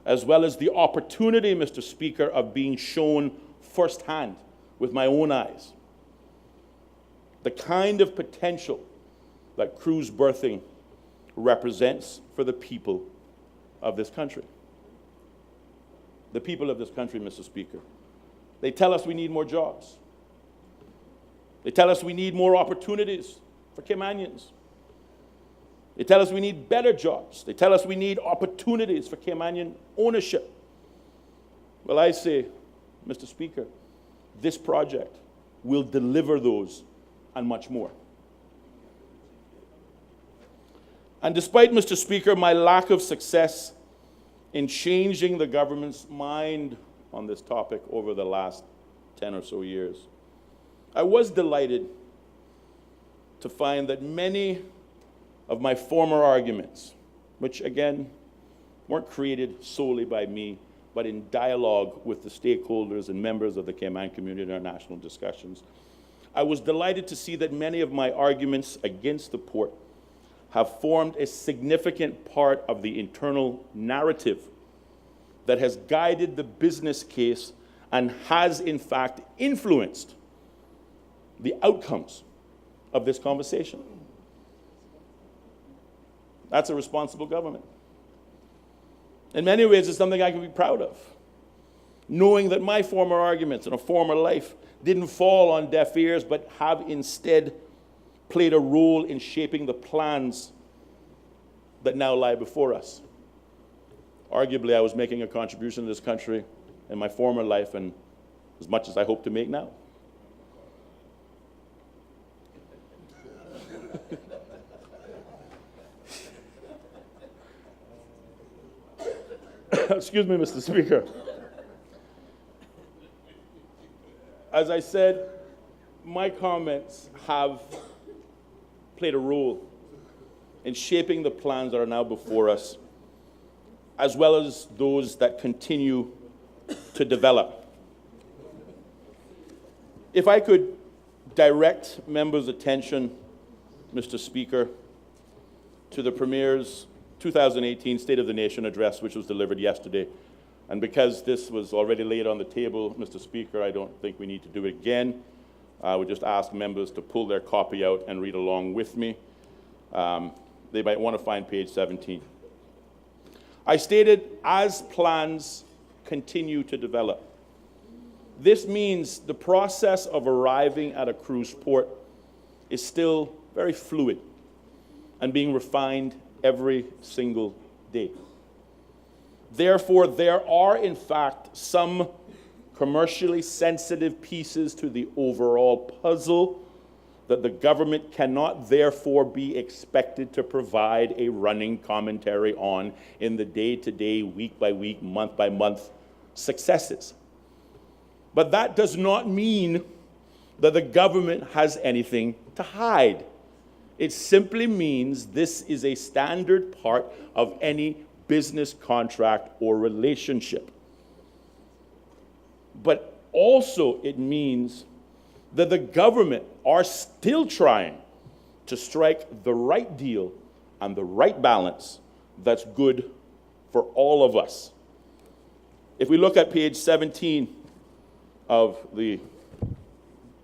as well as the opportunity, Mr. Speaker, of being shown firsthand with my own eyes the kind of potential that cruise berthing represents for the people of this country. The people of this country, Mr. Speaker. They tell us we need more jobs. They tell us we need more opportunities for Caymanians. They tell us we need better jobs. They tell us we need opportunities for Caymanian ownership. Well, I say, Mr. Speaker, this project will deliver those and much more. And despite, Mr. Speaker, my lack of success in changing the government's mind on this topic over the last 10 or so years, I was delighted to find that many of my former arguments, which again weren't created solely by me, but in dialogue with the stakeholders and members of the Cayman community in our national discussions, I was delighted to see that many of my arguments against the port have formed a significant part of the internal narrative that has guided the business case and has, in fact, influenced the outcomes of this conversation. That's a responsible government. In many ways, it's something I can be proud of, knowing that my former arguments in a former life didn't fall on deaf ears, but have instead played a role in shaping the plans that now lie before us. Arguably, I was making a contribution to this country in my former life, and as much as I hope to make now. Excuse me, Mr. Speaker. As I said, my comments have played a role in shaping the plans that are now before us, as well as those that continue to develop. If I could direct members' attention, Mr. Speaker, to the Premier's 2018 State of the Nation address, which was delivered yesterday. And because this was already laid on the table, Mr. Speaker, I don't think we need to do it again. I would just ask members to pull their copy out and read along with me. They might want to find page 17. I stated, as plans continue to develop. This means the process of arriving at a cruise port is still very fluid and being refined every single day. Therefore, there are, in fact, some commercially sensitive pieces to the overall puzzle that the government cannot therefore be expected to provide a running commentary on in the day-to-day, week-by-week, month-by-month successes. But that does not mean that the government has anything to hide. It simply means this is a standard part of any business contract or relationship. But also it means that the government are still trying to strike the right deal and the right balance that's good for all of us. If we look at page 17 of the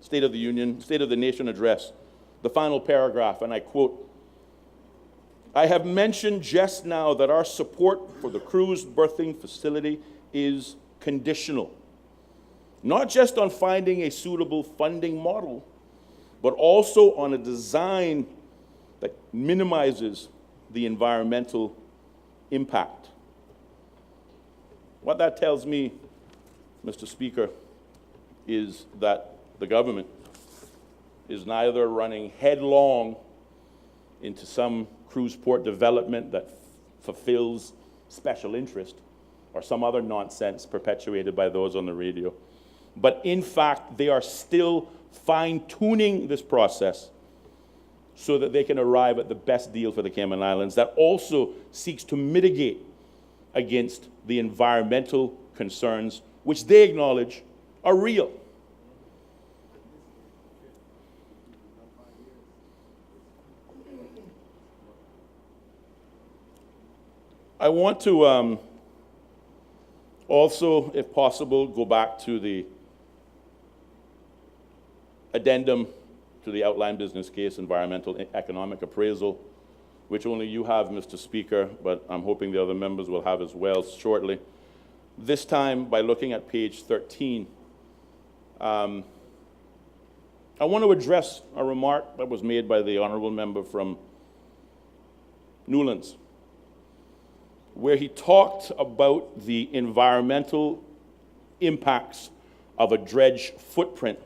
State of the Union, State of the Nation address, the final paragraph, and I quote, "I have mentioned just now that our support for the cruise berthing facility is conditional, not just on finding a suitable funding model, but also on a design that minimizes the environmental impact." What that tells me, Mr. Speaker, is that the government is neither running headlong into some cruise port development that fulfills special interest or some other nonsense perpetuated by those on the radio, but in fact, they are still fine-tuning this process so that they can arrive at the best deal for the Cayman Islands that also seeks to mitigate against the environmental concerns which they acknowledge are real. I want to also, if possible, go back to the addendum to the outline business case, environmental economic appraisal, which only you have, Mr. Speaker, but I'm hoping the other members will have as well shortly. This time, by looking at page 13, I want to address a remark that was made by the honorable member from Newlands, where he talked about the environmental impacts of a dredge footprint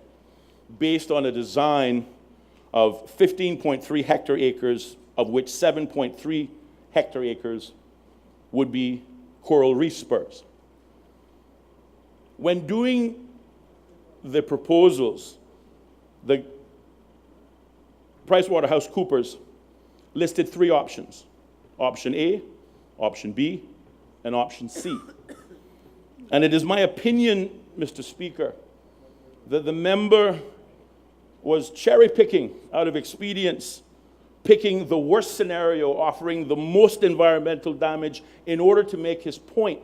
based on a design of 15.3 hectare acres, of which 7.3 hectare acres would be coral reef spurs. When doing the proposals, the PricewaterhouseCoopers listed 3 options: option A, option B, and option C. And it is my opinion, Mr. Speaker, that the member was cherry-picking out of expedience, picking the worst scenario, offering the most environmental damage in order to make his point.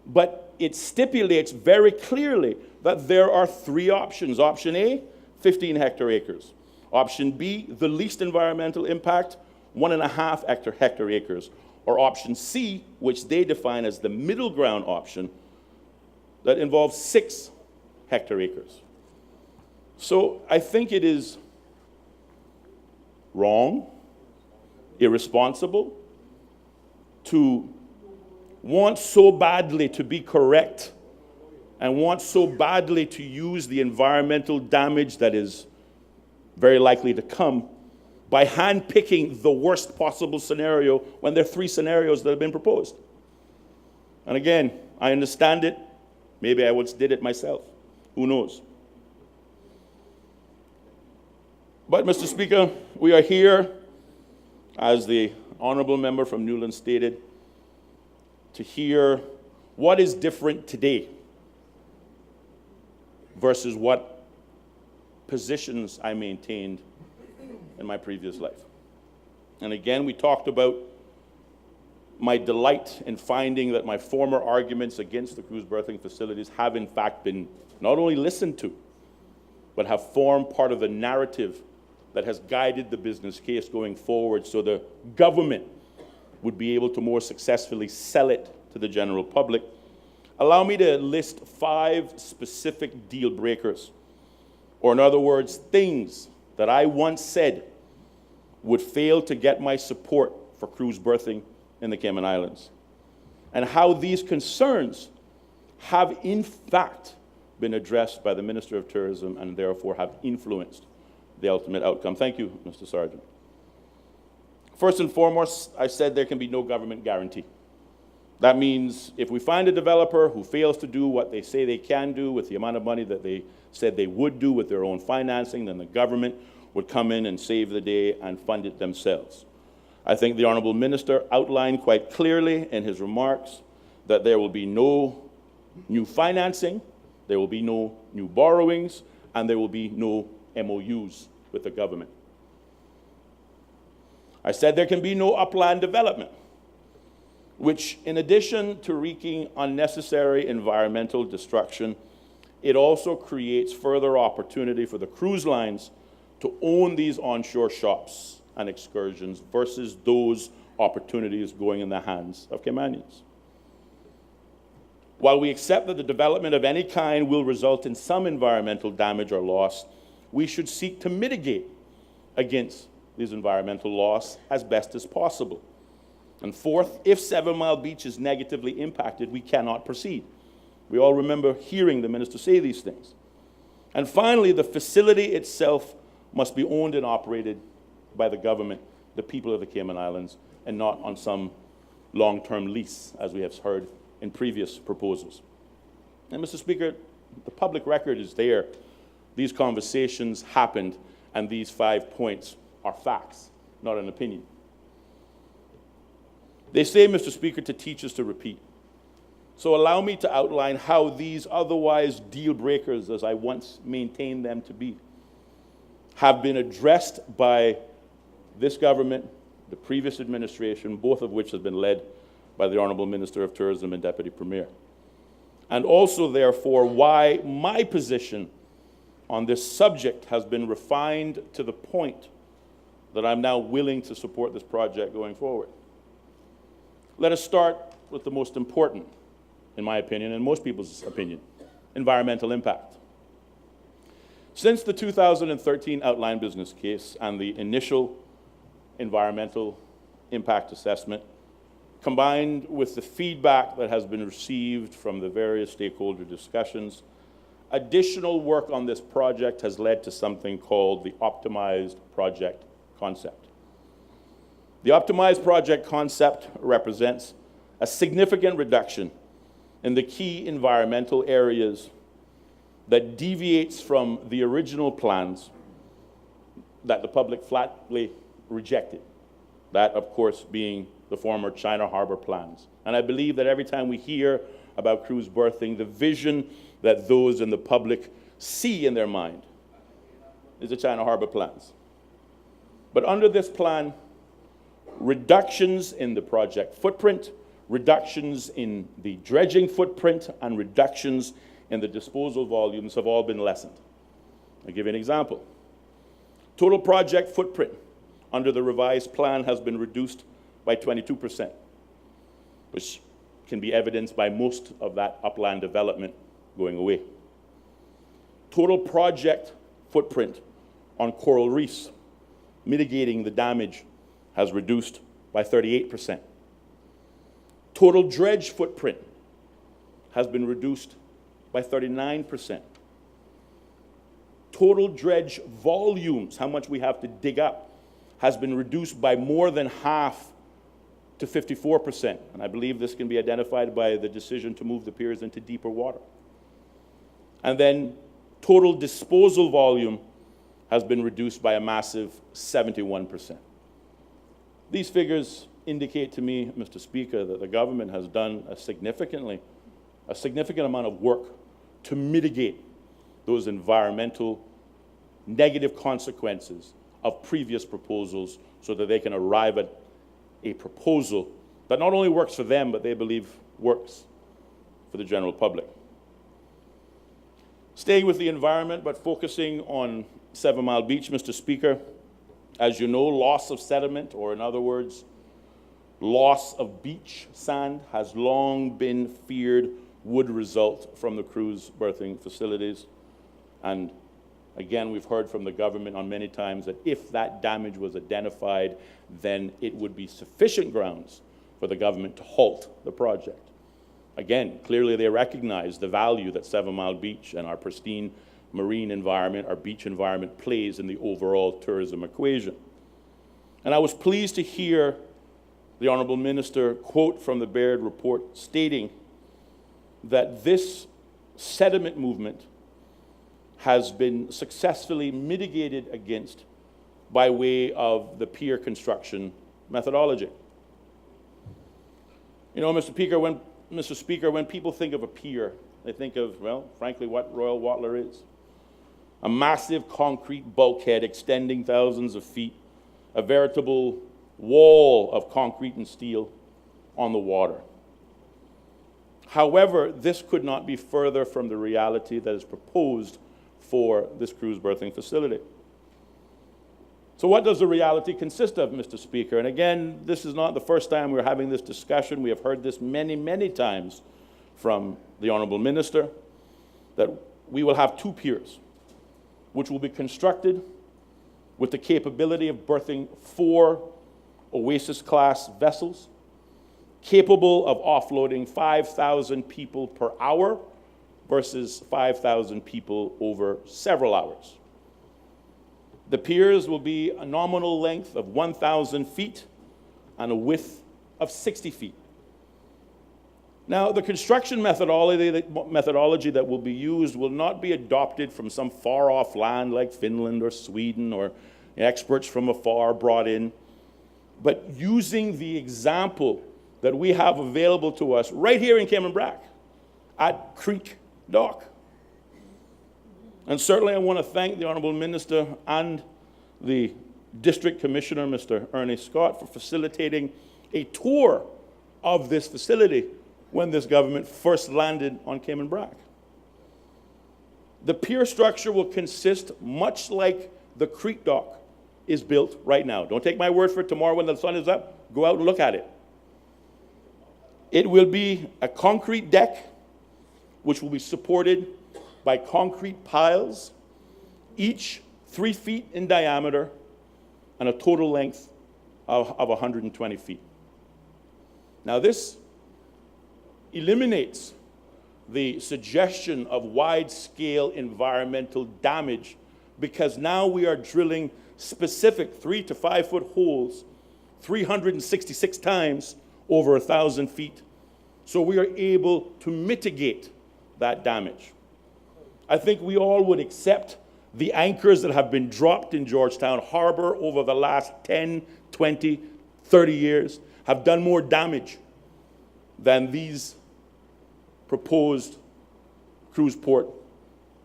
But it stipulates very clearly that there are 3 options. Option A, 15 hectare acres. Option B, the least environmental impact, 1.5 hectare acres. Or option C, which they define as the middle ground option, that involves 6 hectare acres. So I think it is wrong, irresponsible, to want so badly to be correct and want so badly to use the environmental damage that is very likely to come by hand-picking the worst possible scenario when there are 3 scenarios that have been proposed. And again, I understand it. Maybe I once did it myself. Who knows? But, Mr. Speaker, we are here, as the honorable member from Newlands stated, to hear what is different today versus what positions I maintained in my previous life. And again, we talked about my delight in finding that my former arguments against the cruise berthing facilities have in fact been not only listened to, but have formed part of the narrative that has guided the business case going forward so the government would be able to more successfully sell it to the general public. Allow me to list 5 specific deal breakers, or in other words, things that I once said would fail to get my support for cruise berthing in the Cayman Islands, and how these concerns have in fact been addressed by the Minister of Tourism and therefore have influenced the ultimate outcome. Thank you, Mr. Sergeant. First and foremost, I said there can be no government guarantee. That means if we find a developer who fails to do what they say they can do with the amount of money that they said they would do with their own financing, then the government would come in and save the day and fund it themselves. I think the Honourable Minister outlined quite clearly in his remarks that there will be no new financing, there will be no new borrowings, and there will be no MOUs with the government. I said there can be no upland development, which in addition to wreaking unnecessary environmental destruction, it also creates further opportunity for the cruise lines to own these onshore shops and excursions versus those opportunities going in the hands of Caymanians. While we accept that the development of any kind will result in some environmental damage or loss, we should seek to mitigate against these environmental loss as best as possible. And fourth, if 7 Mile Beach is negatively impacted, we cannot proceed. We all remember hearing the minister say these things. And finally, the facility itself must be owned and operated by the government, the people of the Cayman Islands, and not on some long-term lease, as we have heard in previous proposals. And Mr. Speaker, the public record is there. These conversations happened, and these 5 points are facts, not an opinion. They say, Mr. Speaker, to teach is to repeat. So allow me to outline how these otherwise deal breakers, as I once maintained them to be, have been addressed by this government, the previous administration, both of which have been led by the Honourable Minister of Tourism and Deputy Premier. And also, therefore, why my position on this subject has been refined to the point that I'm now willing to support this project going forward. Let us start with the most important, in my opinion, and most people's opinion, environmental impact. Since the 2013 outline business case and the initial environmental impact assessment, combined with the feedback that has been received from the various stakeholder discussions, additional work on this project has led to something called the optimized project concept. The optimized project concept represents a significant reduction in the key environmental areas that deviates from the original plans that the public flatly rejected. That, of course, being the former China Harbor plans. And I believe that every time we hear about cruise berthing, the vision that those in the public see in their mind is the China Harbor plans. But under this plan, reductions in the project footprint, reductions in the dredging footprint, and reductions in the disposal volumes have all been lessened. I'll give you an example. Total project footprint under the revised plan has been reduced by 22%, which can be evidenced by most of that upland development going away. Total project footprint on coral reefs, mitigating the damage, has reduced by 38%. Total dredge footprint has been reduced by 39%. Total dredge volumes, how much we have to dig up, has been reduced by more than half to 54%. And I believe this can be identified by the decision to move the piers into deeper water. And then total disposal volume has been reduced by a massive 71%. These figures indicate to me, Mr. Speaker, that the government has done a significant amount of work to mitigate those environmental negative consequences of previous proposals so that they can arrive at a proposal that not only works for them, but they believe works for the general public. Staying with the environment, but focusing on 7 Mile Beach, Mr. Speaker, as you know, loss of sediment, or in other words, loss of beach sand, has long been feared would result from the cruise berthing facilities. And again, we've heard from the government on many times that if that damage was identified, then it would be sufficient grounds for the government to halt the project. Again, clearly they recognize the value that 7 Mile Beach and our pristine marine environment, our beach environment, plays in the overall tourism equation. And I was pleased to hear the Honourable Minister quote from the Baird report stating that this sediment movement has been successfully mitigated against by way of the pier construction methodology. You know, Mr. Speaker, when people think of a pier, they think of, well, frankly, what Royal Watler is. A massive concrete bulkhead extending thousands of feet, a veritable wall of concrete and steel on the water. However, this could not be further from the reality that is proposed for this cruise berthing facility. So what does the reality consist of, Mr. Speaker? And again, this is not the first time we're having this discussion. We have heard this many, many times from the Honourable Minister, that we will have 2 piers, which will be constructed with the capability of berthing 4 Oasis-class vessels, capable of offloading 5,000 people per hour versus 5,000 people over several hours. The piers will be a nominal length of 1,000 feet and a width of 60 feet. Now, the construction methodology that will be used will not be adopted from some far-off land like Finland or Sweden or experts from afar brought in, but using the example that we have available to us right here in Cayman Brac at Creek Dock. And certainly I want to thank the Honourable Minister and the District Commissioner, Mr. Ernie Scott, for facilitating a tour of this facility when this government first landed on Cayman Brac. The pier structure will consist, much like the Creek Dock is built right now. Don't take my word for it. Tomorrow when the sun is up, go out and look at it. It will be a concrete deck, which will be supported by concrete piles, each 3 feet in diameter and a total length of 120 feet. Now this eliminates the suggestion of wide-scale environmental damage, because now we are drilling specific 3 to 5 foot holes 366 times over 1,000 feet. So we are able to mitigate that damage. I think we all would accept the anchors that have been dropped in Georgetown Harbor over the last 10, 20, 30 years have done more damage than these proposed cruise port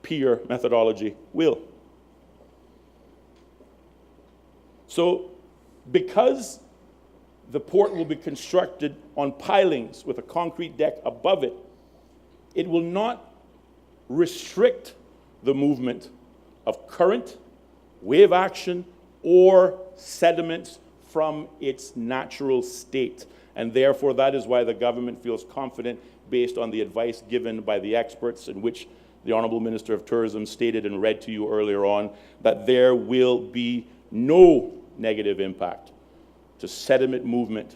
pier methodology will. So because the port will be constructed on pilings with a concrete deck above it, it will not restrict the movement of current, wave action, or sediments from its natural state. And therefore, that is why the government feels confident, based on the advice given by the experts, in which the Honorable Minister of Tourism stated and read to you earlier on, that there will be no negative impact to sediment movement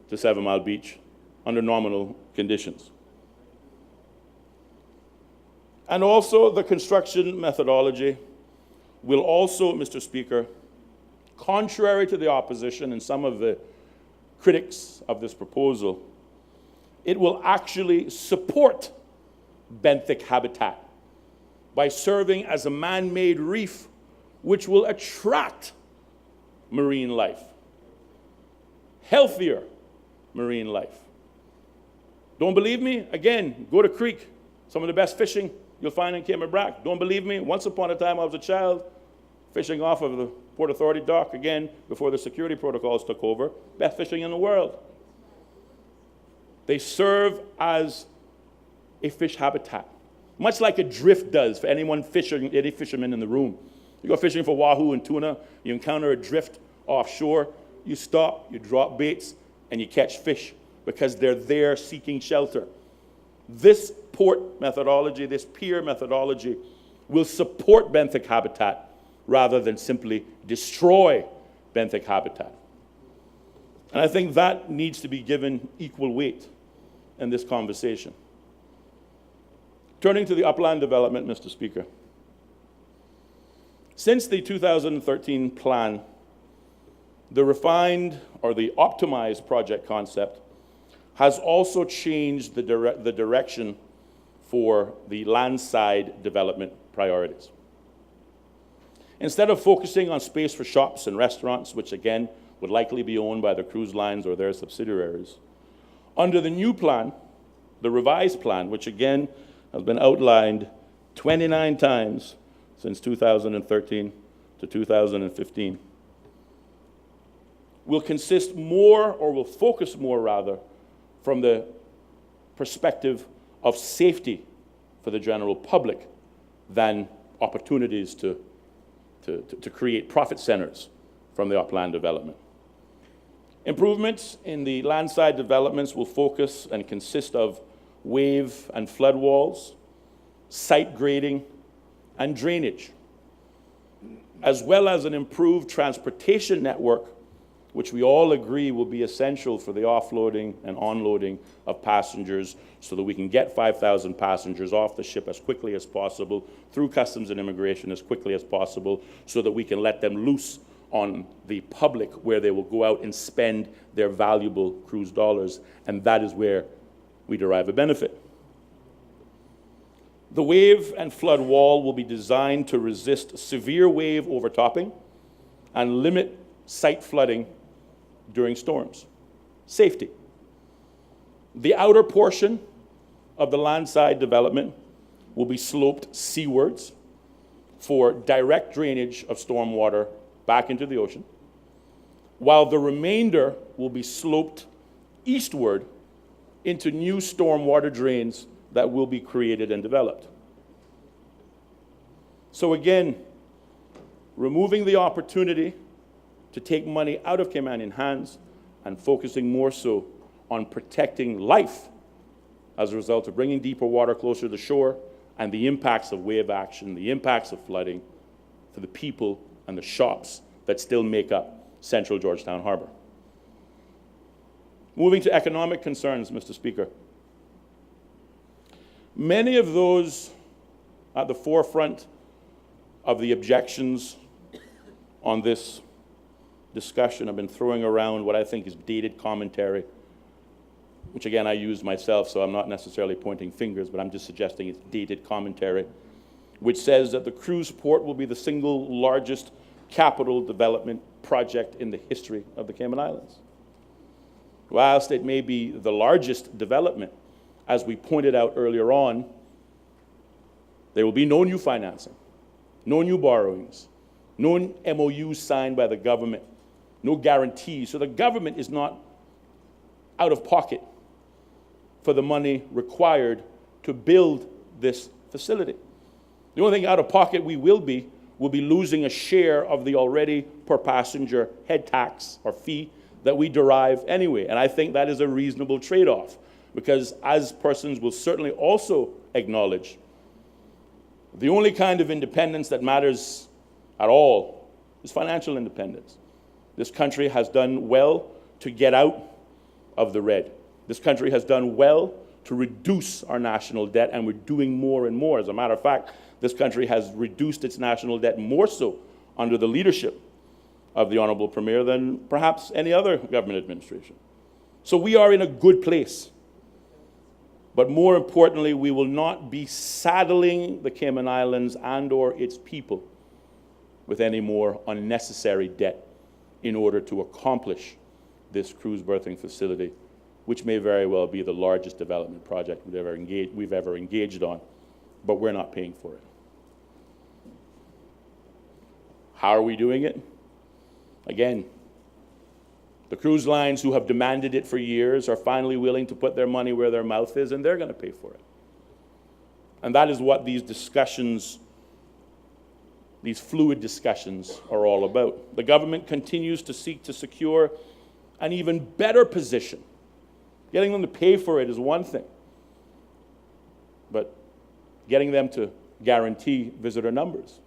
to 7 Mile Beach under nominal conditions. And also, the construction methodology will also, Mr. Speaker, contrary to the opposition and some of the critics of this proposal, it will actually support benthic habitat by serving as a man-made reef, which will attract marine life, healthier marine life. Don't believe me? Again, go to Creek. Some of the best fishing you'll find in Cayman Brac. Don't believe me? Once upon a time, I was a child fishing off of the Port Authority dock, again, before the security protocols took over. Best fishing in the world. They serve as a fish habitat, much like a drift does for anyone fishing, any fishermen in the room. You go fishing for wahoo and tuna, you encounter a drift offshore, you stop, you drop baits, and you catch fish because they're there seeking shelter. This port methodology, this pier methodology, will support benthic habitat rather than simply destroy benthic habitat. And I think that needs to be given equal weight in this conversation. Turning to the upland development, Mr. Speaker. Since the 2013 plan, the refined or the optimized project concept has also changed the direction for the landside development priorities. Instead of focusing on space for shops and restaurants, which again would likely be owned by the cruise lines or their subsidiaries, under the new plan, the revised plan, which again has been outlined 29 times since 2013 to 2015, will consist more, or will focus more rather, from the perspective of safety for the general public than opportunities to create profit centers from the upland development. Improvements in the landside developments will focus and consist of wave and flood walls, site grading, and drainage, as well as an improved transportation network, which we all agree will be essential for the offloading and onloading of passengers so that we can get 5,000 passengers off the ship as quickly as possible, through customs and immigration as quickly as possible, so that we can let them loose on the public where they will go out and spend their valuable cruise dollars, and that is where we derive a benefit. The wave and flood wall will be designed to resist severe wave overtopping and limit site flooding during storms. Safety. The outer portion of the landside development will be sloped seawards for direct drainage of stormwater back into the ocean, while the remainder will be sloped eastward into new stormwater drains that will be created and developed. So again, removing the opportunity to take money out of Caymanian hands and focusing more so on protecting life as a result of bringing deeper water closer to the shore and the impacts of wave action, the impacts of flooding for the people and the shops that still make up central Georgetown Harbor. Moving to economic concerns, Mr. Speaker. Many of those at the forefront of the objections on this discussion have been throwing around what I think is dated commentary, which again I use myself, so I'm not necessarily pointing fingers, but I'm just suggesting it's dated commentary, which says that the cruise port will be the single largest capital development project in the history of the Cayman Islands. Whilst it may be the largest development, as we pointed out earlier on, there will be no new financing, no new borrowings, no MOUs signed by the government, no guarantees. So the government is not out of pocket for the money required to build this facility. The only thing out of pocket we will be losing a share of the already per passenger head tax or fee that we derive anyway. And I think that is a reasonable trade-off, because as persons will certainly also acknowledge, the only kind of independence that matters at all is financial independence. This country has done well to get out of the red. This country has done well to reduce our national debt, and we're doing more and more. As a matter of fact, this country has reduced its national debt more so under the leadership of the Honorable Premier than perhaps any other government administration. So we are in a good place. But more importantly, we will not be saddling the Cayman Islands and or its people with any more unnecessary debt in order to accomplish this cruise berthing facility, which may very well be the largest development project we've ever engaged on, but we're not paying for it. How are we doing it? Again, the cruise lines who have demanded it for years are finally willing to put their money where their mouth is, and they're going to pay for it. And that is what these discussions, these fluid discussions, are all about. The government continues to seek to secure an even better position. Getting them to pay for it is one thing, but getting them to guarantee visitor numbers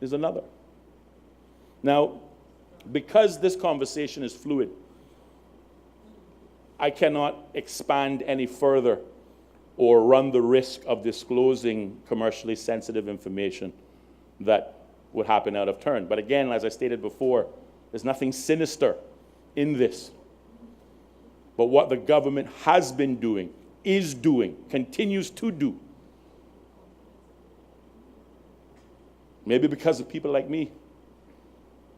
is another. Now, because this conversation is fluid, I cannot expand any further or run the risk of disclosing commercially sensitive information that would happen out of turn. But again, as I stated before, there's nothing sinister in this. But what the government has been doing, is doing, continues to do, maybe because of people like me,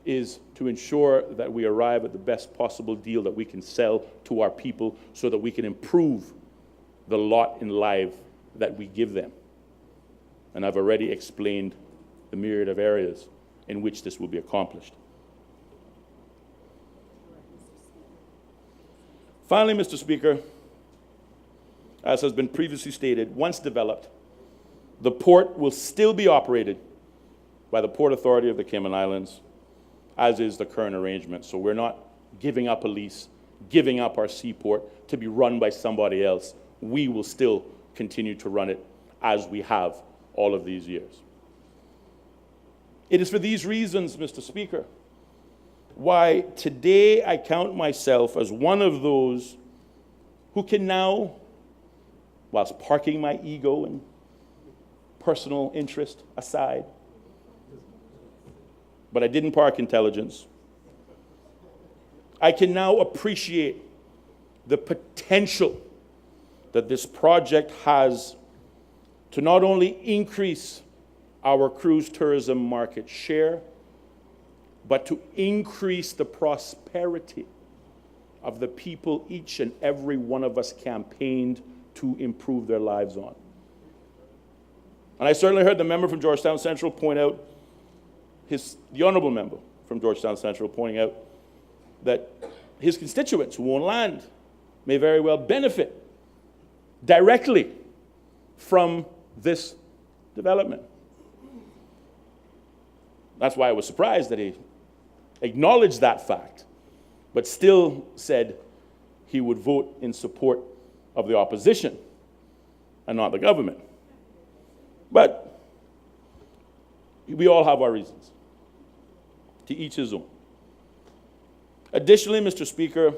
is to ensure that we arrive at the best possible deal that we can sell to our people so that we can improve the lot in life that we give them. And I've already explained the myriad of areas in which this will be accomplished. Finally, Mr. Speaker, as has been previously stated, once developed, the port will still be operated by the Port Authority of the Cayman Islands, as is the current arrangement. So we're not giving up a lease, giving up our seaport to be run by somebody else. We will still continue to run it as we have all of these years. It is for these reasons, Mr. Speaker, why today I count myself as one of those who can now, whilst parking my ego and personal interest aside, but I didn't park intelligence, I can now appreciate the potential that this project has to not only increase our cruise tourism market share, but to increase the prosperity of the people each and every one of us campaigned to improve their lives on. And I certainly heard the member from Georgetown Central point out, the honorable member from Georgetown Central pointing out that his constituents who own land may very well benefit directly from this development. That's why I was surprised that he acknowledged that fact, but still said he would vote in support of the opposition and not the government. But we all have our reasons. To each his own. Additionally, Mr. Speaker,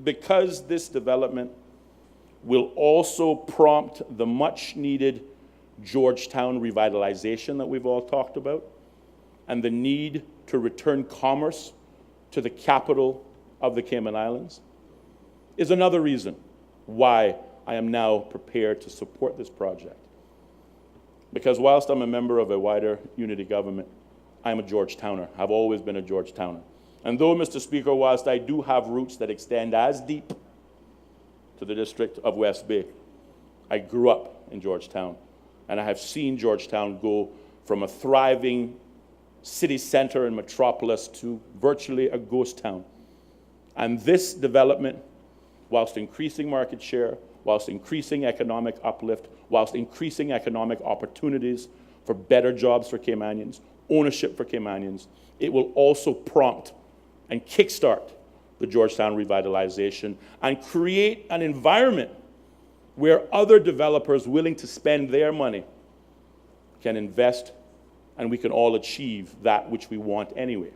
because this development will also prompt the much-needed Georgetown revitalization that we've all talked about, and the need to return commerce to the capital of the Cayman Islands, is another reason why I am now prepared to support this project. Because whilst I'm a member of a wider unity government, I'm a Georgetowner. I've always been a Georgetowner. And though, Mr. Speaker, whilst I do have roots that extend as deep to the District of West Bay, I grew up in Georgetown, and I have seen Georgetown go from a thriving city center and metropolis to virtually a ghost town. And this development, whilst increasing market share, whilst increasing economic uplift, whilst increasing economic opportunities for better jobs for Caymanians, ownership for Caymanians, it will also prompt and kickstart the Georgetown revitalization and create an environment where other developers willing to spend their money can invest, and we can all achieve that which we want anyway.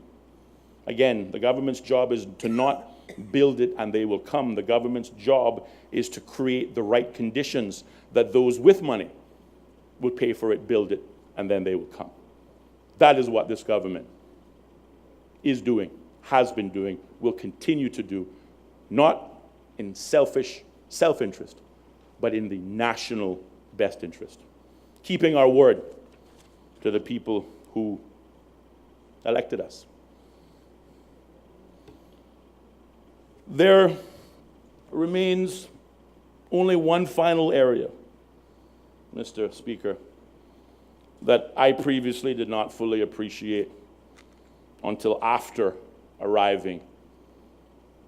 Again, the government's job is to not build it and they will come. The government's job is to create the right conditions that those with money would pay for it, build it, and then they will come. That is what this government is doing, has been doing, will continue to do, not in selfish self-interest, but in the national best interest. Keeping our word to the people who elected us. There remains only one final area, Mr. Speaker, that I previously did not fully appreciate until after arriving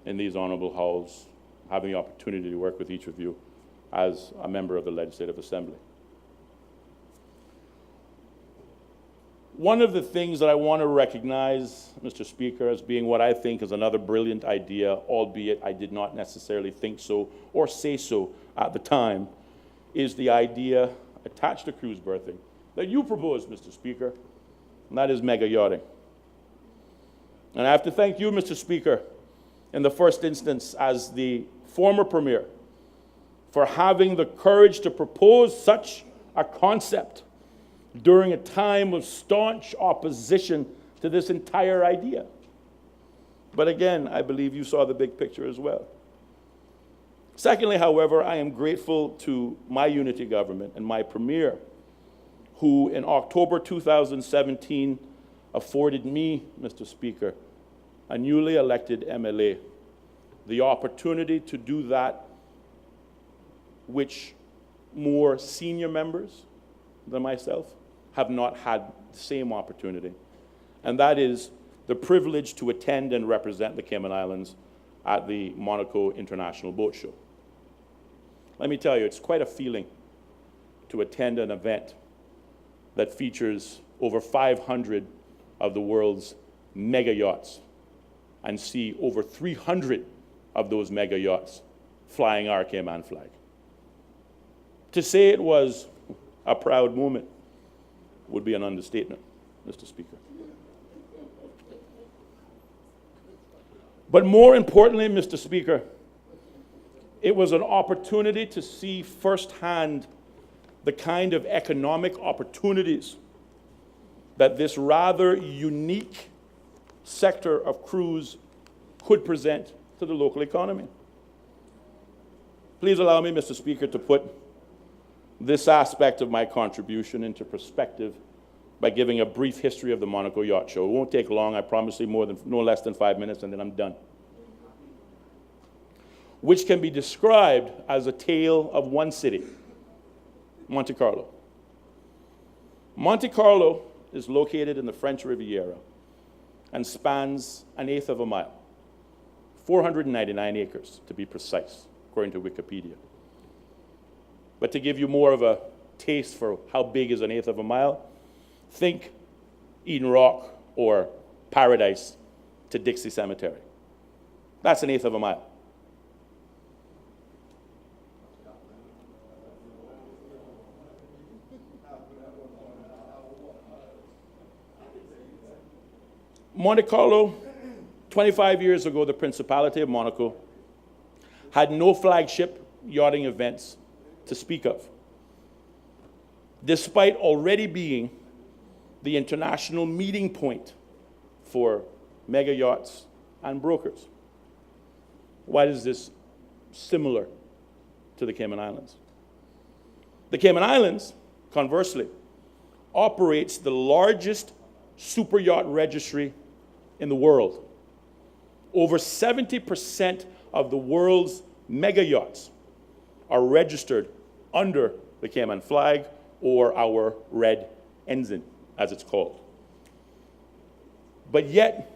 in these honorable halls, having the opportunity to work with each of you as a member of the Legislative Assembly. One of the things that I want to recognize, Mr. Speaker, as being what I think is another brilliant idea, albeit I did not necessarily think so or say so at the time, is the idea attached to cruise berthing that you proposed, Mr. Speaker, and that is mega yachting. And I have to thank you, Mr. Speaker, in the first instance as the former Premier, for having the courage to propose such a concept during a time of staunch opposition to this entire idea. But again, I believe you saw the big picture as well. Secondly, however, I am grateful to my unity government and my Premier, who in October 2017 afforded me, Mr. Speaker, a newly elected MLA, the opportunity to do that which more senior members than myself have not had the same opportunity. And that is the privilege to attend and represent the Cayman Islands at the Monaco International Boat Show. Let me tell you, it's quite a feeling to attend an event that features over 500 of the world's mega yachts and see over 300 of those mega yachts flying our Cayman flag. To say it was a proud moment would be an understatement, Mr. Speaker. But more importantly, Mr. Speaker, it was an opportunity to see firsthand the kind of economic opportunities that this rather unique sector of cruise could present to the local economy. Please allow me, Mr. Speaker, to put this aspect of my contribution into perspective by giving a brief history of the Monaco Yacht Show. It won't take long, I promise you, no less than 5 minutes, and then I'm done. Which can be described as a tale of one city, Monte Carlo. Monte Carlo is located in the French Riviera and spans 1/8 of a mile, 499 acres to be precise, according to Wikipedia. But to give you more of a taste for how big is 1/8 of a mile, think Eden Rock or Paradise to Dixie Cemetery. That's an eighth of a mile. Monte Carlo, 25 years ago, the Principality of Monaco had no flagship yachting events to speak of, despite already being the international meeting point for mega yachts and brokers. Why is this similar to the Cayman Islands? The Cayman Islands, conversely, operates the largest super yacht registry in the world. Over 70% of the world's mega yachts are registered under the Cayman flag, or our red ensign, as it's called. But yet,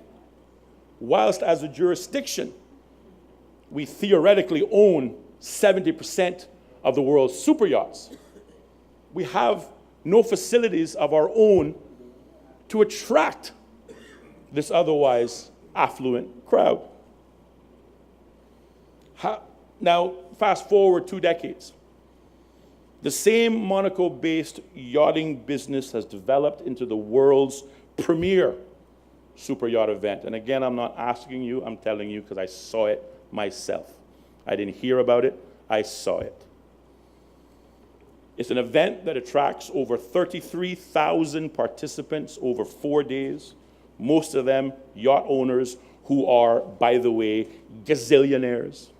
whilst as a jurisdiction, we theoretically own 70% of the world's super yachts, we have no facilities of our own to attract this otherwise affluent crowd. Now, fast forward 2 decades. The same Monaco-based yachting business has developed into the world's premier super yacht event. And again, I'm not asking you, I'm telling you because I saw it myself. I didn't hear about it, I saw it. It's an event that attracts over 33,000 participants over 4 days, most of them yacht owners who are, by the way, gazillionaires,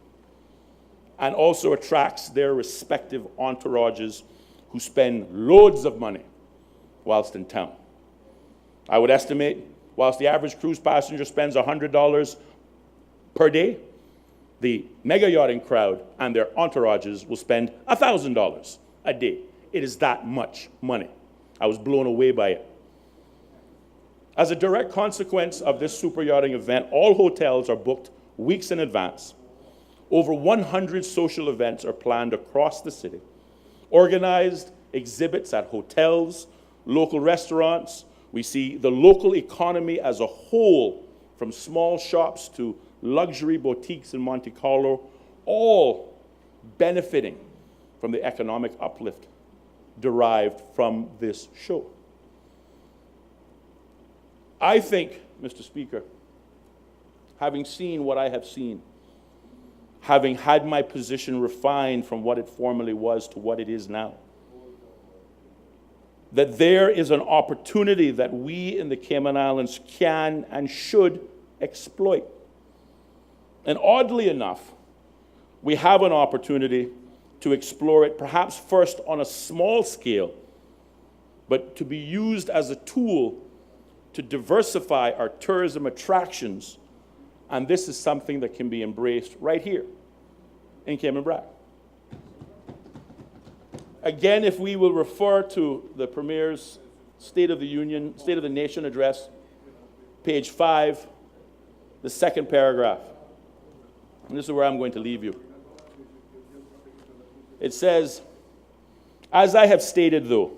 and also attracts their respective entourages who spend loads of money whilst in town. I would estimate, whilst the average cruise passenger spends $100 per day, the mega yachting crowd and their entourages will spend $1,000 a day. It is that much money. I was blown away by it. As a direct consequence of this super yachting event, all hotels are booked weeks in advance. Over 100 social events are planned across the city. Organized exhibits at hotels, local restaurants. We see the local economy as a whole, from small shops to luxury boutiques in Monte Carlo, all benefiting from the economic uplift derived from this show. I think, Mr. Speaker, having seen what I have seen, having had my position refined from what it formerly was to what it is now, that there is an opportunity that we in the Cayman Islands can and should exploit. And oddly enough, we have an opportunity to explore it, perhaps first on a small scale, but to be used as a tool to diversify our tourism attractions. And this is something that can be embraced right here in Cayman Brac. Again, if we will refer to the Premier's State of the Nation address, page 5, the second paragraph. And this is where I'm going to leave you. It says, as I have stated though,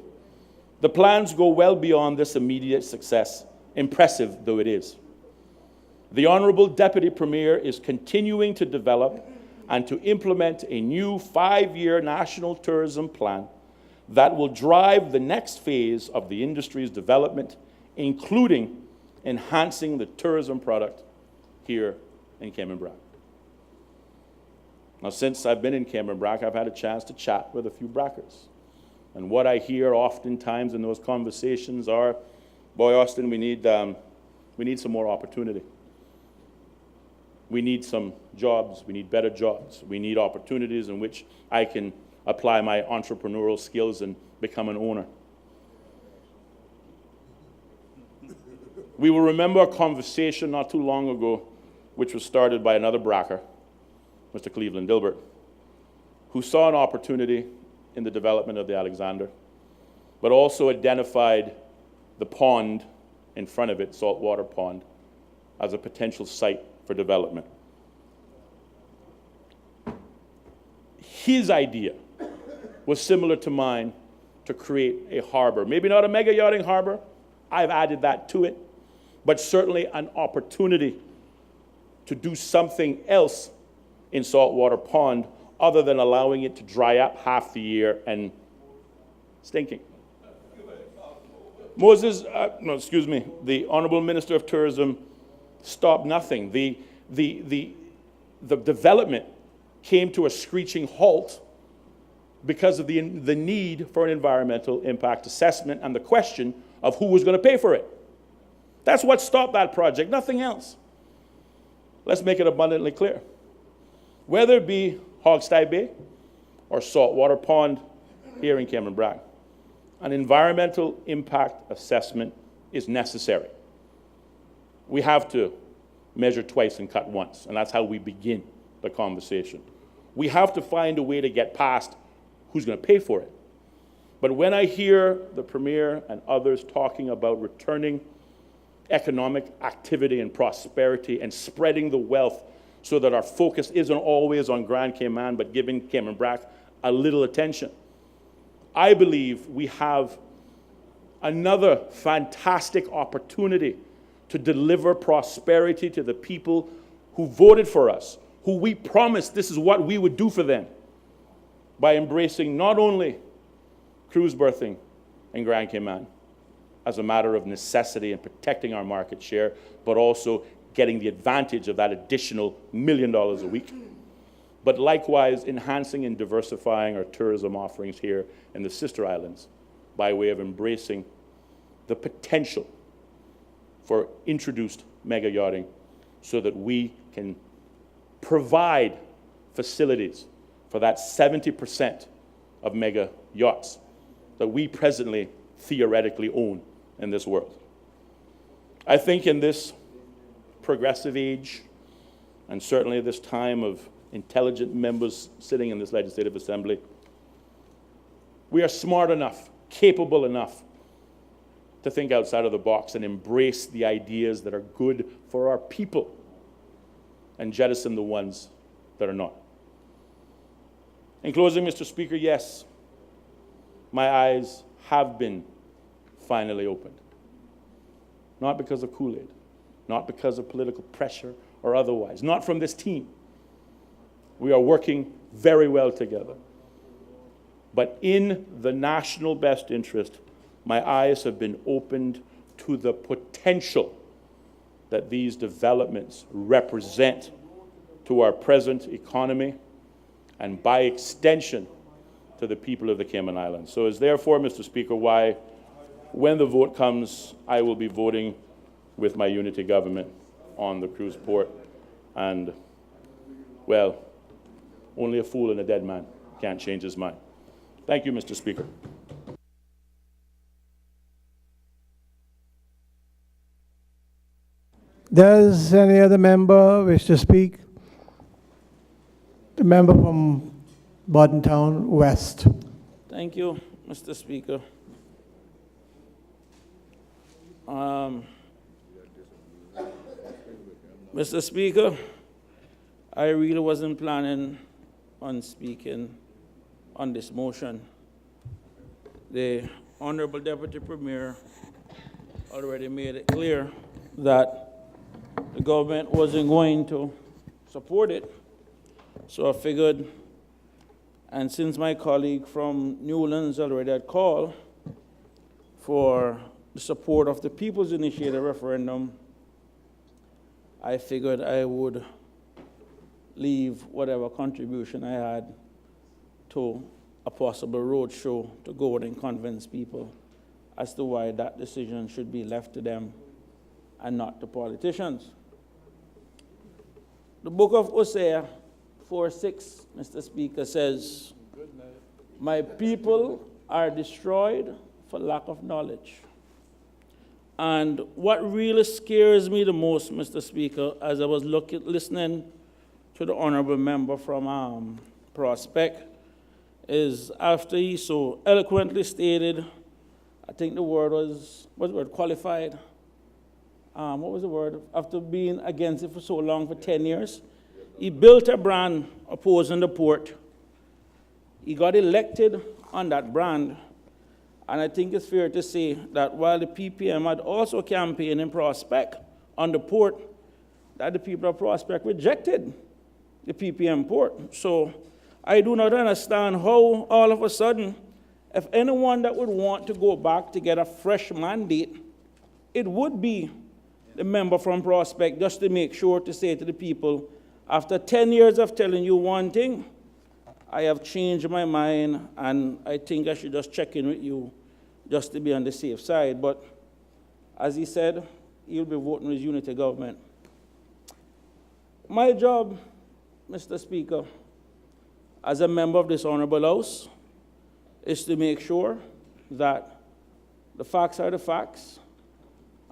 the plans go well beyond this immediate success, impressive though it is. The Honorable Deputy Premier is continuing to develop and to implement a new 5-year national tourism plan that will drive the next phase of the industry's development, including enhancing the tourism product here in Cayman Brac. Now, since I've been in Cayman Brac, I've had a chance to chat with a few Brackers. And what I hear oftentimes in those conversations are, boy, Austin, we need some more opportunity. We need some jobs. We need better jobs. We need opportunities in which I can apply my entrepreneurial skills and become an owner. We will remember a conversation not too long ago, which was started by another Bracker, Mr. Cleveland Dilbert, who saw an opportunity in the development of the Alexander, but also identified the pond in front of it, saltwater pond, as a potential site for development. His idea was similar to mine, to create a harbor. Maybe not a mega yachting harbor, I've added that to it, but certainly an opportunity to do something else in Saltwater Pond other than allowing it to dry up half the year and stinking. The Honorable Minister of Tourism stopped nothing. The development came to a screeching halt because of the need for an environmental impact assessment and the question of who was going to pay for it. That's what stopped that project, nothing else. Let's make it abundantly clear. Whether it be Hogstye Bay or Saltwater Pond here in Cayman Brac, an environmental impact assessment is necessary. We have to measure twice and cut once, and that's how we begin the conversation. We have to find a way to get past who's going to pay for it. But when I hear the Premier and others talking about returning economic activity and prosperity and spreading the wealth so that our focus isn't always on Grand Cayman, but giving Cayman Brac a little attention, I believe we have another fantastic opportunity to deliver prosperity to the people who voted for us, who we promised this is what we would do for them, by embracing not only cruise berthing in Grand Cayman as a matter of necessity and protecting our market share, but also getting the advantage of that additional $1 million a week, but likewise enhancing and diversifying our tourism offerings here in the sister islands by way of embracing the potential for introduced mega yachting so that we can provide facilities for that 70% of mega yachts that we presently theoretically own in this world. I think in this progressive age, and certainly this time of intelligent members sitting in this Legislative Assembly, we are smart enough, capable enough to think outside of the box and embrace the ideas that are good for our people and jettison the ones that are not. In closing, Mr. Speaker, yes, my eyes have been finally opened. Not because of Kool-Aid, not because of political pressure or otherwise, not from this team. We are working very well together. But in the national best interest, my eyes have been opened to the potential that these developments represent to our present economy and by extension to the people of the Cayman Islands. So it's therefore, Mr. Speaker, why when the vote comes, I will be voting with my unity government on the cruise port. And, well, only a fool and a dead man can't change his mind. Thank you, Mr. Speaker. Does any other member wish to speak? The member from Bordentown West. Thank you, Mr. Speaker. Mr. Speaker, I really wasn't planning on speaking on this motion. The Honorable Deputy Premier already made it clear that the government wasn't going to support it. So I figured, and since my colleague from Newlands already had called for the support of the People's Initiative referendum, I figured I would leave whatever contribution I had to a possible roadshow to go and convince people as to why that decision should be left to them and not to politicians. The book of Hosea 4:6, Mr. Speaker, says, "My people are destroyed for lack of knowledge." And what really scares me the most, Mr. Speaker, as I was listening to the honorable member from Prospect, is after he so eloquently stated, I think the word was, what was the word, qualified? What was the word? After being against it for so long, for 10 years, he built a brand opposing the port. He got elected on that brand. And I think it's fair to say that while the PPM had also campaigned in Prospect on the port, that the people of Prospect rejected the PPM port. So I do not understand how all of a sudden, if anyone that would want to go back to get a fresh mandate, it would be the member from Prospect, just to make sure to say to the people, after 10 years of telling you one thing, I have changed my mind, and I think I should just check in with you just to be on the safe side. But as he said, he'll be voting with unity government. My job, Mr. Speaker, as a member of this honorable House, is to make sure that the facts are the facts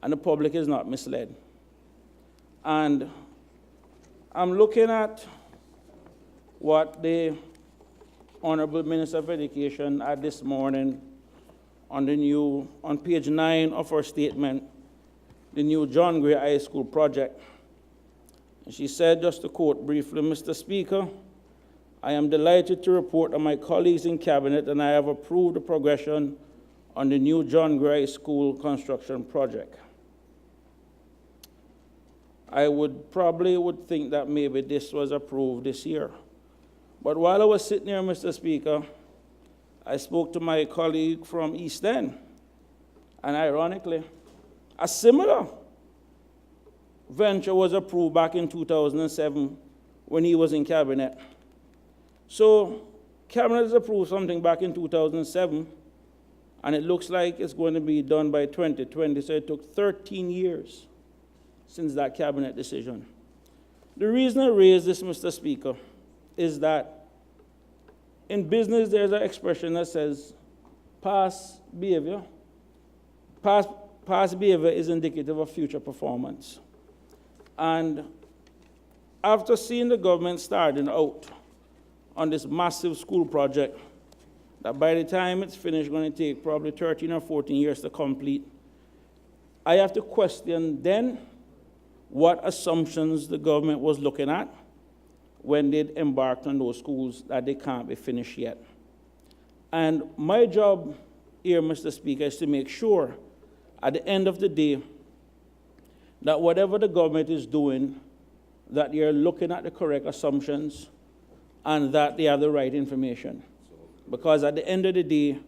and the public is not misled. And I'm looking at what the Honorable Minister of Education had this morning on page 9 of her statement, the new John Gray High School project. And she said, just to quote briefly, Mr. Speaker, I am delighted to report that my colleagues in Cabinet and I have approved the progression on the new John Gray School construction project. I probably would think that maybe this was approved this year. But while I was sitting here, Mr. Speaker, I spoke to my colleague from East End, and ironically, a similar venture was approved back in 2007 when he was in Cabinet. So Cabinet has approved something back in 2007, and it looks like it's going to be done by 2020, so it took 13 years since that Cabinet decision. The reason I raise this, Mr. Speaker, is that in business there's an expression that says past behavior is indicative of future performance. And after seeing the government starting out on this massive school project, that by the time it's finished going to take probably 13 or 14 years to complete, I have to question then what assumptions the government was looking at when they embarked on those schools that they can't be finished yet. And my job here, Mr. Speaker, is to make sure at the end of the day that whatever the government is doing, that they're looking at the correct assumptions and that they have the right information. Because at the end of the day,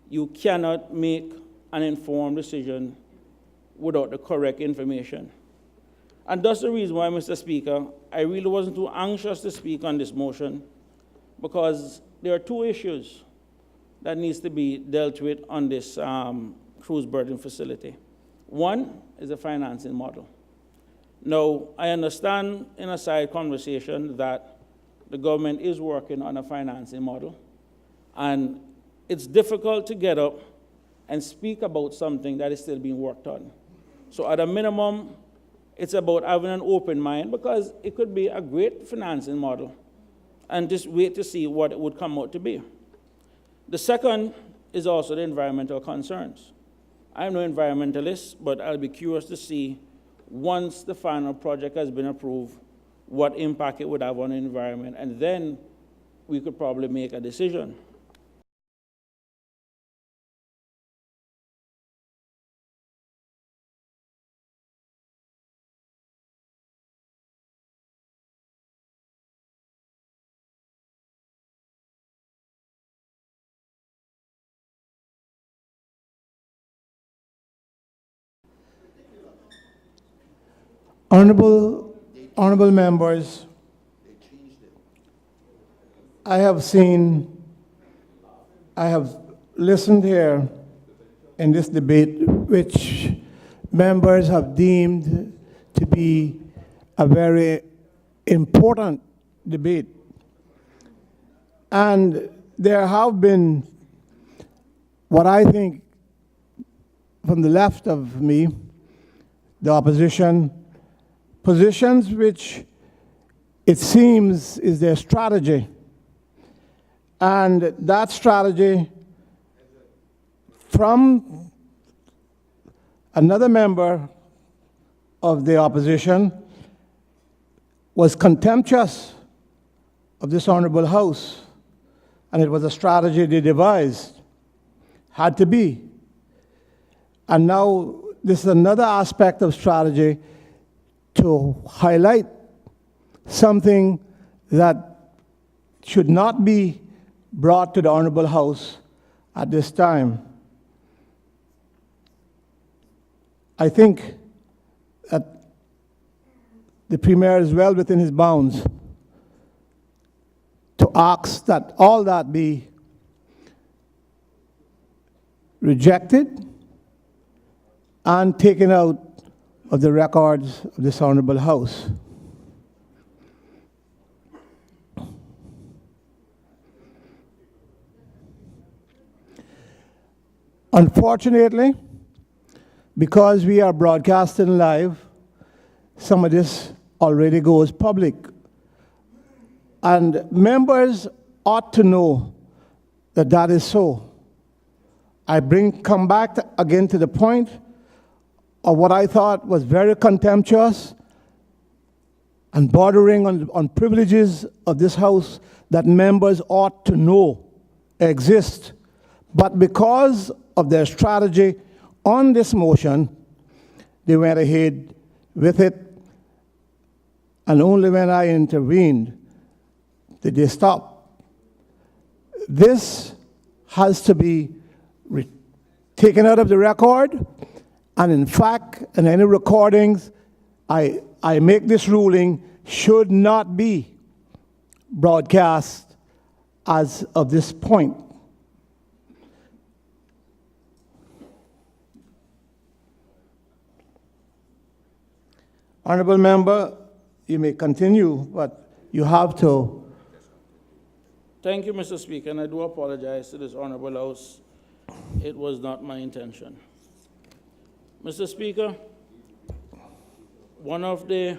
you cannot make an informed decision without the correct information. And that's the reason why, Mr. Speaker, I really wasn't too anxious to speak on this motion, because there are two issues that needs to be dealt with on this cruise berthing facility. One is the financing model. Now, I understand in a side conversation that the government is working on a financing model, and it's difficult to get up and speak about something that is still being worked on. So at a minimum, it's about having an open mind, because it could be a great financing model, and just wait to see what it would come out to be. The second is also the environmental concerns. I'm no environmentalist, but I'll be curious to see, once the final project has been approved, what impact it would have on the environment, and then we could probably make a decision. Honorable members, I have listened here in this debate, which members have deemed to be a very important debate. And there have been, what I think, from the left of me, the opposition, positions which it seems is their strategy. And that strategy, from another member of the opposition, was contemptuous of this honorable House, and it was a strategy they devised. Had to be. And now this is another aspect of strategy to highlight something that should not be brought to the Honorable House at this time. I think that the Premier is well within his bounds to ask that all that be rejected and taken out of the records of this Honorable House. Unfortunately, because we are broadcasting live, some of this already goes public. And members ought to know that that is so. I come back again to the point of what I thought was very contemptuous and bordering on privileges of this House that members ought to know exist. But because of their strategy on this motion, they went ahead with it, and only when I intervened did they stop. This has to be taken out of the record, and in fact, in any recordings, I make this ruling should not be broadcast as of this point. Honorable member, you may continue, but you have to. Thank you, Mr. Speaker, and I do apologize to this Honorable House. It was not my intention. Mr. Speaker, one of the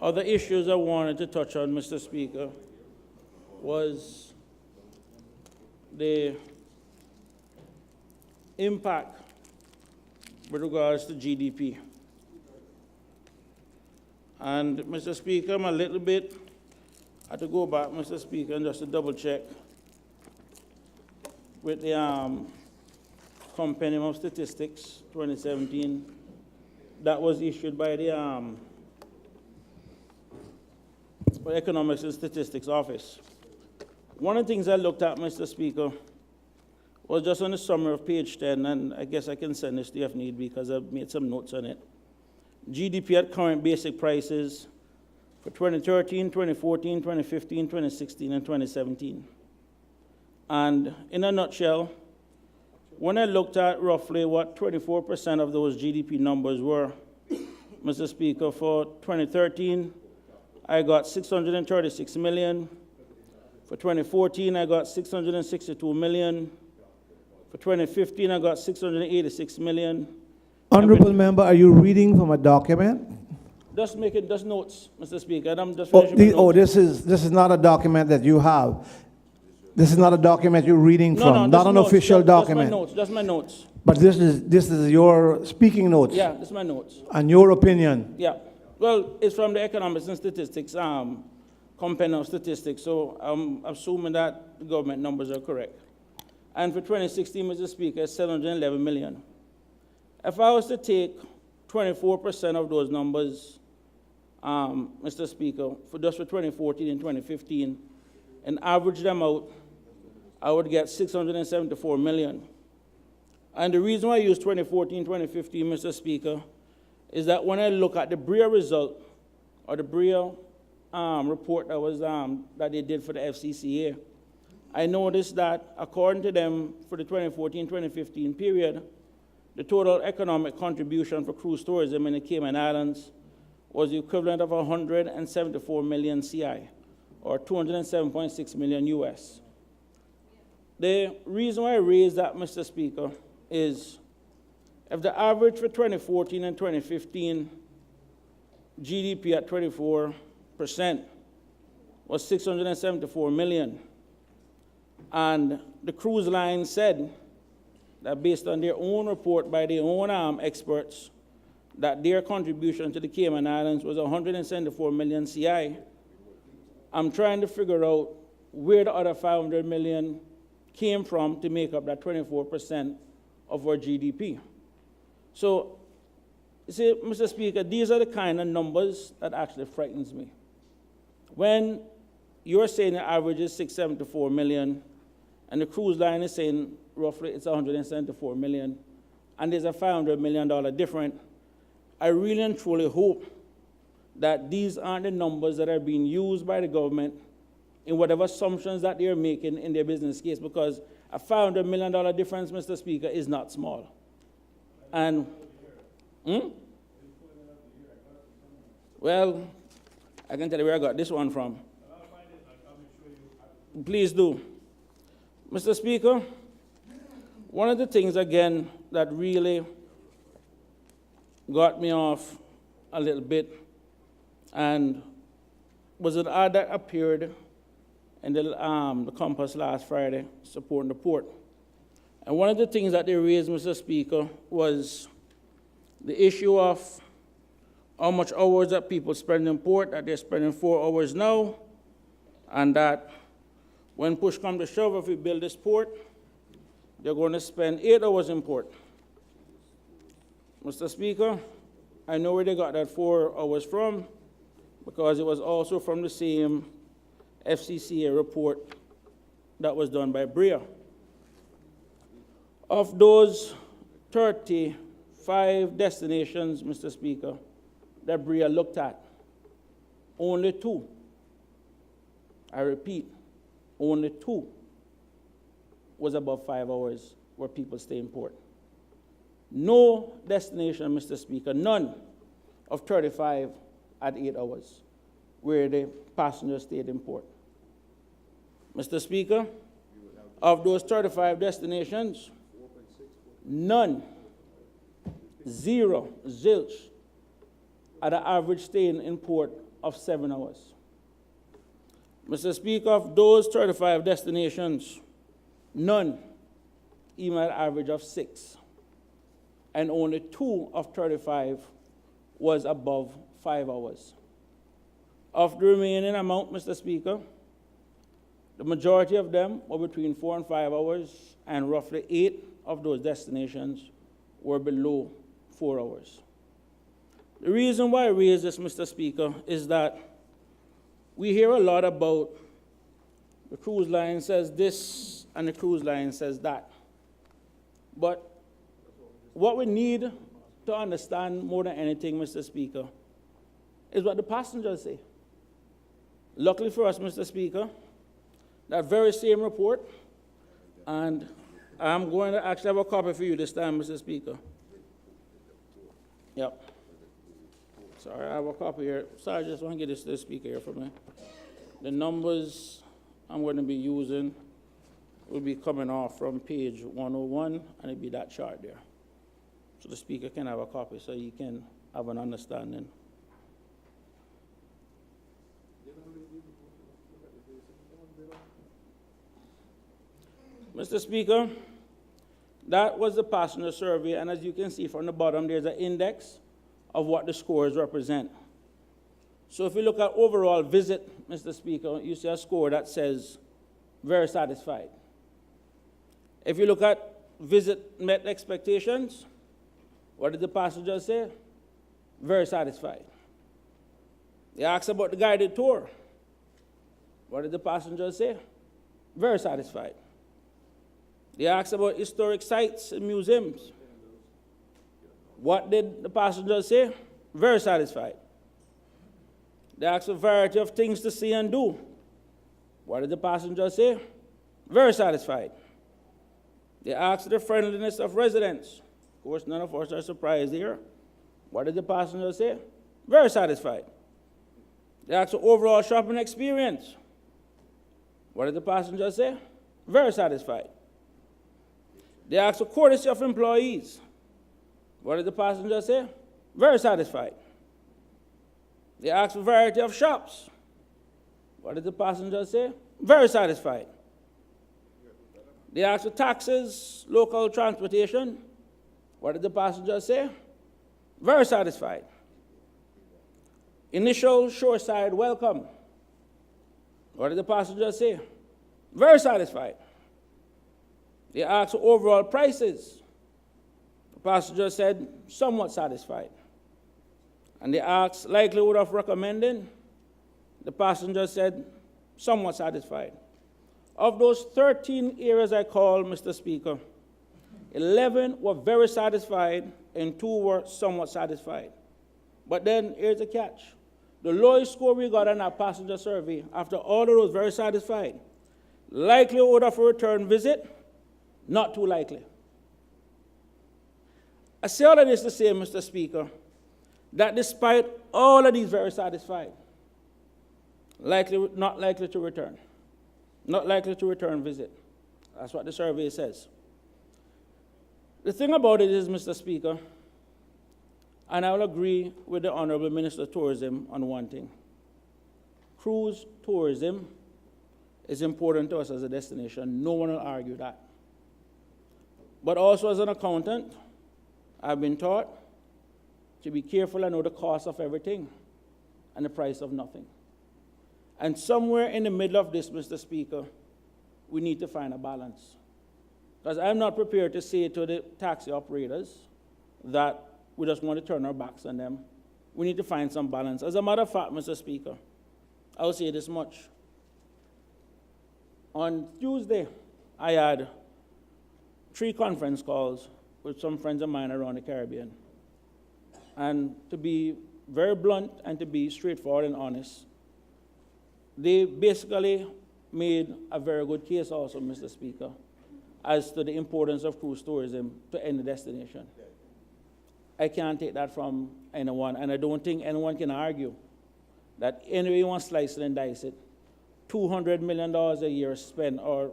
other issues I wanted to touch on, Mr. Speaker, was the impact with regards to GDP. And, Mr. Speaker, I'm a little bit, I have to go back, Mr. Speaker, and just to double check with the Compendium of Statistics 2017 that was issued by the Economics and Statistics Office. One of the things I looked at, Mr. Speaker, was just on the summary of page 10, and I guess I can send this to you if need be because I've made some notes on it. GDP at current basic prices for 2013, 2014, 2015, 2016, and 2017. And in a nutshell, when I looked at roughly what 24% of those GDP numbers were, Mr. Speaker, for 2013, I got 636 million. For 2014, I got 662 million. For 2015, I got 686 million. Honorable member, are you reading from a document? Just making just notes, Mr. Speaker, and I'm just Oh, finishing my notes. this is not a document that you have. This is not a document you're reading from, not an official document. Just my notes. But this is your speaking notes. Yeah, this is my notes. And your opinion. Yeah. Well, it's from the Economics and Statistics, Compendium of Statistics, so I'm assuming that the government numbers are correct. And for 2016, Mr. Speaker, it's 711 million. If I was to take 24% of those numbers, Mr. Speaker, for 2014 and 2015, and average them out, I would get 674 million. And the reason why I use 2014, 2015, Mr. Speaker, is that when I look at the BREA result, or the BREA report that was that they did for the FCCA, I noticed that according to them, for the 2014-2015 period, the total economic contribution for cruise tourism in the Cayman Islands was the equivalent of 174 million CI, or 207.6 million US. The reason why I raise that, Mr. Speaker, is if the average for 2014 and 2015 GDP at 24% was 674 million, and the cruise line said that based on their own report by their own experts, that their contribution to the Cayman Islands was 174 million CI, I'm trying to figure out where the other 500 million came from to make up that 24% of our GDP. So You see, Mr. Speaker, these are the kind of numbers that actually frightens me. When you're saying the average is 674 million, and the cruise line is saying roughly it's 174 million, and there's a $500 million difference, I really and truly hope that these aren't the numbers that are being used by the government in whatever assumptions that they're making in their business case, because a $500 million difference, Mr. Speaker, is not small. And, well, I can tell you where I got this one from. Please do. Mr. Speaker, one of the things, again, that really got me off a little bit and was an ad that appeared in the Compass last Friday supporting the port. And one of the things that they raised, Mr. Speaker, was the issue of how much hours that people spend in port, that they're spending 4 hours now, and that when push comes to shove, if we build this port, they're going to spend 8 hours in port. Mr. Speaker, I know where they got that 4 hours from, because it was also from the same FCCA report that was done by Brac. Of those 35 destinations, Mr. Speaker, that Brac looked at, only 2, I repeat, only 2 was above 5 hours where people stay in port. No destination, Mr. Speaker, none of 35 at 8 hours where the passengers stayed in port. Mr. Speaker, of those 35 destinations, none, 0, zilch, at an average staying in port of 7 hours. Mr. Speaker, of those 35 destinations, none, even at an average of 6. And only 2 of 35 was above 5 hours. Of the remaining amount, Mr. Speaker, the majority of them were between 4 and 5 hours, and roughly 8 of those destinations were below 4 hours. The reason why I raise this, Mr. Speaker, is that we hear a lot about the cruise line says this and the cruise line says that. But what we need to understand more than anything, Mr. Speaker, is what the passengers say. Luckily for us, Mr. Speaker, that very same report, and I'm going to actually have a copy for you this time, Mr. Speaker. Yep. Sorry, I have a copy here. Sorry, I just want to get this to the speaker here for me. The numbers I'm going to be using will be coming off from page 101, and it'll be that chart there. So the speaker can have a copy so you can have an understanding. Mr. Speaker, that was the passenger survey, and as you can see from the bottom, there's an index of what the scores represent. So if you look at overall visit, Mr. Speaker, you see a score that says very satisfied. If you look at visit met expectations, what did the passengers say? Very satisfied. They asked about the guided tour. What did the passengers say? Very satisfied. They asked about historic sites and museums. What did the passengers say? Very satisfied. They asked a variety of things to see and do. What did the passengers say? Very satisfied. They asked the friendliness of residents. Of course, none of us are surprised here. What did the passengers say? Very satisfied. They asked the overall shopping experience. What did the passengers say? Very satisfied. They asked for courtesy of employees. What did the passengers say? Very satisfied. They asked for a variety of shops. What did the passengers say? Very satisfied. They asked for taxes, local transportation. What did the passengers say? Very satisfied. Initial shoreside welcome. What did the passengers say? Very satisfied. They asked for overall prices. The passenger said, somewhat satisfied. And they asked likelihood of recommending. The passenger said, somewhat satisfied. Of those 13 areas I called, Mr. Speaker, 11 were very satisfied and 2 were somewhat satisfied. But then here's the catch. The lowest score we got on our passenger survey, after all of those very satisfied, likelihood of a return visit, not too likely. I say all of this to say, Mr. Speaker, that despite all of these very satisfied, not likely to return. Not likely to return visit. That's what the survey says. The thing about it is, Mr. Speaker, and I will agree with the Honorable Minister of Tourism on one thing. Cruise tourism is important to us as a destination. No one will argue that. But also as an accountant, I've been taught to be careful and know the cost of everything and the price of nothing. And somewhere in the middle of this, Mr. Speaker, we need to find a balance. Because I'm not prepared to say to the taxi operators that we just want to turn our backs on them. We need to find some balance. As a matter of fact, Mr. Speaker, I will say this much. On Tuesday, I had 3 conference calls with some friends of mine around the Caribbean. And to be very blunt and to be straightforward and honest, they basically made a very good case also, Mr. Speaker, as to the importance of cruise tourism to any destination. I can't take that from anyone, and I don't think anyone can argue that any way you want to slice it and dice it, $200 million a year spent, or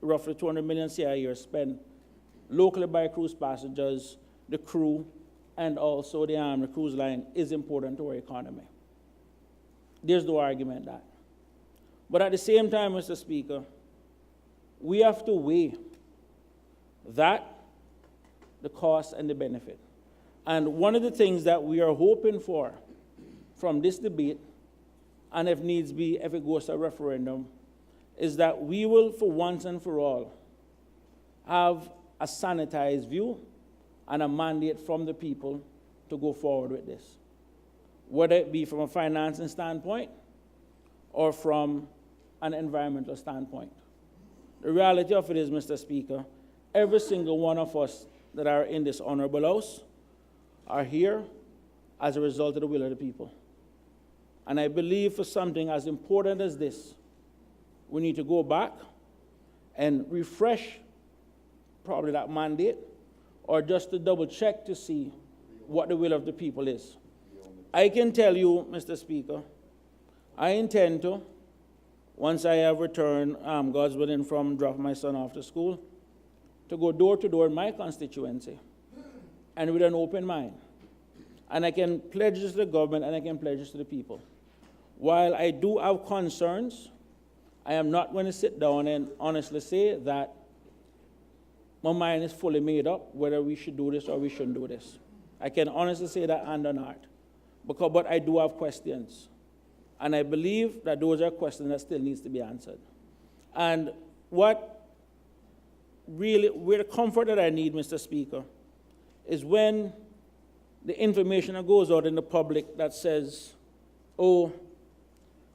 roughly 200 million a year spent locally by cruise passengers, the crew, and also the cruise line is important to our economy. There's no argument that. But at the same time, Mr. Speaker, we have to weigh that, the cost and the benefit. And one of the things that we are hoping for from this debate, and if needs be, if it goes to a referendum, is that we will, for once and for all, have a sanitized view and a mandate from the people to go forward with this, whether it be from a financing standpoint or from an environmental standpoint. The reality of it is, Mr. Speaker, every single one of us that are in this honorable house are here as a result of the will of the people. And I believe for something as important as this, we need to go back and refresh probably that mandate, or just to double check to see what the will of the people is. I can tell you, Mr. Speaker, I intend to, once I have returned, God's willing, from dropping my son off to school, to go door to door in my constituency, and with an open mind. And I can pledge this to the government, and I can pledge this to the people. While I do have concerns, I am not going to sit down and honestly say that my mind is fully made up whether we should do this or we shouldn't do this. I can honestly say that hand on heart. But I do have questions. And I believe that those are questions that still needs to be answered. And where the comfort that I need, Mr. Speaker, is when the information that goes out in the public that says, oh,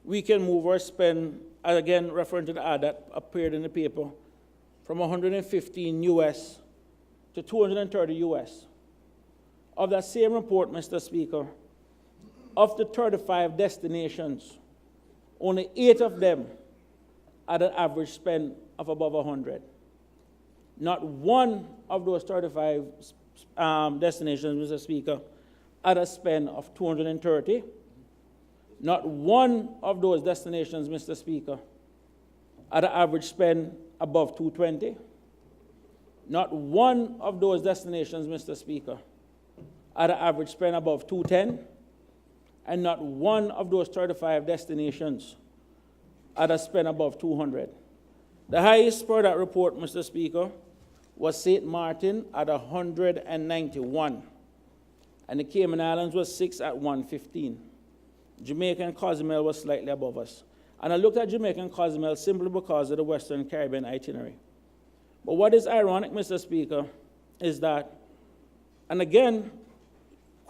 we can move our spend, again referring to the ad that appeared in the paper, from 115 US to 230 US. Of that same report, Mr. Speaker, of the 35 destinations, only 8 of them had an average spend of above 100. Not one of those 35 destinations, Mr. Speaker, had a spend of 230. Not one of those destinations, Mr. Speaker, had an average spend above 220. Not one of those destinations, Mr. Speaker, had an average spend above 210. And not one of those 35 destinations had a spend above 200. The highest per that report, Mr. Speaker, was St. Martin at 191. And the Cayman Islands was 6 at 115. Jamaica and Cozumel was slightly above us. And I looked at Jamaica and Cozumel simply because of the Western Caribbean itinerary. But what is ironic, Mr. Speaker, is that, and again,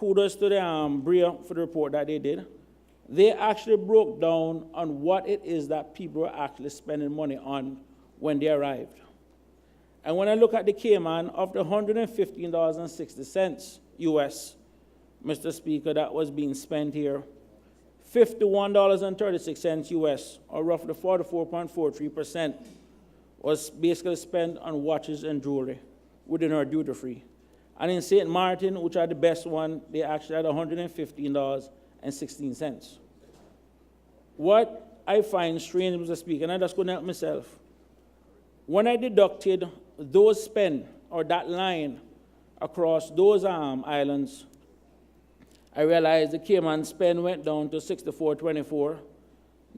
kudos to the BRIA for the report that they did. They actually broke down on what it is that people are actually spending money on when they arrived. And when I look at the Cayman, of the $115.60 US, Mr. Speaker, that was being spent here, $51.36 US, or roughly 44.43%, was basically spent on watches and jewelry within our duty-free. And in St. Martin, which are the best one, they actually had $115.16. What I find strange, Mr. Speaker, and I just couldn't help myself, when I deducted those spend, or that line, across those islands, I realized the Cayman spend went down to $64.24.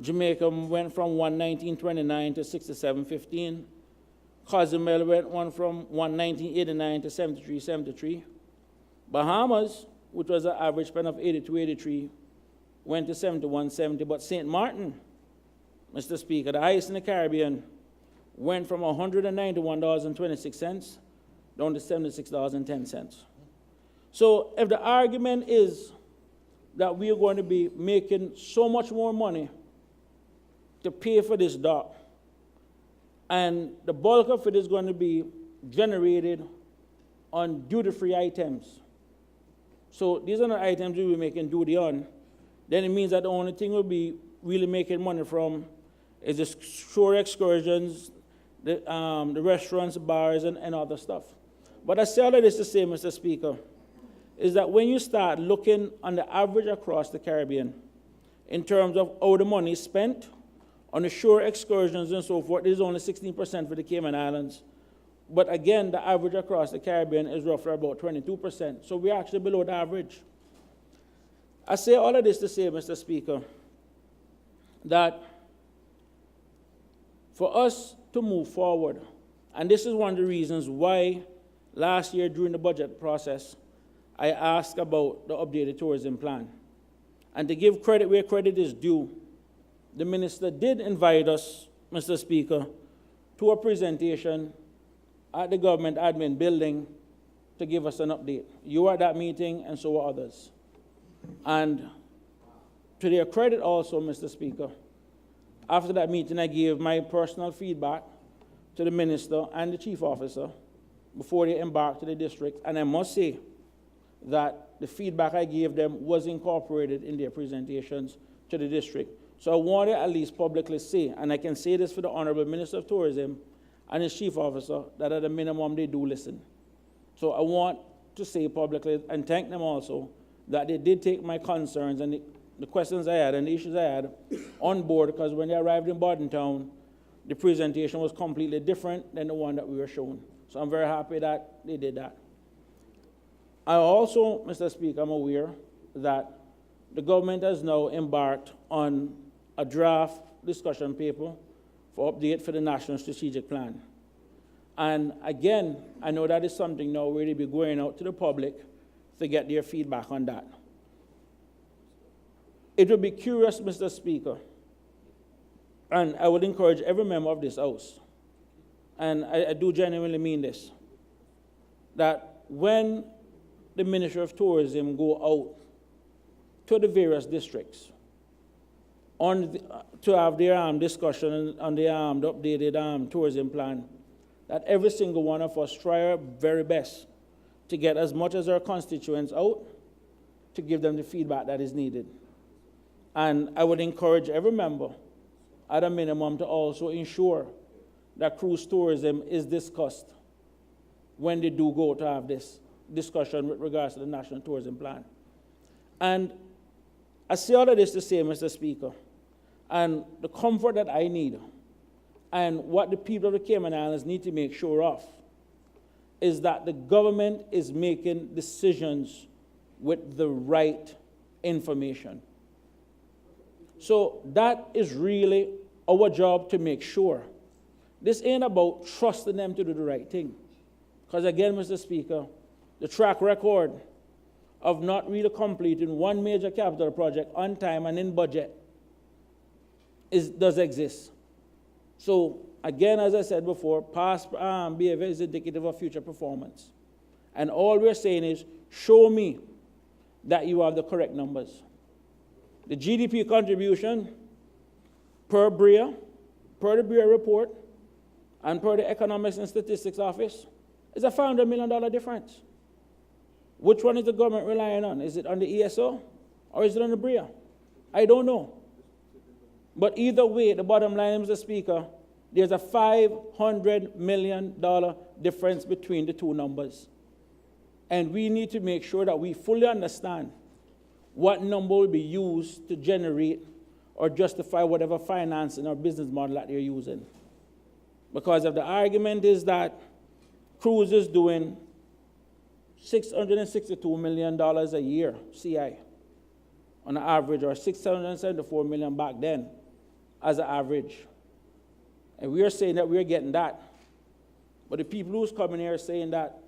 Jamaica went from $119.29 to $67.15. Cozumel went from $119.89 to $73.73. Bahamas, which was an average spend of $82.83, went to $71.70. But St. Martin, Mr. Speaker, the highest in the Caribbean, went from $191.26 down to $76.10. So if the argument is that we are going to be making so much more money to pay for this dock, and the bulk of it is going to be generated on duty-free items, so these are not items we will be making duty on, then it means that the only thing we'll be really making money from is the shore excursions, the restaurants, bars, and other stuff. But I say all of this to say, Mr. Speaker, is that when you start looking on the average across the Caribbean in terms of how the money is spent on the shore excursions and so forth, it is only 16% for the Cayman Islands. But again, the average across the Caribbean is roughly about 22%. So we're actually below the average. I say all of this to say, Mr. Speaker, that for us to move forward, and this is one of the reasons why last year during the budget process, I asked about the updated tourism plan. And to give credit where credit is due, the minister did invite us, Mr. Speaker, to a presentation at the government admin building to give us an update. You were at that meeting, and so were others. And to their credit also, Mr. Speaker, after that meeting, I gave my personal feedback to the minister and the chief officer before they embarked to the district. And I must say that the feedback I gave them was incorporated in their presentations to the district. So I want to at least publicly say, and I can say this for the Honorable Minister of Tourism and his chief officer, that at a minimum they do listen. So I want to say publicly, and thank them also, that they did take my concerns and the questions I had and the issues I had on board, because when they arrived in Bordentown, the presentation was completely different than the one that we were shown. So I'm very happy that they did that. I also, Mr. Speaker, I'm aware that the government has now embarked on a draft discussion paper for update for the National Strategic Plan. And again, I know that is something now where they'll be going out to the public to get their feedback on that. It would be curious, Mr. Speaker, and I would encourage every member of this House, and I do genuinely mean this, that when the Ministry of Tourism go out to the various districts to have their discussion on the updated tourism plan, that every single one of us try our very best to get as much as our constituents out to give them the feedback that is needed. And I would encourage every member, at a minimum, to also ensure that cruise tourism is discussed when they do go to have this discussion with regards to the National Tourism Plan. And I say all of this to say, Mr. Speaker, and the comfort that I need and what the people of the Cayman Islands need to make sure of is that the government is making decisions with the right information. So that is really our job, to make sure. This ain't about trusting them to do the right thing. Because again, Mr. Speaker, the track record of not really completing one major capital project on time and in budget does exist. So again, as I said before, past behavior is indicative of future performance. And all we're saying is, show me that you have the correct numbers. The GDP contribution per BREA, per the BREA report, and per the Economics and Statistics Office, is a $500 million difference. Which one is the government relying on? Is it on the ESO or is it on the BREA? I don't know. But either way, the bottom line, Mr. Speaker, there's a $500 million difference between the two numbers. And we need to make sure that we fully understand what number will be used to generate or justify whatever financing or business model that they're using. Because if the argument is that Cruise is doing $662 million a year, CI, on an average, or $674 million back then as an average, and we are saying that we're getting that, but the people who's coming here are saying that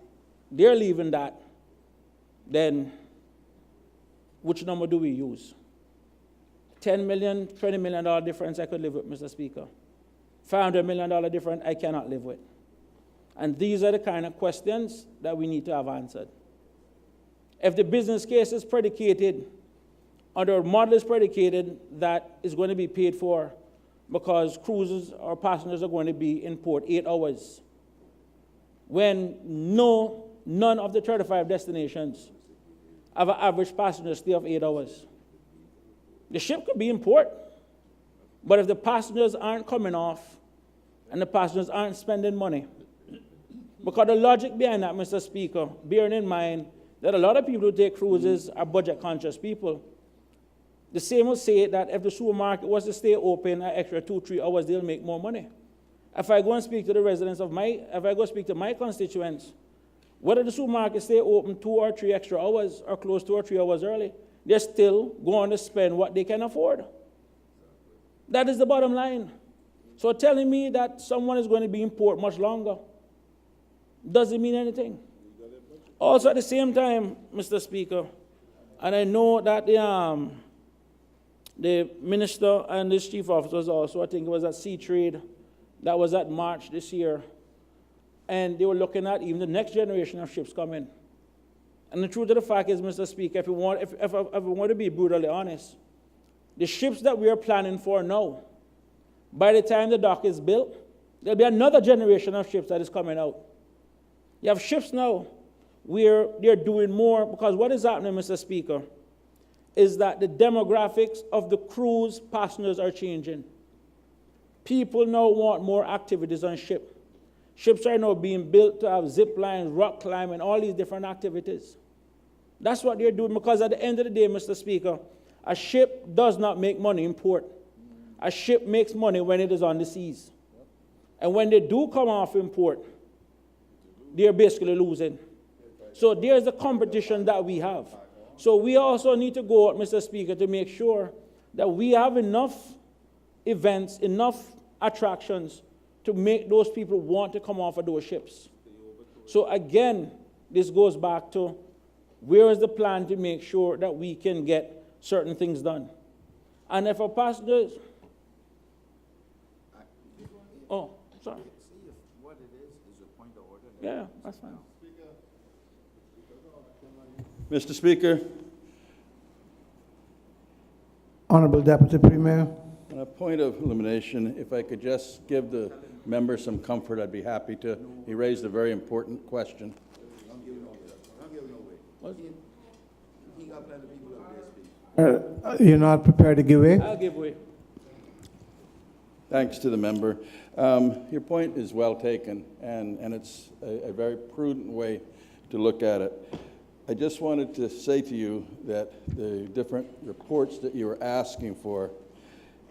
they're leaving that, then which number do we use? $10 million, $20 million difference I could live with, Mr. Speaker. $500 million difference I cannot live with. And these are the kind of questions that we need to have answered. If the business case is predicated, or the model is predicated that is going to be paid for because cruises or passengers are going to be in port 8 hours, when none of the 35 destinations have an average passenger stay of 8 hours. The ship could be in port, but if the passengers aren't coming off and the passengers aren't spending money, because the logic behind that, Mr. Speaker, bearing in mind that a lot of people who take cruises are budget-conscious people, the same will say that if the supermarket was to stay open an extra 2-3 hours, they'll make more money. If I go and speak to the residents of if I go speak to my constituents, whether the supermarket stay open 2 or 3 extra hours or close 2 or 3 hours early, they're still going to spend what they can afford. That is the bottom line. So telling me that someone is going to be in port much longer doesn't mean anything. Also at the same time, Mr. Speaker, and I know that the minister and his chief officers also, I think it was at Sea Trade, that was at March this year, and they were looking at even the next generation of ships coming. And the truth of the fact is, Mr. Speaker, if we want to be brutally honest, the ships that we are planning for now, by the time the dock is built, there'll be another generation of ships that is coming out. You have ships now where they're doing more, because what is happening, Mr. Speaker, is that the demographics of the cruise passengers are changing. People now want more activities on ship. Ships are now being built to have zip lines, rock climbing, all these different activities. That's what they're doing, because at the end of the day, Mr. Speaker, a ship does not make money in port. A ship makes money when it is on the seas. And when they do come off in port, they're basically losing. So there's the competition that we have. So we also need to go out, Mr. Speaker, to make sure that we have enough events, enough attractions to make those people want to come off of those ships. So again, this goes back to where is the plan to make sure that we can get certain things done. And if a passenger, oh, sorry. See if what it is a point of order. Yeah, that's fine. Mr. Speaker, Honorable Deputy Premier. on a point of elimination, if I could just give the member some comfort, I'd be happy to. He raised a very important question. Don't give no way. He got plenty of people up there speaking. You're not prepared to give way? I'll give way. Thanks to the member. Your point is well taken, and it's a very prudent way to look at it. I just wanted to say to you that the different reports that you were asking for,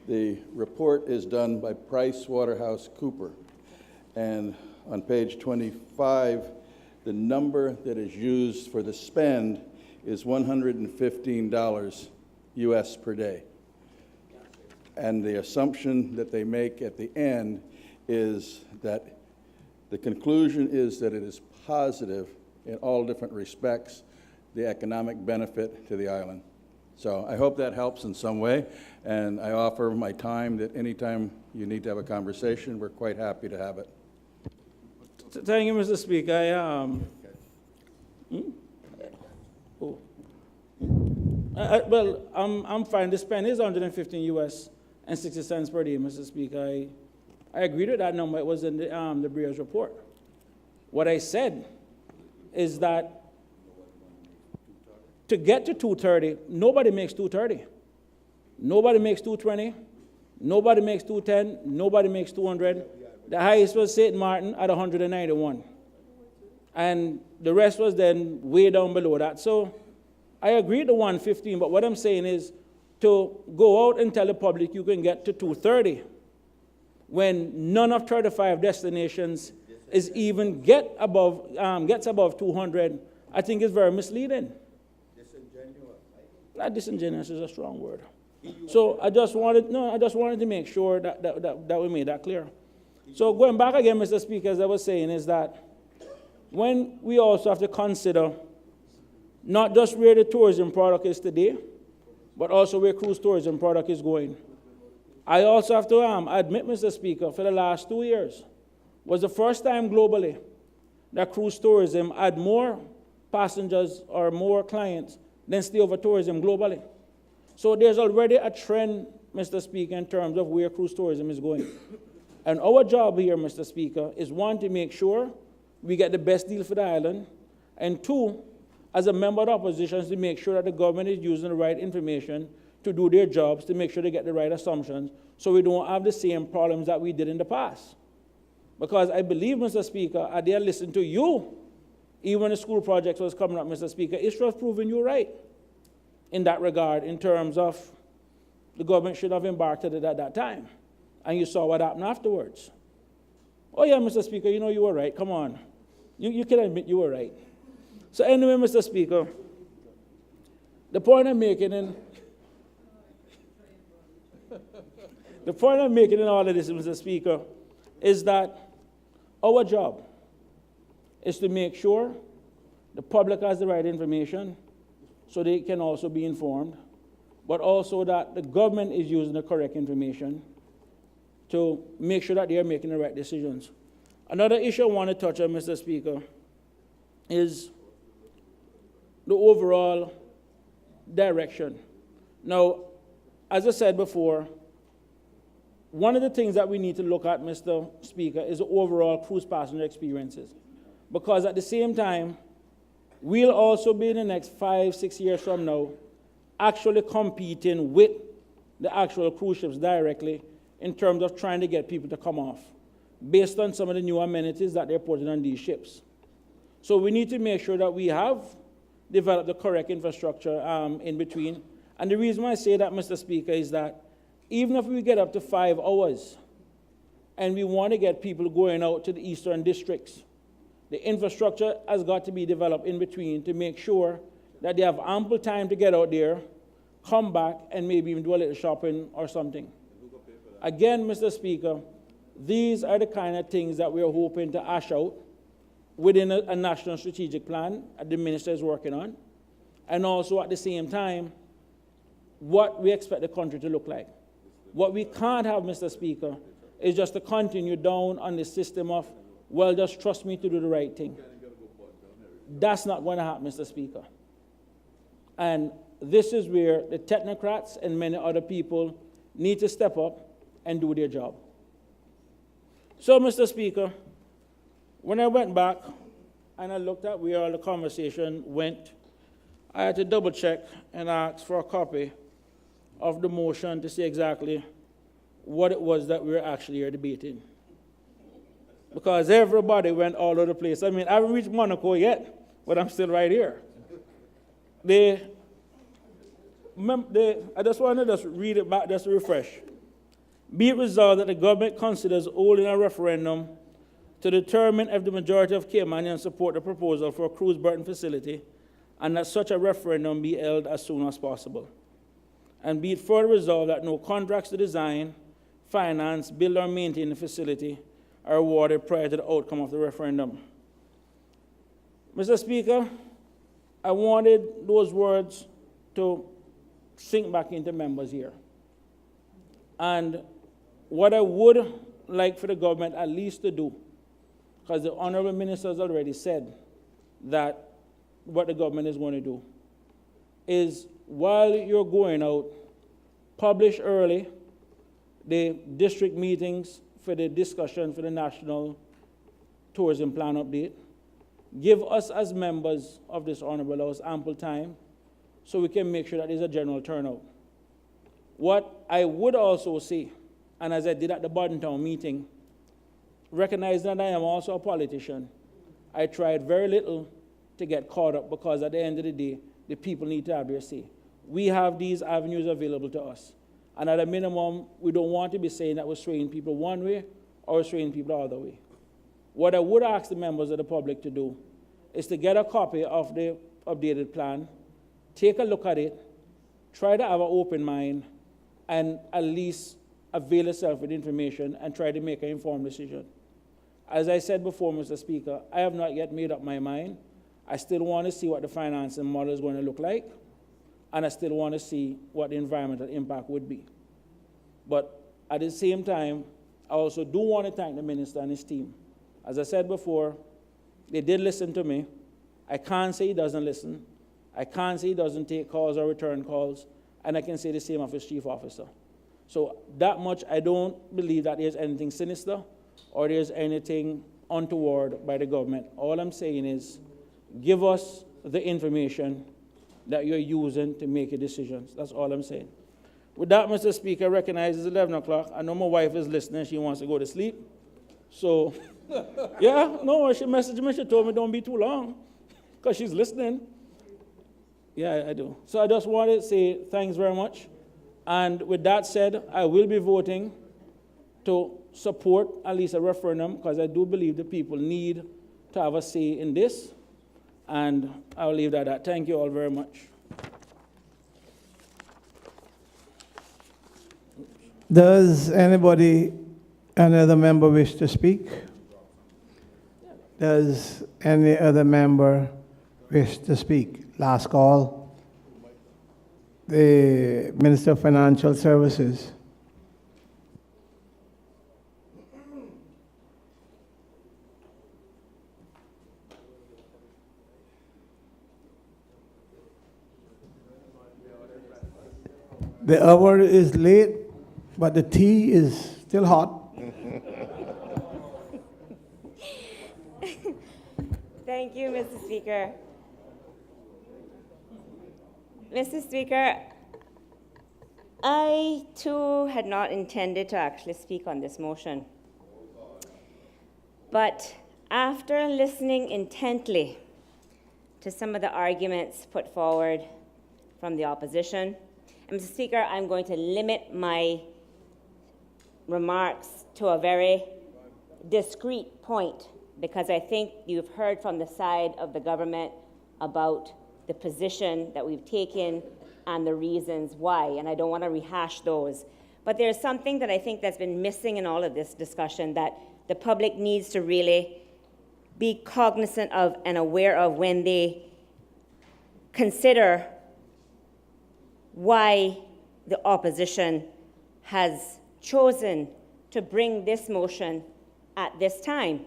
the report is done by PricewaterhouseCoopers. And on page 25, the number that is used for the spend is $115 US per day. And the assumption that they make at the end is that the conclusion is that it is positive in all different respects, the economic benefit to the island. So I hope that helps in some way, and I offer my time that anytime you need to have a conversation, we're quite happy to have it. Thank you, Mr. Speaker. Well, I'm fine. The spend is 115 US and 60 cents per day, Mr. Speaker. I agreed with that number. It was in the Breer's report. What I said is that to get to 230, nobody makes 230. Nobody makes 220. Nobody makes 210. Nobody makes 200. The highest was St. Martin at 191. And the rest was then way down below that. So I agree to 115, but what I'm saying is to go out and tell the public you can get to 230 when none of 35 destinations is even gets above 200, I think is very misleading. Disingenuous. Not disingenuous is a strong word. So I just wanted to make sure that we made that clear. So going back again, Mr. Speaker, as I was saying, is that when we also have to consider not just where the tourism product is today, but also where cruise tourism product is going. I also have to admit, Mr. Speaker, for the last 2 years, was the first time globally that cruise tourism had more passengers or more clients than stayover tourism globally. So there's already a trend, Mr. Speaker, in terms of where cruise tourism is going. And our job here, Mr. Speaker, is one, to make sure we get the best deal for the island, and two, as a member of the opposition, is to make sure that the government is using the right information to do their jobs, to make sure they get the right assumptions, so we don't have the same problems that we did in the past. Because I believe, Mr. Speaker, I dare listen to you, even when the school projects was coming up, Mr. Speaker, it's just proving you right in that regard, in terms of the government should have embarked on it at that time. And you saw what happened afterwards. Oh yeah, Mr. Speaker, you know you were right, come on. You can admit you were right. So anyway, Mr. Speaker, the point I'm making in all of this, Mr. Speaker, is that our job is to make sure the public has the right information so they can also be informed, but also that the government is using the correct information to make sure that they are making the right decisions. Another issue I want to touch on, Mr. Speaker, is the overall direction. Now, as I said before, one of the things that we need to look at, Mr. Speaker, is the overall cruise passenger experiences. Because at the same time, we'll also be in the next 5-6 years from now actually competing with the actual cruise ships directly in terms of trying to get people to come off, based on some of the new amenities that they're putting on these ships. So we need to make sure that we have developed the correct infrastructure in between. And the reason why I say that, Mr. Speaker, is that even if we get up to 5 hours and we want to get people going out to the eastern districts, the infrastructure has got to be developed in between to make sure that they have ample time to get out there, come back, and maybe even do a little shopping or something. Again, Mr. Speaker, these are the kind of things that we are hoping to ash out within a national strategic plan that the minister is working on, and also at the same time, what we expect the country to look like. What we can't have, Mr. Speaker, is just to continue down on the system of, well, just trust me to do the right thing. That's not going to happen, Mr. Speaker. And this is where the technocrats and many other people need to step up and do their job. So, Mr. Speaker, when I went back and I looked at where all the conversation went, I had to double check and ask for a copy of the motion to see exactly what it was that we were actually here debating. Because everybody went all over the place. I mean, I haven't reached Monaco yet, but I'm still right here. I just want to just read it back just to refresh. Be it resolved that the government considers holding a referendum to determine if the majority of Caymanians support the proposal for a cruise berthing facility, and that such a referendum be held as soon as possible. And be it further resolved that no contracts to design, finance, build, or maintain the facility are awarded prior to the outcome of the referendum. Mr. Speaker, I wanted those words to sink back into members here. And what I would like for the government at least to do, because the Honorable Minister has already said that what the government is going to do, is while you're going out, publish early the district meetings for the discussion for the National Tourism Plan update. Give us as members of this Honorable House ample time so we can make sure that there's a general turnout. What I would also say, and as I did at the Bordentown meeting, recognizing that I am also a politician, I tried very little to get caught up because at the end of the day, the people need to have their say. We have these avenues available to us. And at a minimum, we don't want to be saying that we're swaying people one way or we're swaying people the other way. What I would ask the members of the public to do is to get a copy of the updated plan, take a look at it, try to have an open mind, and at least avail yourself with information and try to make an informed decision. As I said before, Mr. Speaker, I have not yet made up my mind. I still want to see what the financing model is going to look like, and I still want to see what the environmental impact would be. But at the same time, I also do want to thank the minister and his team. As I said before, they did listen to me. I can't say he doesn't listen. I can't say he doesn't take calls or return calls, and I can say the same of his chief officer. So that much, I don't believe that there's anything sinister or there's anything untoward by the government. All I'm saying is, give us the information that you're using to make your decisions. That's all I'm saying. With that, Mr. Speaker, I recognize it's 11 o'clock. I know my wife is listening. She wants to go to sleep. So, yeah, no, she messaged me. She told me don't be too long because she's listening. Yeah, I do. So I just wanted to say thanks very much. And with that said, I will be voting to support at least a referendum because I do believe the people need to have a say in this. And I'll leave that at that. Thank you all very much. Does anybody, any other member wish to speak? Does any other member wish to speak? Last call. The Minister of Financial Services. The hour is late, but the tea is still hot. Thank you, Mr. Speaker. Mr. Speaker, I too had not intended to actually speak on this motion. But after listening intently to some of the arguments put forward from the opposition, and Mr. Speaker, I'm going to limit my remarks to a very discrete point because I think you've heard from the side of the government about the position that we've taken and the reasons why, and I don't want to rehash those. But there's something that I think that's been missing in all of this discussion that the public needs to really be cognizant of and aware of when they consider why the opposition has chosen to bring this motion at this time.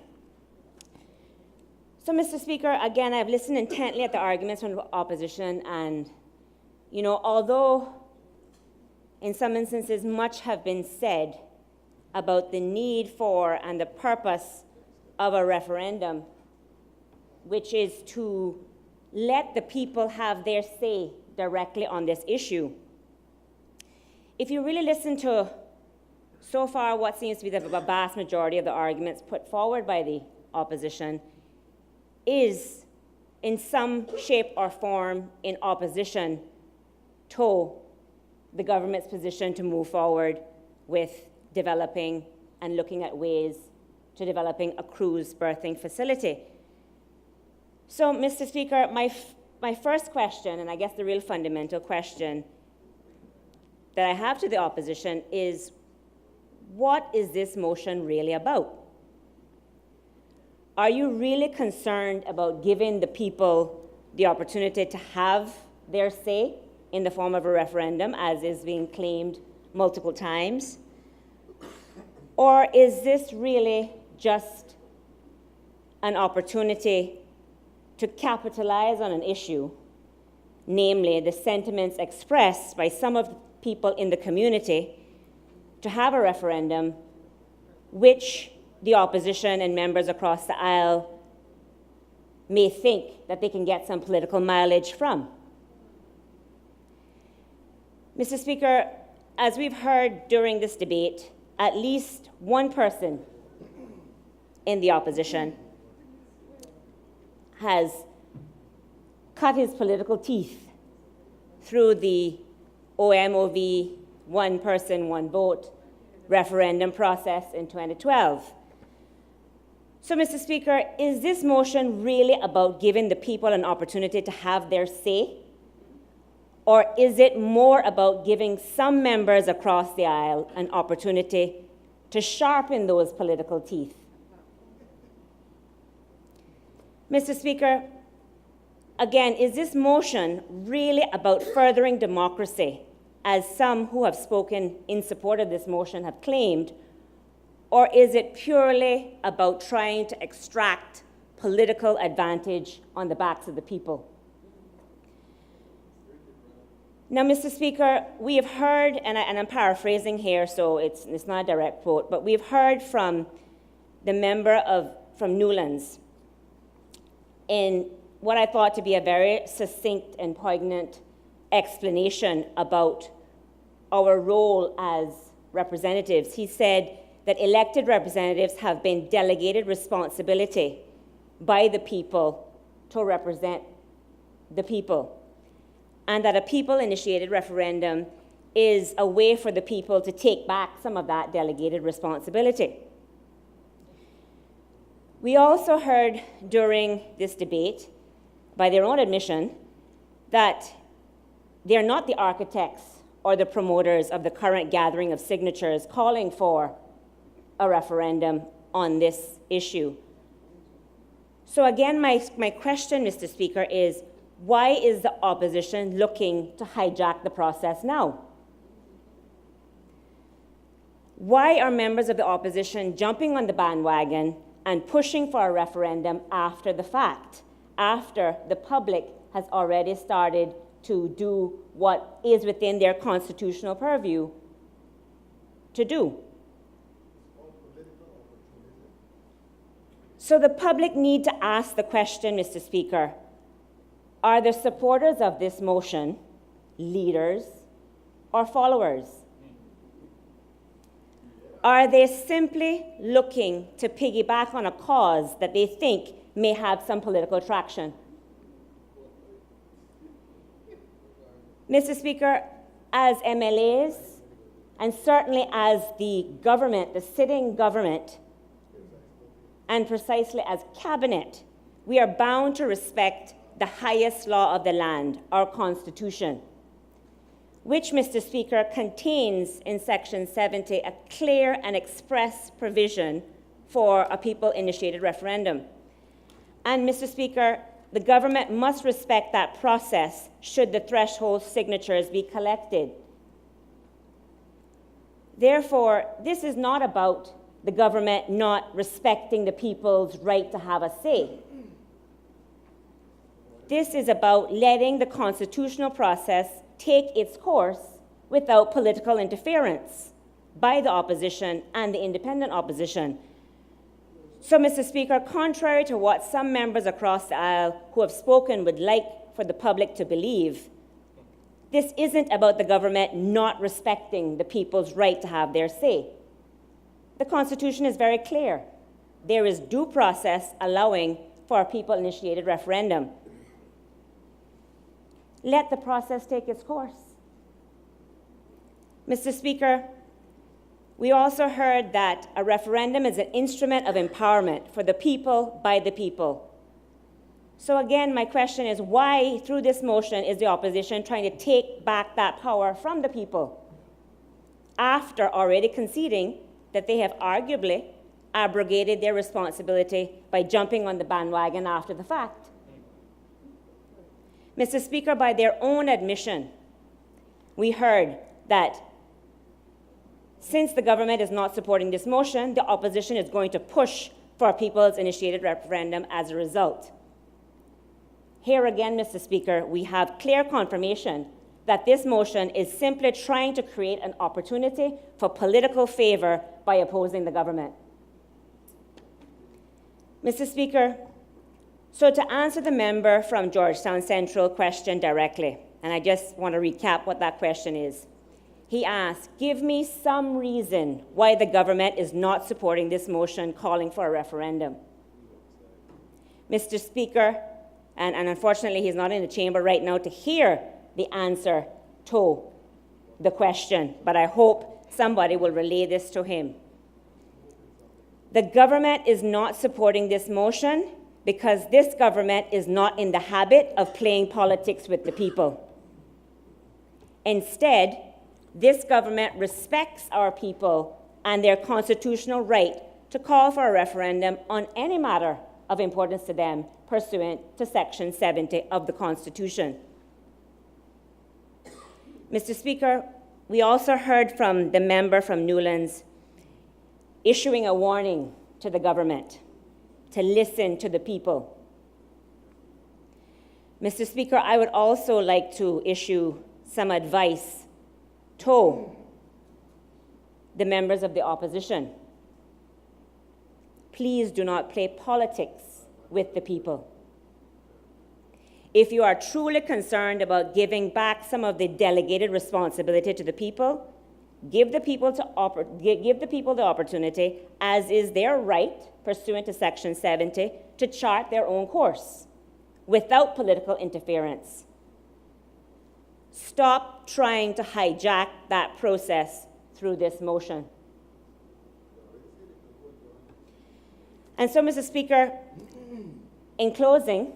So, Mr. Speaker, again, I've listened intently at the arguments from the opposition, and, you know, although in some instances much have been said about the need for and the purpose of a referendum, which is to let the people have their say directly on this issue. If you really listen to, so far, what seems to be the vast majority of the arguments put forward by the opposition is, in some shape or form, in opposition to the government's position to move forward with developing and looking at ways to developing a cruise berthing facility. So, Mr. Speaker, my first question, and I guess the real fundamental question that I have to the opposition is, what is this motion really about? Are you really concerned about giving the people the opportunity to have their say in the form of a referendum, as is being claimed multiple times? Or is this really just an opportunity to capitalize on an issue namely the sentiments expressed by some of the people in the community to have a referendum, which the opposition and members across the aisle may think that they can get some political mileage from. Mr. Speaker, as we've heard during this debate, at least one person in the opposition has cut his political teeth through the OMOV one person, one vote referendum process in 2012. So, Mr. Speaker, is this motion really about giving the people an opportunity to have their say? Or is it more about giving some members across the aisle an opportunity to sharpen those political teeth? Mr. Speaker, again, is this motion really about furthering democracy, as some who have spoken in support of this motion have claimed, or is it purely about trying to extract political advantage on the backs of the people? Now, Mr. Speaker, we have heard, and I'm paraphrasing here, so it's not a direct quote, but we've heard from the member from Newlands in what I thought to be a very succinct and poignant explanation about our role as representatives. He said that elected representatives have been delegated responsibility by the people to represent the people, and that a people-initiated referendum is a way for the people to take back some of that delegated responsibility. We also heard during this debate, by their own admission, that they're not the architects or the promoters of the current gathering of signatures calling for a referendum on this issue. So again, my question, Mr. Speaker, is why is the opposition looking to hijack the process now? Why are members of the opposition jumping on the bandwagon and pushing for a referendum after the fact, after the public has already started to do what is within their constitutional purview to do? So the public need to ask the question, Mr. Speaker, are the supporters of this motion leaders or followers? Are they simply looking to piggyback on a cause that they think may have some political traction? Mr. Speaker, as MLAs, and certainly as the government, the sitting government, and precisely as cabinet, we are bound to respect the highest law of the land, our Constitution, which, Mr. Speaker, contains in Section 70 a clear and express provision for a people-initiated referendum. And, Mr. Speaker, the government must respect that process should the threshold signatures be collected. Therefore, this is not about the government not respecting the people's right to have a say. This is about letting the constitutional process take its course without political interference by the opposition and the independent opposition. So, Mr. Speaker, contrary to what some members across the aisle who have spoken would like for the public to believe, this isn't about the government not respecting the people's right to have their say. The Constitution is very clear. There is due process allowing for a people-initiated referendum. Let the process take its course. Mr. Speaker, we also heard that a referendum is an instrument of empowerment for the people by the people. So again, my question is why, through this motion, is the opposition trying to take back that power from the people after already conceding that they have arguably abrogated their responsibility by jumping on the bandwagon after the fact? Mr. Speaker, by their own admission, we heard that since the government is not supporting this motion, the opposition is going to push for a people's initiated referendum as a result. here again, Mr. Speaker, we have clear confirmation that this motion is simply trying to create an opportunity for political favor by opposing the government. Mr. Speaker, so to answer the member from Georgetown Central question directly, and I just want to recap what that question is. He asked, give me some reason why the government is not supporting this motion calling for a referendum. Mr. Speaker, and unfortunately he's not in the chamber right now to hear the answer to the question, but I hope somebody will relay this to him. The government is not supporting this motion because this government is not in the habit of playing politics with the people. Instead, this government respects our people and their constitutional right to call for a referendum on any matter of importance to them pursuant to Section 70 of the Constitution. Mr. Speaker, we also heard from the member from Newlands issuing a warning to the government to listen to the people. Mr. Speaker, I would also like to issue some advice to the members of the opposition. Please do not play politics with the people. If you are truly concerned about giving back some of the delegated responsibility to the people, give the people the opportunity, as is their right, pursuant to Section 70, to chart their own course without political interference. Stop trying to hijack that process through this motion. And so, Mr. Speaker, in closing,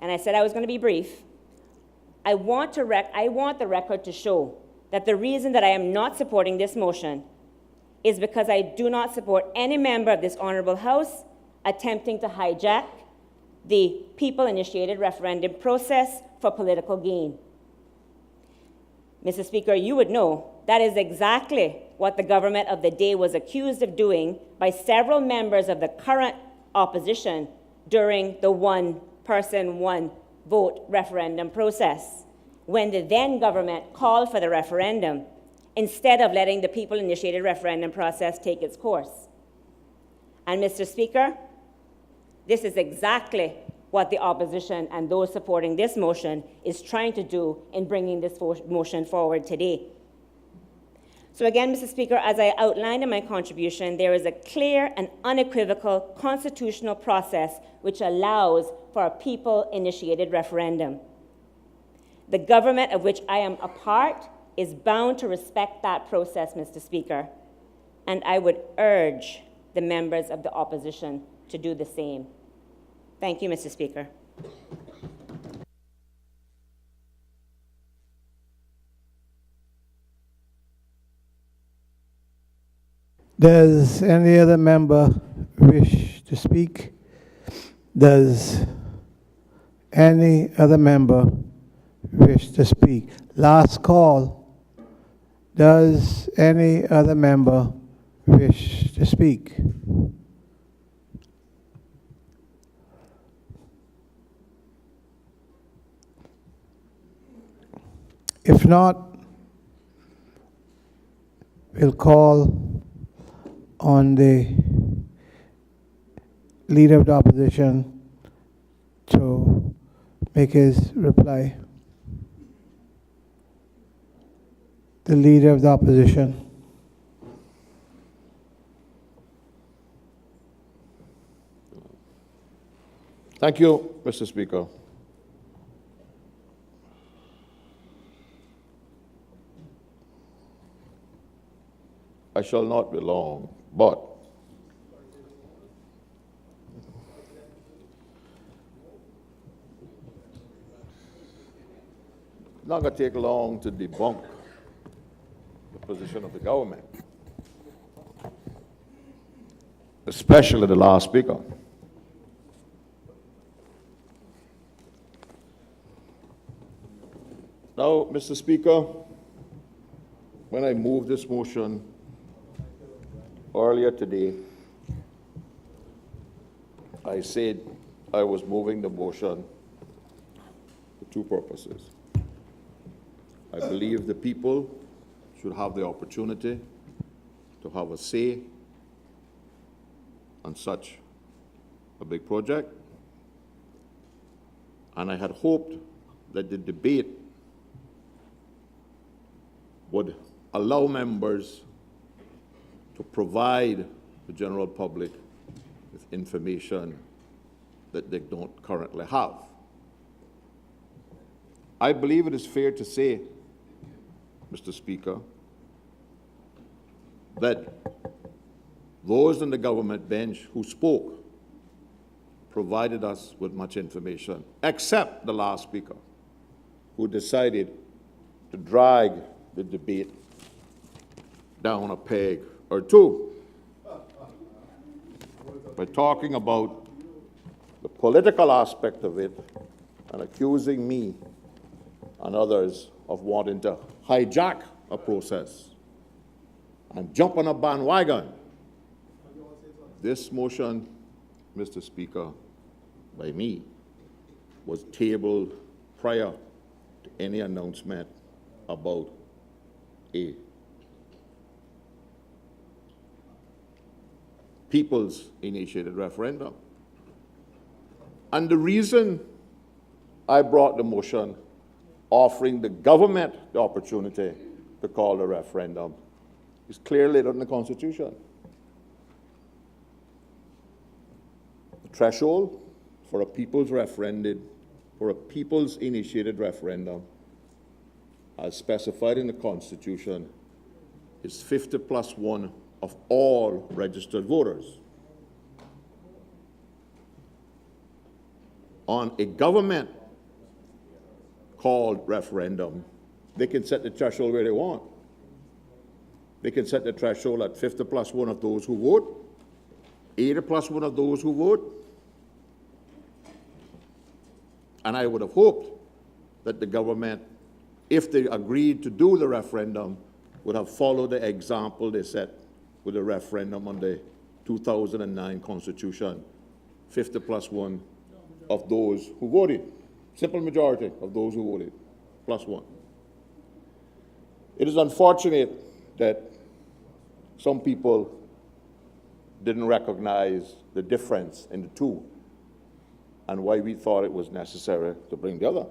and I said I was going to be brief, I want the record to show that the reason that I am not supporting this motion is because I do not support any member of this honorable House attempting to hijack the people-initiated referendum process for political gain. Mr. Speaker, you would know that is exactly what the government of the day was accused of doing by several members of the current opposition during the one-person, one-vote referendum process, when the then government called for the referendum instead of letting the people-initiated referendum process take its course. And Mr. Speaker, this is exactly what the opposition and those supporting this motion is trying to do in bringing this motion forward today. So again, Mr. Speaker, as I outlined in my contribution, there is a clear and unequivocal constitutional process which allows for a people-initiated referendum. The government of which I am a part is bound to respect that process, Mr. Speaker, and I would urge the members of the opposition to do the same. Thank you, Mr. Speaker. Does any other member wish to speak? Does any other member wish to speak? Last call. Does any other member wish to speak? If not, we'll call on the Leader of the Opposition to make his reply. The Leader of the Opposition. Thank you, Mr. Speaker. I shall not be long, but it's not going to take long to debunk the position of the government, especially the last speaker. Now, Mr. Speaker, when I moved this motion earlier today, I said I was moving the motion two purposes. I believe the people should have the opportunity to have a say on such a big project. And I had hoped that the debate would allow members to provide the general public with information that they don't currently have. I believe it is fair to say, Mr. Speaker, that those on the government bench who spoke provided us with much information, except the last speaker, who decided to drag the debate down a peg or two by talking about the political aspect of it and accusing me and others of wanting to hijack a process and jump on a bandwagon. This motion, Mr. Speaker, by me, was tabled prior to any announcement about a people's initiated referendum. And the reason I brought the motion offering the government the opportunity to call the referendum is clearly laid out in the Constitution. The threshold for a people's initiated referendum, as specified in the Constitution, is 50 plus 1 of all registered voters. On a government-called referendum, they can set the threshold where they want. They can set the threshold at 50 plus 1 of those who vote, 80 plus 1 of those who vote. And I would have hoped that the government, if they agreed to do the referendum, would have followed the example they set with the referendum on the 2009 Constitution, 50 plus 1 of those who voted. Simple majority of those who voted, plus 1. It is unfortunate that some people didn't recognize the difference in the two and why we thought it was necessary to bring the other.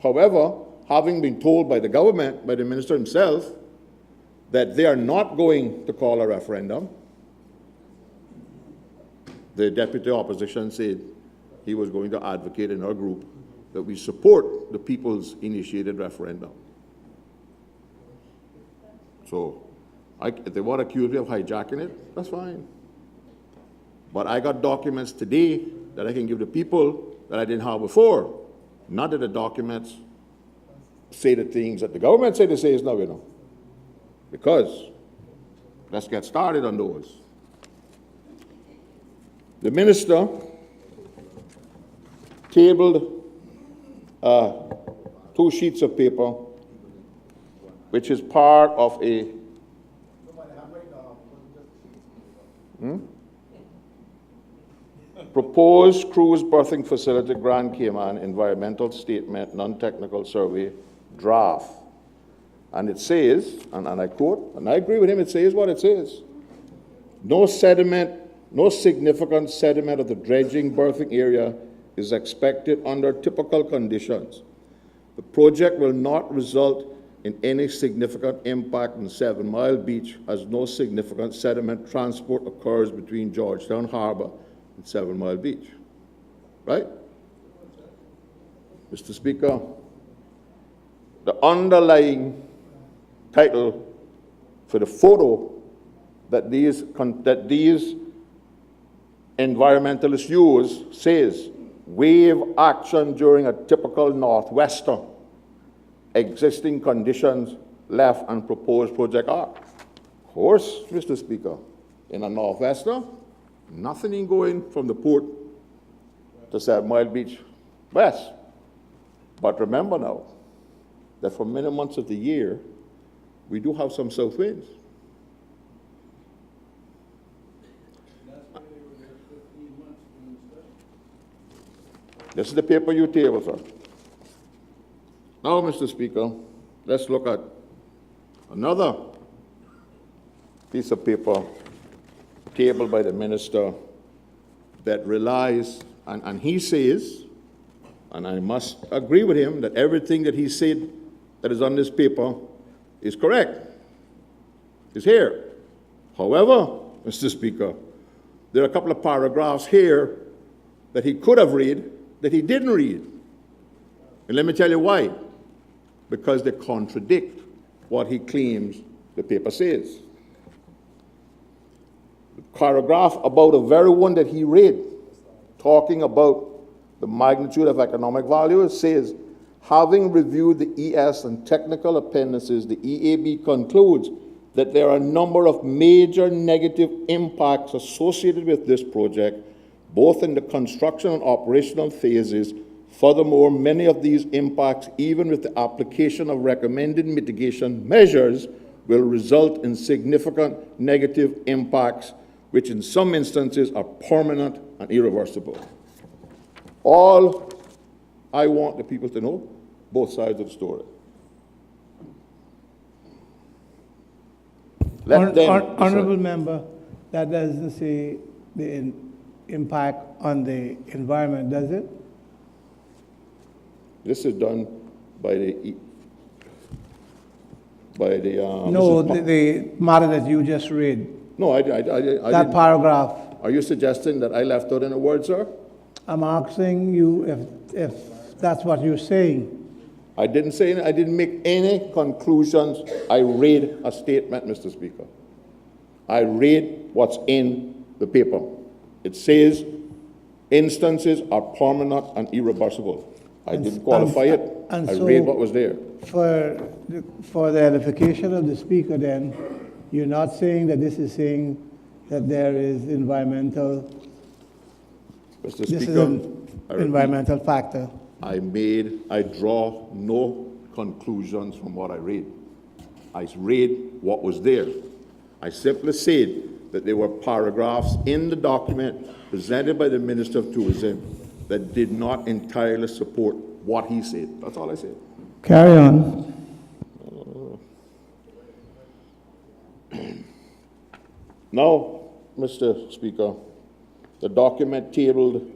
However, having been told by the government, by the minister himself, that they are not going to call a referendum, the deputy opposition said he was going to advocate in our group that we support the people's initiated referendum. So, if they want to accuse me of hijacking it, that's fine. But I got documents today that I can give the people that I didn't have before. None of the documents say the things that the government said they say is now, you know. Because, let's get started on those. The minister tabled 2 sheets of paper, which is part of a proposed cruise berthing facility, Grand Cayman, environmental statement, non-technical survey, draft. And it says, and I quote, and I agree with him, it says what it says. No significant sediment of the dredging berthing area is expected under typical conditions. The project will not result in any significant impact on 7 Mile Beach, as no significant sediment transport occurs between Georgetown Harbor and 7 Mile Beach. Right? Mr. Speaker, the underlying title for the photo that these environmentalists use says, wave action during a typical northwester, existing conditions left and proposed project are. Of course, Mr. Speaker, in a northwester, nothing in going from the port to 7 Mile Beach west. But remember now that for many months of the year, we do have some south winds. This is the paper you table, sir. Now, Mr. Speaker, let's look at another piece of paper tabled by the minister that relies, and he says, and I must agree with him, that everything that he said that is on this paper is correct, is here. However, Mr. Speaker, there are a couple of paragraphs here that he could have read that he didn't read. And let me tell you why. Because they contradict what he claims the paper says. The paragraph about the very one that he read, talking about the magnitude of economic value, says, having reviewed the ES and technical appendices, the EAB concludes that there are a number of major negative impacts associated with this project, both in the construction and operational phases. Furthermore, many of these impacts, even with the application of recommended mitigation measures, will result in significant negative impacts, which in some instances are permanent and irreversible. All I want the people to know, both sides of the story. Honorable member, that doesn't say the impact on the environment, does it? This is done by the No, the matter that you just read, No, I that didn't. paragraph. Are you suggesting that I left out any word, sir? I'm asking you if that's what you're saying. I didn't say, I didn't make any conclusions. I read a statement, Mr. Speaker. I read what's in the paper. It says instances are permanent and irreversible. I didn't qualify it. I read what was there. For the edification of the speaker then, you're not saying that this is saying that there is environmental, Mr. this is Speaker, an I repeat, environmental factor. I draw no conclusions from what I read. I read what was there. I simply said that there were paragraphs in the document presented by the Minister of Tourism that did not entirely support what he said. That's all I said. Carry on. Now, Mr. Speaker, the document tabled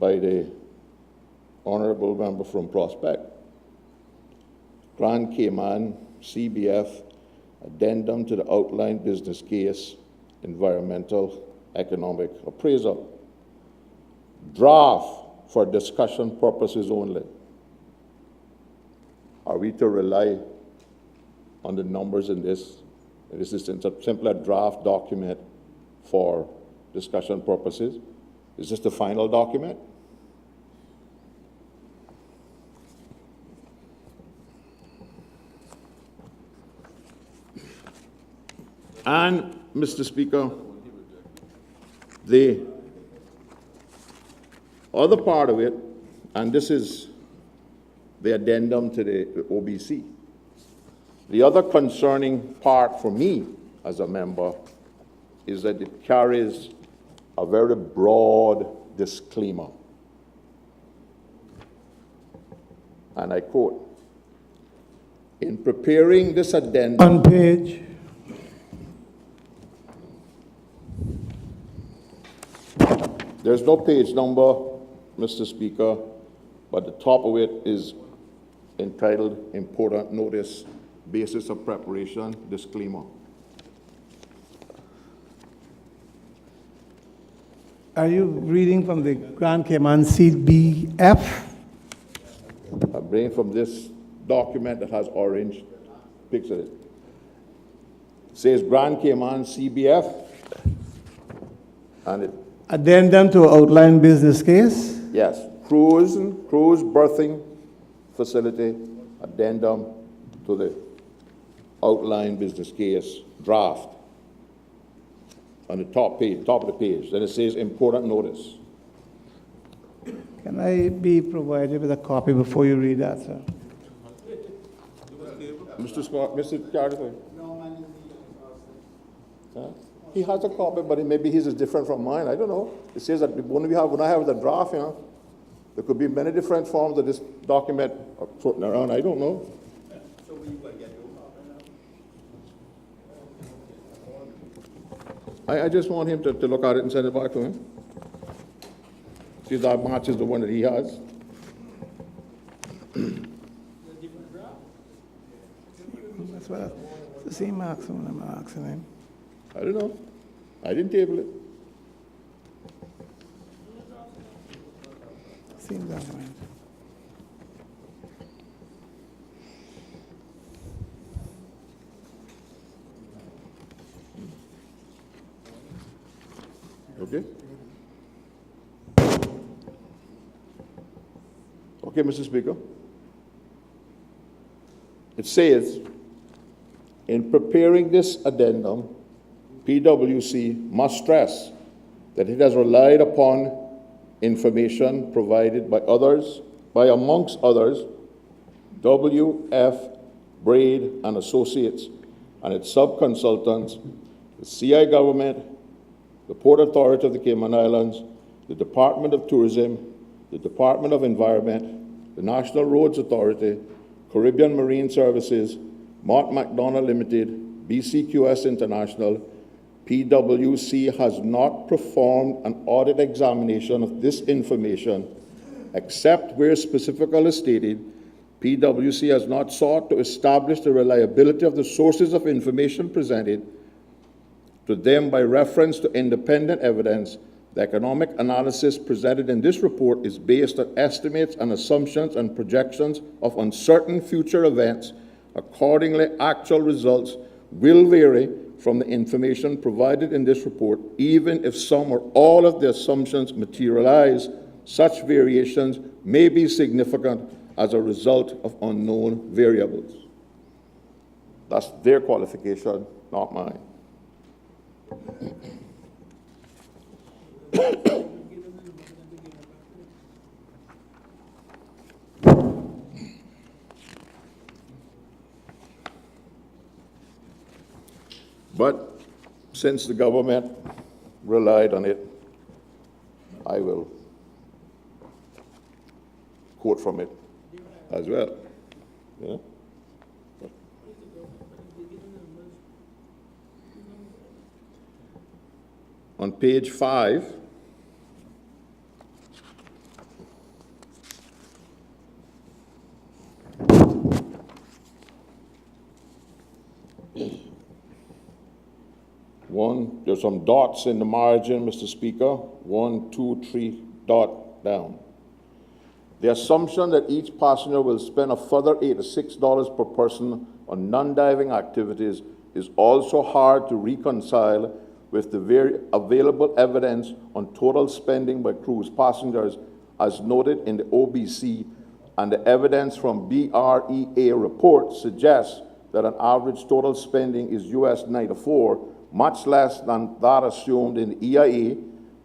by the honorable member from Prospect, Grand Cayman, CBF, addendum to the outline business case, environmental economic appraisal, draft for discussion purposes only. Are we to rely on the numbers in this? This is simply a draft document for discussion purposes. Is this the final document? And, Mr. Speaker, the other part of it, and this is the addendum to the OBC, the other concerning part for me as a member is that it carries a very broad disclaimer. And I quote, in preparing this addendum, On page. there's no page number, Mr. Speaker, but the top of it is entitled Important Notice, Basis of Preparation, Disclaimer. Are you reading from the Grand Cayman CBF? I'm reading from this document that has orange picture in it. It says Grand Cayman CBF, and it, Addendum to outline business case? yes, cruise berthing facility, addendum to the outline business case draft. On the top of the page, then it says important notice. Can I be provided with a copy before you read that, sir? Mr. Carter? Huh? He has a copy, but maybe his is different from mine. I don't know. It says that when I have the draft, you know. There could be many different forms of this document floating around, I don't know. I just want him to look at it and send it back to him. See if that matches the one that he has. That's what it's the same maximum I'm asking him. I don't know. I didn't table it. Same document. Okay? Okay, Mr. Speaker. It says, in preparing this addendum, PwC must stress that it has relied upon information provided by others, by amongst others, W.F. Braid and Associates and its sub-consultants, the CI government, the Port Authority of the Cayman Islands, the Department of Tourism, the Department of Environment, the National Roads Authority, Caribbean Marine Services, Mott MacDonald Limited, BCQS International. PwC has not performed an audit examination of this information, except where specifically stated. PwC has not sought to establish the reliability of the sources of information presented to them by reference to independent evidence. The economic analysis presented in this report is based on estimates and assumptions and projections of uncertain future events. Accordingly, actual results will vary from the information provided in this report, even if some or all of the assumptions materialize. Such variations may be significant as a result of unknown variables. That's their qualification, not mine. But since the government relied on it, I will quote from it as well. Yeah? On page 5, there's some dots in the margin, Mr. Speaker. 1, 2, 3, dot down. The assumption that each passenger will spend a further $8 to $6 per person on non-diving activities is also hard to reconcile with the very available evidence on total spending by cruise passengers, as noted in the OBC, and the evidence from BREA reports suggests that an average total spending is US $94, much less than that assumed in the EIA.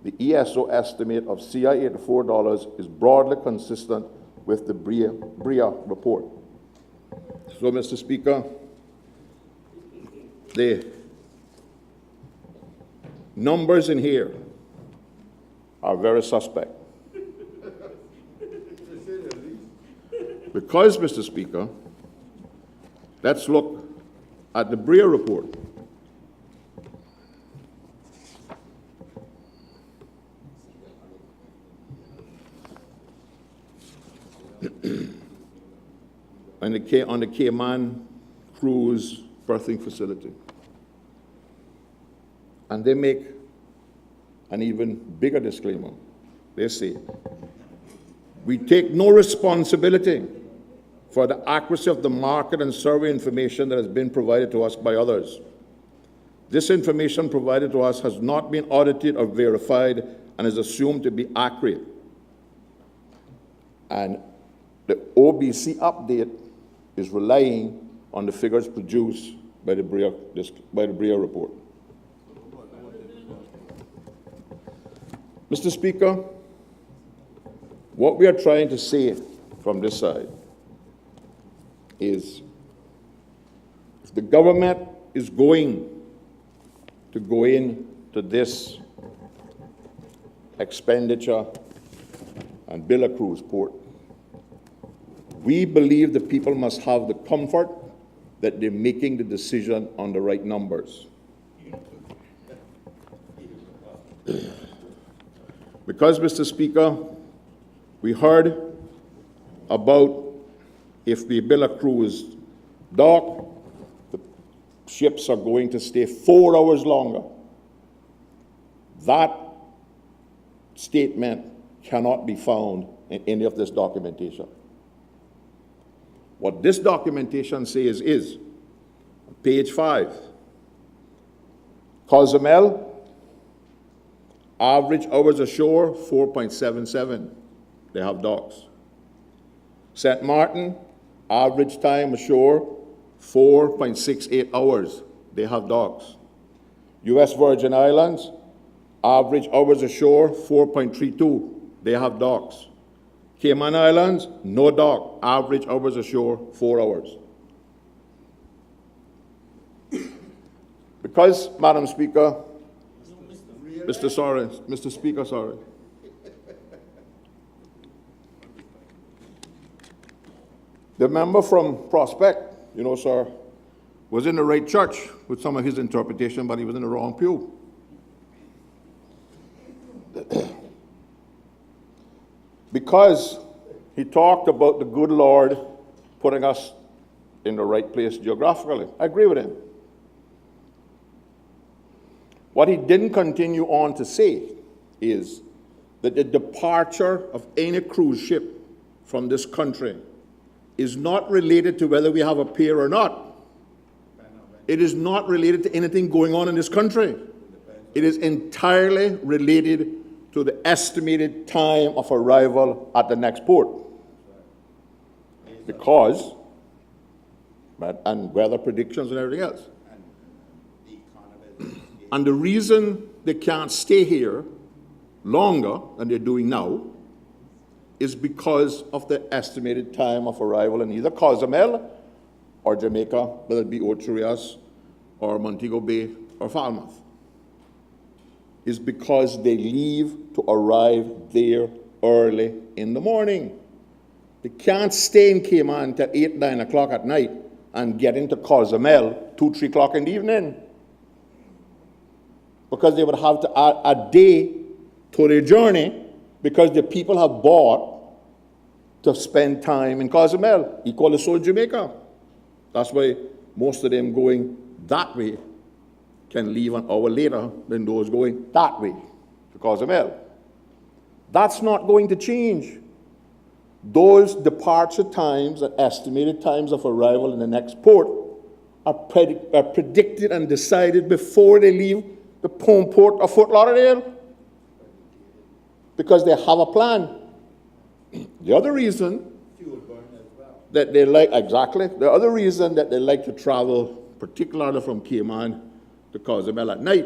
The ESO estimate of CI $84 is broadly consistent with the BREA report. So, Mr. Speaker, the numbers in here are very suspect. Because, Mr. Speaker, let's look at the BREA report. On the Cayman cruise berthing facility. And they make an even bigger disclaimer. They say, we take no responsibility for the accuracy of the market and survey information that has been provided to us by others. This information provided to us has not been audited or verified and is assumed to be accurate. And the OBC update is relying on the figures produced by the BREA report. Mr. Speaker, what we are trying to say from this side is, if the government is going to go into this expenditure and build a cruise port. We believe the people must have the comfort that they're making the decision on the right numbers. Because, Mr. Speaker, we heard about if we build a cruise dock, the ships are going to stay 4 hours longer. That statement cannot be found in any of this documentation. What this documentation says is, page 5, Cozumel, average hours ashore, 4.77. They have docks. St. Martin, average time ashore, 4.68 hours. They have docks. U.S. Virgin Islands, average hours ashore, 4.32. They have docks. Cayman Islands, no dock. Average hours ashore, 4 hours. Because, Madam Speaker, Mr. Speaker, sorry. The member from Prospect, you know, sir, was in the right church with some of his interpretation, but he was in the wrong pew. Because he talked about the good Lord putting us in the right place geographically. I agree with him. What he didn't continue on to say is that the departure of any cruise ship from this country is not related to whether we have a pier or not. It is not related to anything going on in this country. It is entirely related to the estimated time of arrival at the next port. Because, and weather predictions and everything else. And the reason they can't stay here longer than they're doing now is because of the estimated time of arrival in either Cozumel or Jamaica, whether it be Ocho or Montego Bay or Falmouth. Is because they leave to arrive there early in the morning. They can't stay in Cayman until 8, 9 o'clock at night and get into Cozumel 2, 3 o'clock in the evening. Because they would have to add a day to their journey because the people have bought to spend time in Cozumel, equal to so Jamaica. That's why most of them going that way can leave an hour later than those going that way to Cozumel. That's not going to change. Those departure times and estimated times of arrival in the next port are predicted and decided before they leave the home port of Fort Lauderdale because they have a plan. The other reason that they like, exactly, the other reason that they like to travel, particularly from Cayman to Cozumel at night,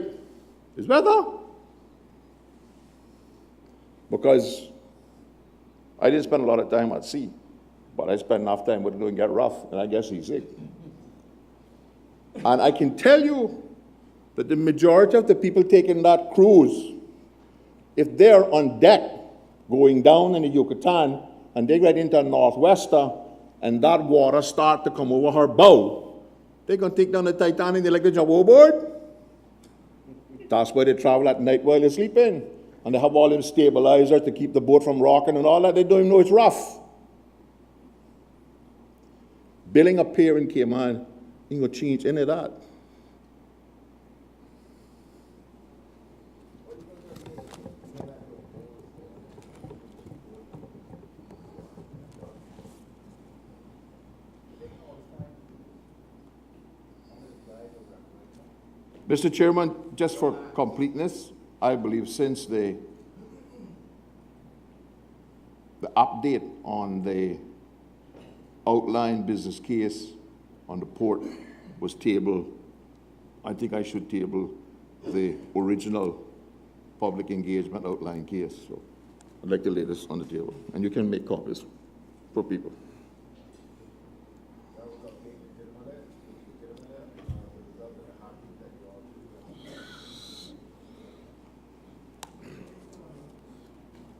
is weather. Because I didn't spend a lot of time at sea, but I spent enough time with it going get rough, and I guess he's sick. And I can tell you that the majority of the people taking that cruise, if they're on deck going down in the Yucatan and they get into a northwester and that water start to come over her bow, they're going to take down the Titanic, they like to jump overboard. That's why they travel at night while they're sleeping. And they have all them stabilizers to keep the boat from rocking and all that. They don't even know it's rough. Building a pier in Cayman ain't going to change any of that. Mr. Chairman, just for completeness, I believe since the update on the outline business case on the port was tabled, I think I should table the original public engagement outline case. So I'd like to lay this on the table, and you can make copies for people.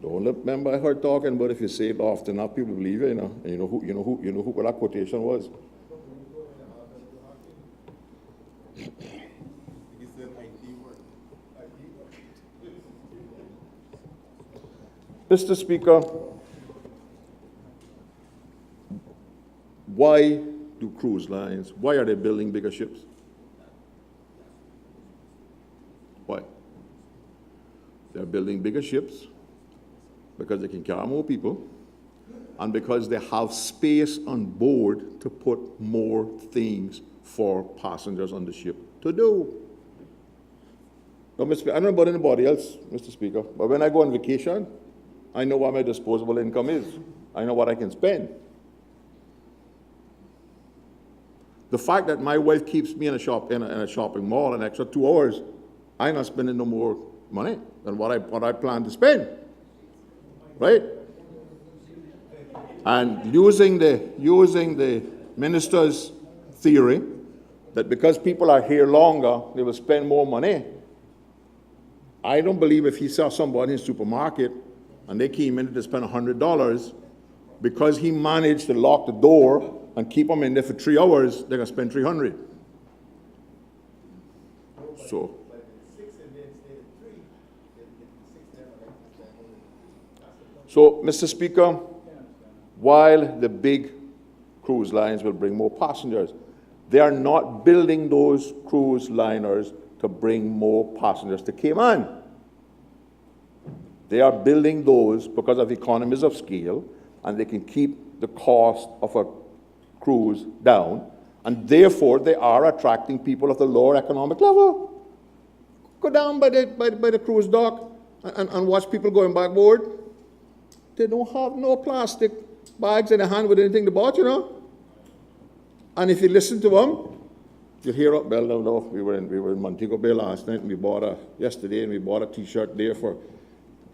The Only member I heard talking about if you say it often enough, people believe it, you know. And you know who that quotation was? Mr. Speaker, why do cruise lines, why are they building bigger ships? Why? They're building bigger ships because they can carry more people and because they have space on board to put more things for passengers on the ship to do. Now, Mr. Speaker, I don't know about anybody else, Mr. Speaker, but when I go on vacation, I know what my disposable income is. I know what I can spend. The fact that my wife keeps me in a shopping mall an extra 2 hours, I'm not spending no more money than what I plan to spend, right? And using the minister's theory that because people are here longer, they will spend more money. I don't believe if he saw somebody in the supermarket and they came in to spend $100, because he managed to lock the door and keep them in there for 3 hours, they're gonna spend $300. So. So, Mr. Speaker, while the big cruise lines will bring more passengers, they are not building those cruise liners to bring more passengers to Cayman. They are building those because of economies of scale, and they can keep the cost of a cruise down, and therefore they are attracting people of the lower economic level. Go down by the cruise dock and watch people going backboard. They don't have no plastic bags in their hand with anything to bought, you know. And if you listen to them, you'll hear, well, no, we were in Montego Bay last night, and we bought a T-shirt there for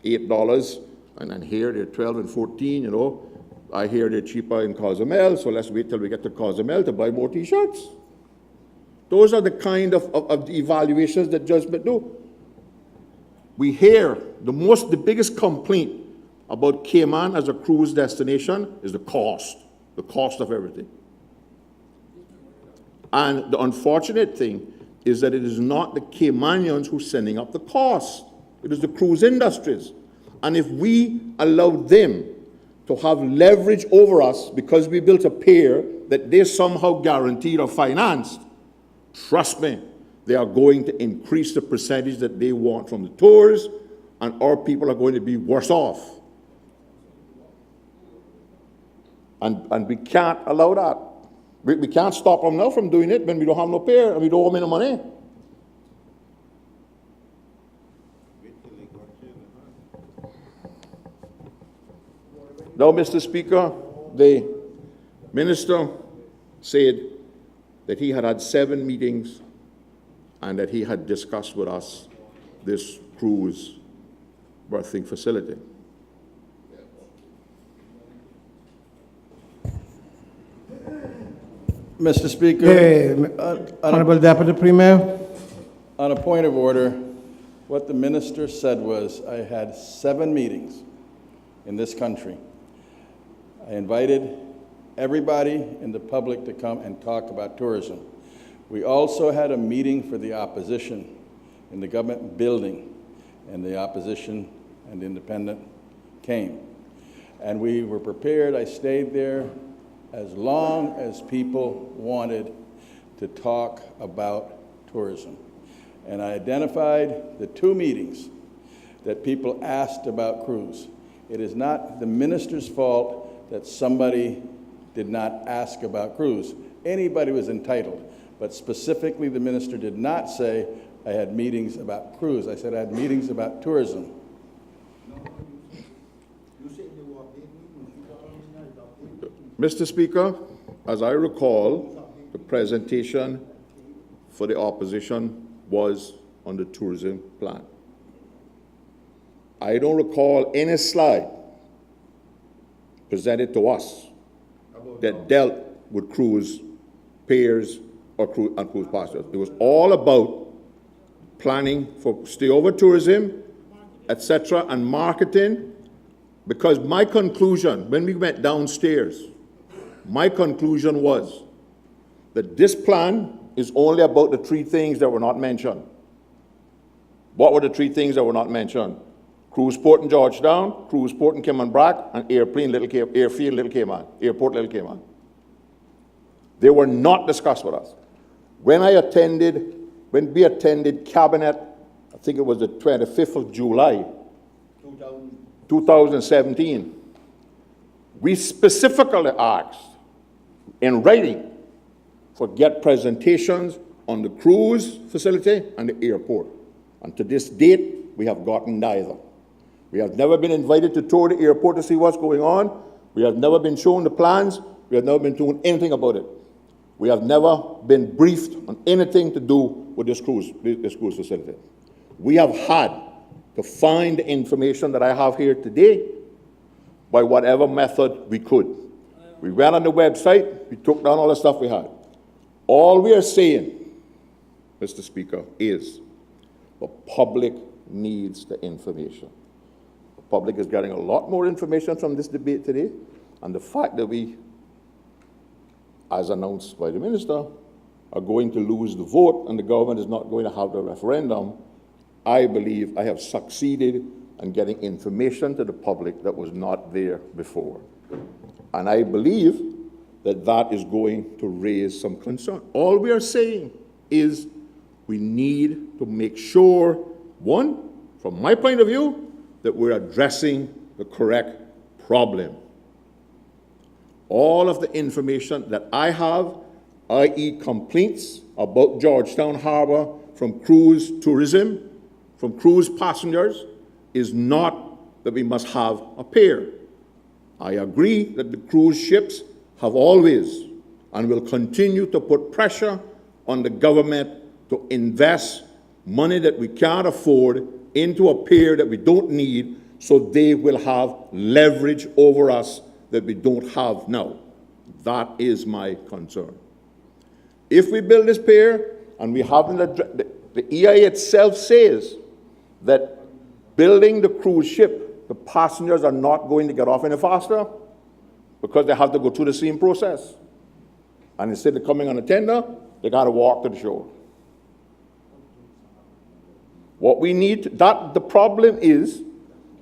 $8, and then here they're 12 and 14, you know. I hear they're cheaper in Cozumel, so let's wait till we get to Cozumel to buy more T-shirts. Those are the kind of evaluations that judgment do. We hear the biggest complaint about Cayman as a cruise destination is the cost of everything. And the unfortunate thing is that it is not the Caymanians who's sending up the cost. It is the cruise industries. And if we allow them to have leverage over us because we built a pier that they somehow guaranteed or financed, trust me, they are going to increase the percentage that they want from the tours, and our people are going to be worse off. And we can't allow that. We can't stop them now from doing it when we don't have no pier and we don't owe them any money. Now, Mr. Speaker, the minister said that he had 7 meetings and that he had discussed with us this cruise berthing facility. Mr. Speaker. Hey, Honorable Deputy Premier. On a point of order, what the minister said was, I had 7 meetings in this country. I invited everybody in the public to come and talk about tourism. We also had a meeting for the opposition in the government building, and the opposition and the independent came. And we were prepared. I stayed there as long as people wanted to talk about tourism. And I identified the 2 meetings that people asked about cruise. It is not the minister's fault that somebody did not ask about cruise. Anybody was entitled, but specifically the minister did not say, I had meetings about cruise. I said I had meetings about tourism. Mr. Speaker, as I recall, the presentation for the opposition was on the tourism plan. I don't recall any slide presented to us that dealt with cruise pairs or cruise passengers. It was all about planning for stayover tourism, etc., and marketing, Because my conclusion, when we went downstairs, my conclusion was that this plan is only about the three things that were not mentioned. What were the three things that were not mentioned? Cruise port in Georgetown, cruise port in Cayman Brac, and airfield Little Cayman, airport Little Cayman. They were not discussed with us. When we attended Cabinet, I think it was the 25th of July, 2017, we specifically asked in writing for get presentations on the cruise facility and the airport. And to this date, we have gotten neither. We have never been invited to tour the airport to see what's going on. We have never been shown the plans. We have never been told anything about it. We have never been briefed on anything to do with this cruise facility. We have had to find the information that I have here today by whatever method we could. We went on the website, we took down all the stuff we had. All we are saying, Mr. Speaker, is the public needs the information. The public is getting a lot more information from this debate today, and the fact that we, as announced by the minister, are going to lose the vote and the government is not going to have the referendum, I believe I have succeeded in getting information to the public that was not there before. And I believe that that is going to raise some concern. All we are saying is we need to make sure, one, from my point of view, that we're addressing the correct problem. All of the information that I have, i.e. complaints about Georgetown Harbor from cruise tourism, from cruise passengers, is not that we must have a pier. I agree that the cruise ships have always and will continue to put pressure on the government to invest money that we can't afford into a pier that we don't need, so they will have leverage over us that we don't have now. That is my concern. If we build this pier, and we haven't, the EIA itself says that building the cruise ship, the passengers are not going to get off any faster because they have to go through the same process. And instead of coming on a tender, they got to walk to the shore. What we need, the problem is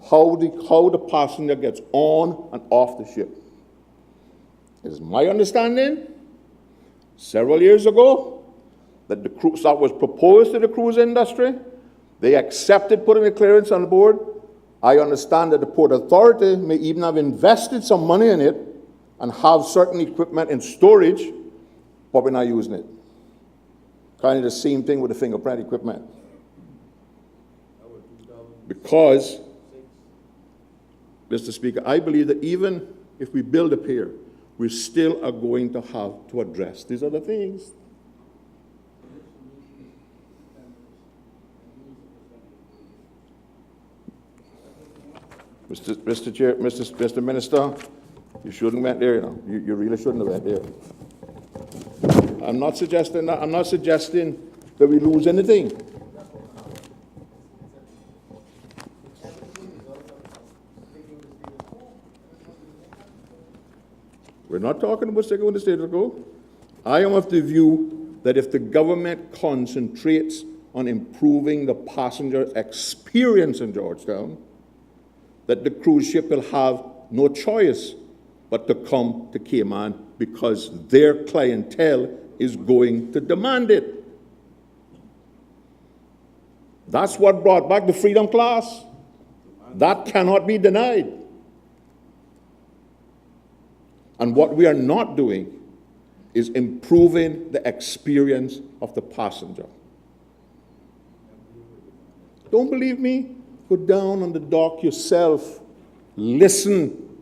how the passenger gets on and off the ship. It is my understanding, several years ago, that the cruise that was proposed to the cruise industry, they accepted putting a clearance on board. I understand that the Port Authority may even have invested some money in it and have certain equipment in storage, but we're not using it. Kind of the same thing with the fingerprint equipment. Because, Mr. Speaker, I believe that even if we build a pier, we still are going to have to address these other things. Mr. Chair, Mr. Minister, you shouldn't have went there, you know. You really shouldn't have went there. I'm not suggesting that we lose anything. We're not talking about sticking with the status quo. I am of the view that if the government concentrates on improving the passenger experience in Georgetown, that the cruise ship will have no choice but to come to Cayman because their clientele is going to demand it. That's what brought back the Freedom Class. That cannot be denied. And what we are not doing is improving the experience of the passenger. Don't believe me? Go down on the dock yourself. Listen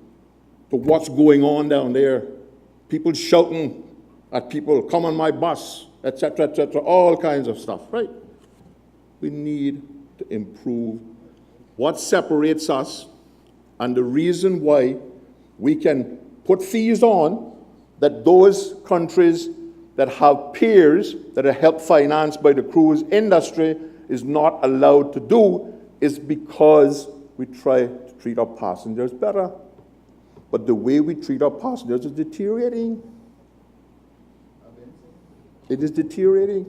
to what's going on down there. People shouting at people, come on my bus, etc., all kinds of stuff, right? We need to improve what separates us, and the reason why we can put fees on that those countries that have piers that are helped financed by the cruise industry is not allowed to do is because we try to treat our passengers better. But the way we treat our passengers is deteriorating. It is deteriorating,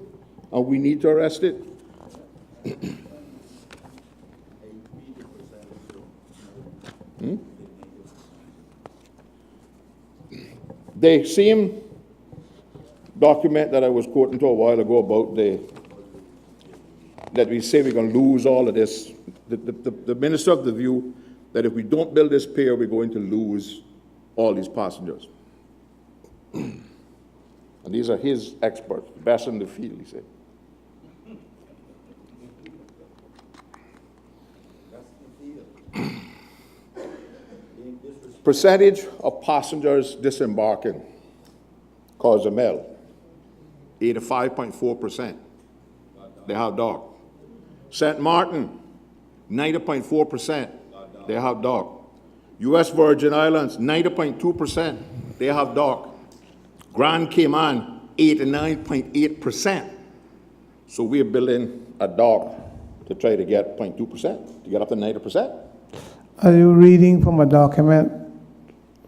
and we need to arrest it. The same document that I was quoting to a while ago about that we say we're going to lose all of this, the minister of the view that if we don't build this pier, we're going to lose all these passengers. And these are his experts, best in the field, he said. Percentage of passengers disembarking, Cozumel, 85.4%. They have dog. St. Martin, 90.4%. They have dog. U.S. Virgin Islands, 90.2%. They have dog. Grand Cayman, 89.8%. So we're building a dog to try to get 0.2%, to get up to 90%. Are you reading from a document,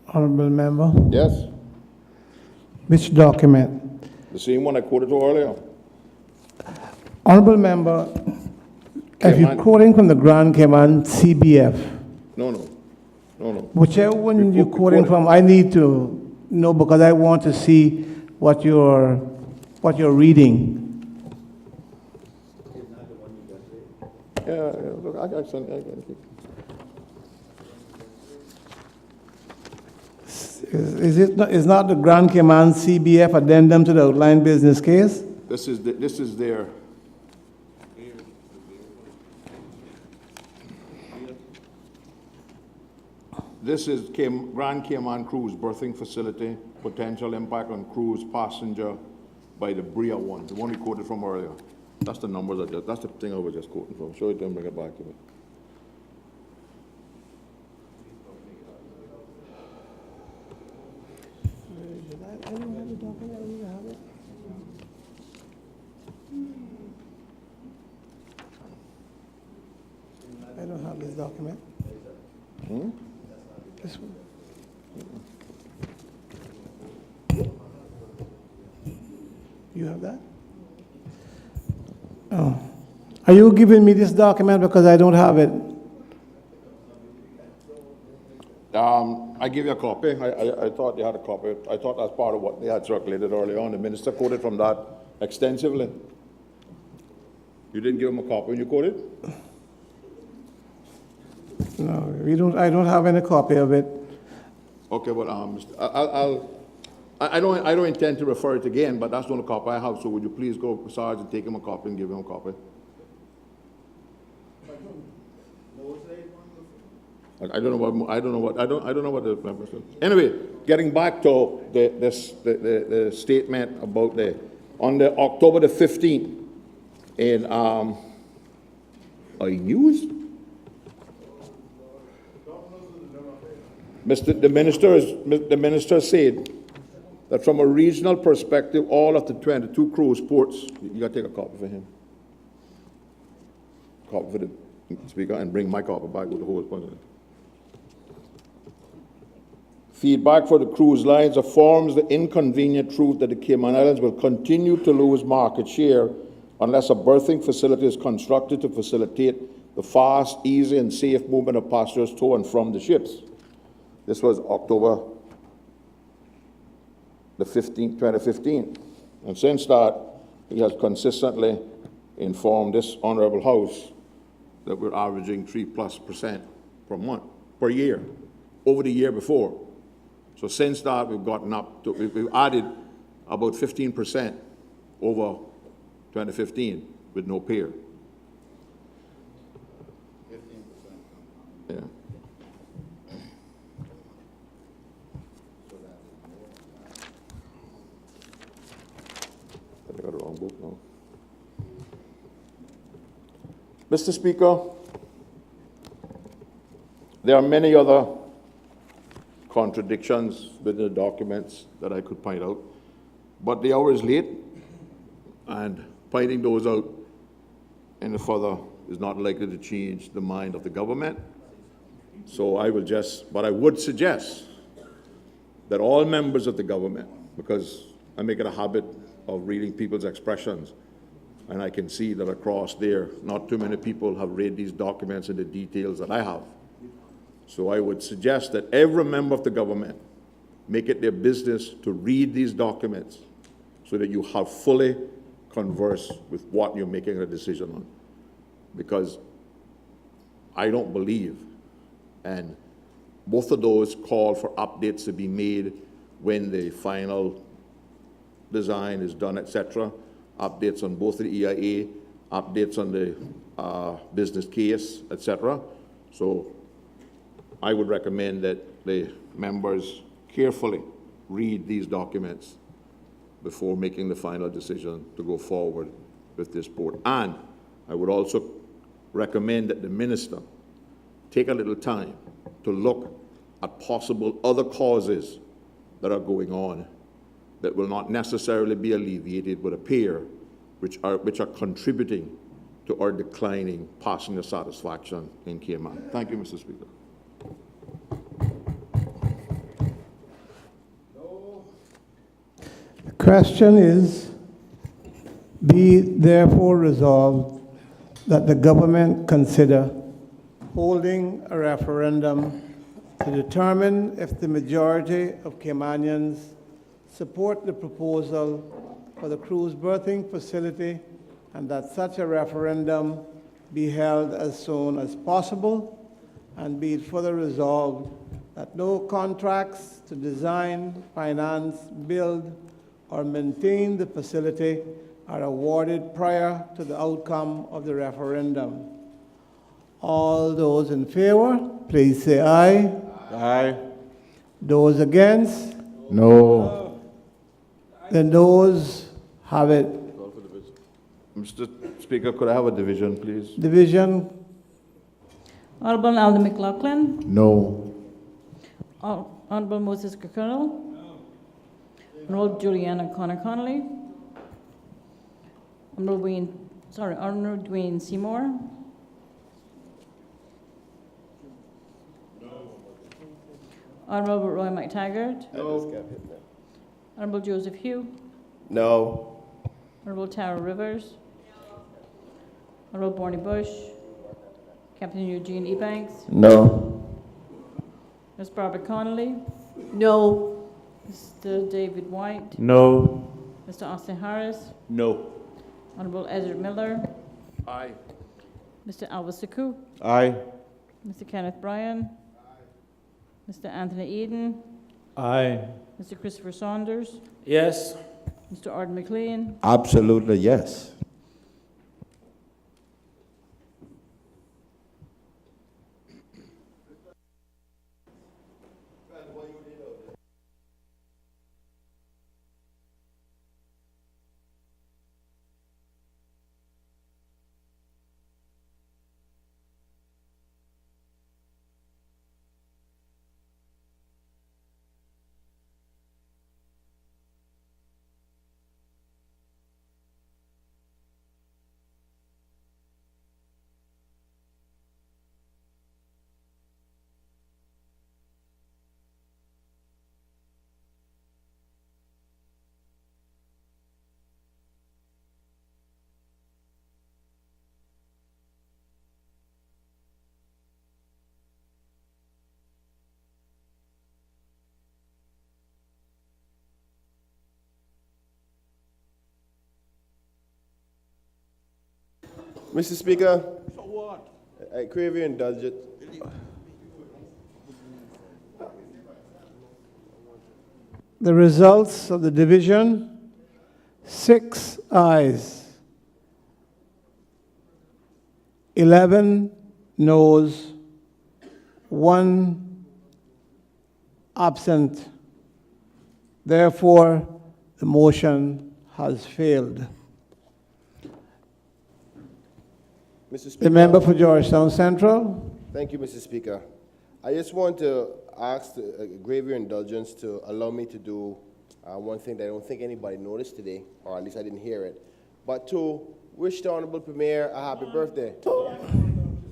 honorable member? Yes, Which document? the same one I quoted to earlier. Honorable member, if you're Cayman. quoting from the Grand Cayman CBF, No. whichever one We you're quote- quoting from, I need to know because I want to see what you're reading. Yeah, look, I Is not the Grand Cayman CBF addendum to the outline business case? This is their. This is Grand Cayman Cruise berthing facility, potential impact on cruise passenger by the Brac one, the one we quoted from earlier. That's the numbers, that's the thing I was just quoting from. Show it to him, bring it back to me. I don't have this document. This one. You have that? Oh. Are you giving me this document because I don't have it? I give you a copy. I thought you had a copy. I thought that's part of what they had circulated earlier on. The minister quoted from that extensively. You didn't give him a copy when you quoted? No, I don't have any copy of it. Okay, well, I don't intend to refer it again, but that's the only copy I have, so would you please go, Sarge, and take him a copy and give him a copy? I don't know what the member said. Anyway, getting back to the statement about on the October the 15th, in, news? The minister said that from a regional perspective, all of the 22 cruise ports, you gotta take a copy for him. Copy for the speaker and bring my copy back with the whole point. Feedback for the cruise lines affirms the inconvenient truth that the Cayman Islands will continue to lose market share unless a berthing facility is constructed to facilitate the fast, easy, and safe movement of passengers to and from the ships. This was October the 15th, 2015. And since that, he has consistently informed this honorable House that we're averaging 3+% per month, per year, over the year before. So since that, we've gotten up to, we've added about 15% over 2015 with no pier. 15%. Yeah. I got the wrong book now. Mr. Speaker, there are many other contradictions within the documents that I could point out, but the hour is late, and pointing those out any further is not likely to change the mind of the government So but I would suggest that all members of the government, because I make it a habit of reading people's expressions, and I can see that across there, not too many people have read these documents in the details that I have. So I would suggest that every member of the government make it their business to read these documents so that you have fully conversed with what you're making a decision on. Because I don't believe, and both of those call for updates to be made when the final design is done, etc. Updates on both the EIA, updates on the business case, etc. So I would recommend that the members carefully read these documents before making the final decision to go forward with this port. And I would also recommend that the minister take a little time to look at possible other causes that are going on that will not necessarily be alleviated but appear, which are contributing to our declining passenger satisfaction in Cayman. Thank you, Mr. Speaker. The question is, be therefore resolved that the government consider holding a referendum to determine if the majority of Caymanians support the proposal for the cruise berthing facility, and that such a referendum be held as soon as possible, and be it further resolved that no contracts to design, finance, build, or maintain the facility are awarded prior to the outcome of the referendum. All those in favor, please say aye. Aye. Those against? No. The noes have it. Mr. Speaker, could I have a division, please? Division, Honorable Alden McLaughlin. No. Honorable Moses Kirkconnell. Honorable Juliana Connor-Connolly. Honorable Dwayne Seymour. Honorable Roy McTaggart. No. Honorable Joseph Hugh. No. Honorable Tara Rivers. Honorable Barney Bush. Captain Eugene Ebanks. No. Ms. Barbara Connolly. No. Mr. David White. No. Mr. Austin Harris. No. Honorable Ezra Miller. Aye. Mr. Alva Saku. Aye. Mr. Kenneth Bryan. Mr. Anthony Eden. Aye. Mr. Christopher Saunders. Yes. Mr. Arden McLean. Absolutely, yes. Mr. Speaker. So what? I crave your indulgence. the results of the division, 6 ayes, 11 noes, 1 absent. Therefore, the motion has failed. Mr. Speaker. The member for Georgetown Central. Thank you, Mr. Speaker. I just want to ask, grave your indulgence to allow me to do one thing that I don't think anybody noticed today, or at least I didn't hear it, but to wish the Honorable Premier a happy birthday.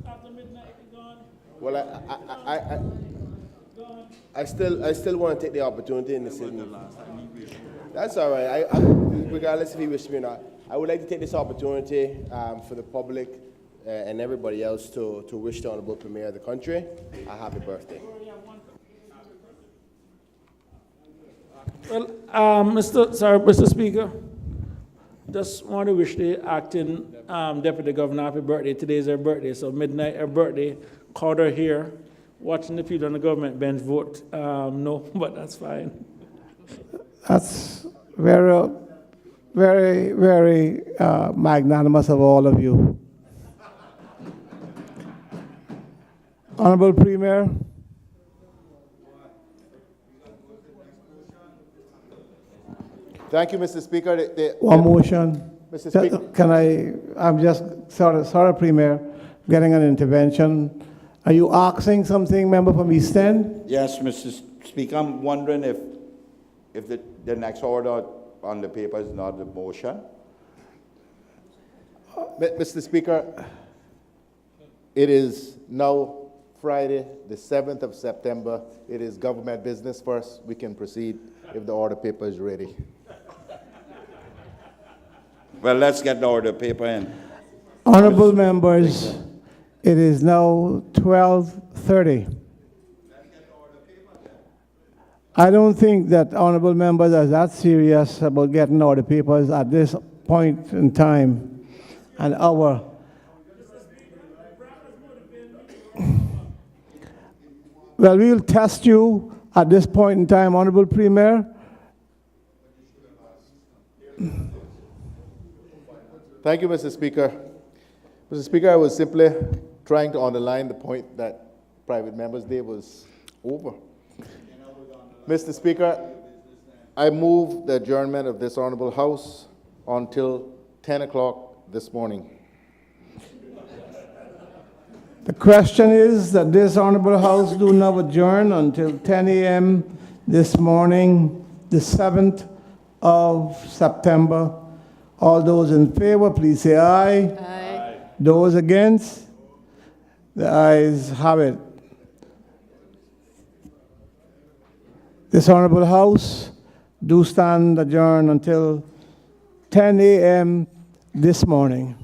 After midnight, gone. Well, I still want to take the opportunity in this evening. That's all right. Regardless if he wishes me or not, I would like to take this opportunity for the public and everybody else to wish the Honorable Premier of the country a happy birthday. Well, Mr. Speaker, just want to wish the acting Deputy Governor happy birthday. Today is her birthday, so midnight her birthday. Called her here, watching the people on the government bench vote no, but that's fine. That's very, very, very magnanimous of all of you. Honorable Premier. Thank you, Mr. Speaker. One motion. Mr. Speaker. I'm just, sorry, Premier, getting an intervention. Are you asking something, member from East End? Yes, Mr. Speaker, I'm wondering if the next order on the paper is not the motion. Mr. Speaker, it is now Friday, the 7th of September. It is government business first. We can proceed if the order paper is ready. Well, let's get the order paper in. Honorable members, it is now 12:30. I don't think that honorable members are that serious about getting order papers at this point in time, an hour. Well, we'll test you at this point in time, Honorable Premier. Thank you, Mr. Speaker. Mr. Speaker, I was simply trying to underline the point that Private Members' Day was over. Mr. Speaker, I move the adjournment of this Honorable House until 10 o'clock this morning. The question is that this Honorable House do not adjourn until 10 a.m. this morning, the 7th of September. All those in favor, please say aye. Aye. Those against? The ayes have it. This Honorable House do stand adjourned until 10 a.m. this morning.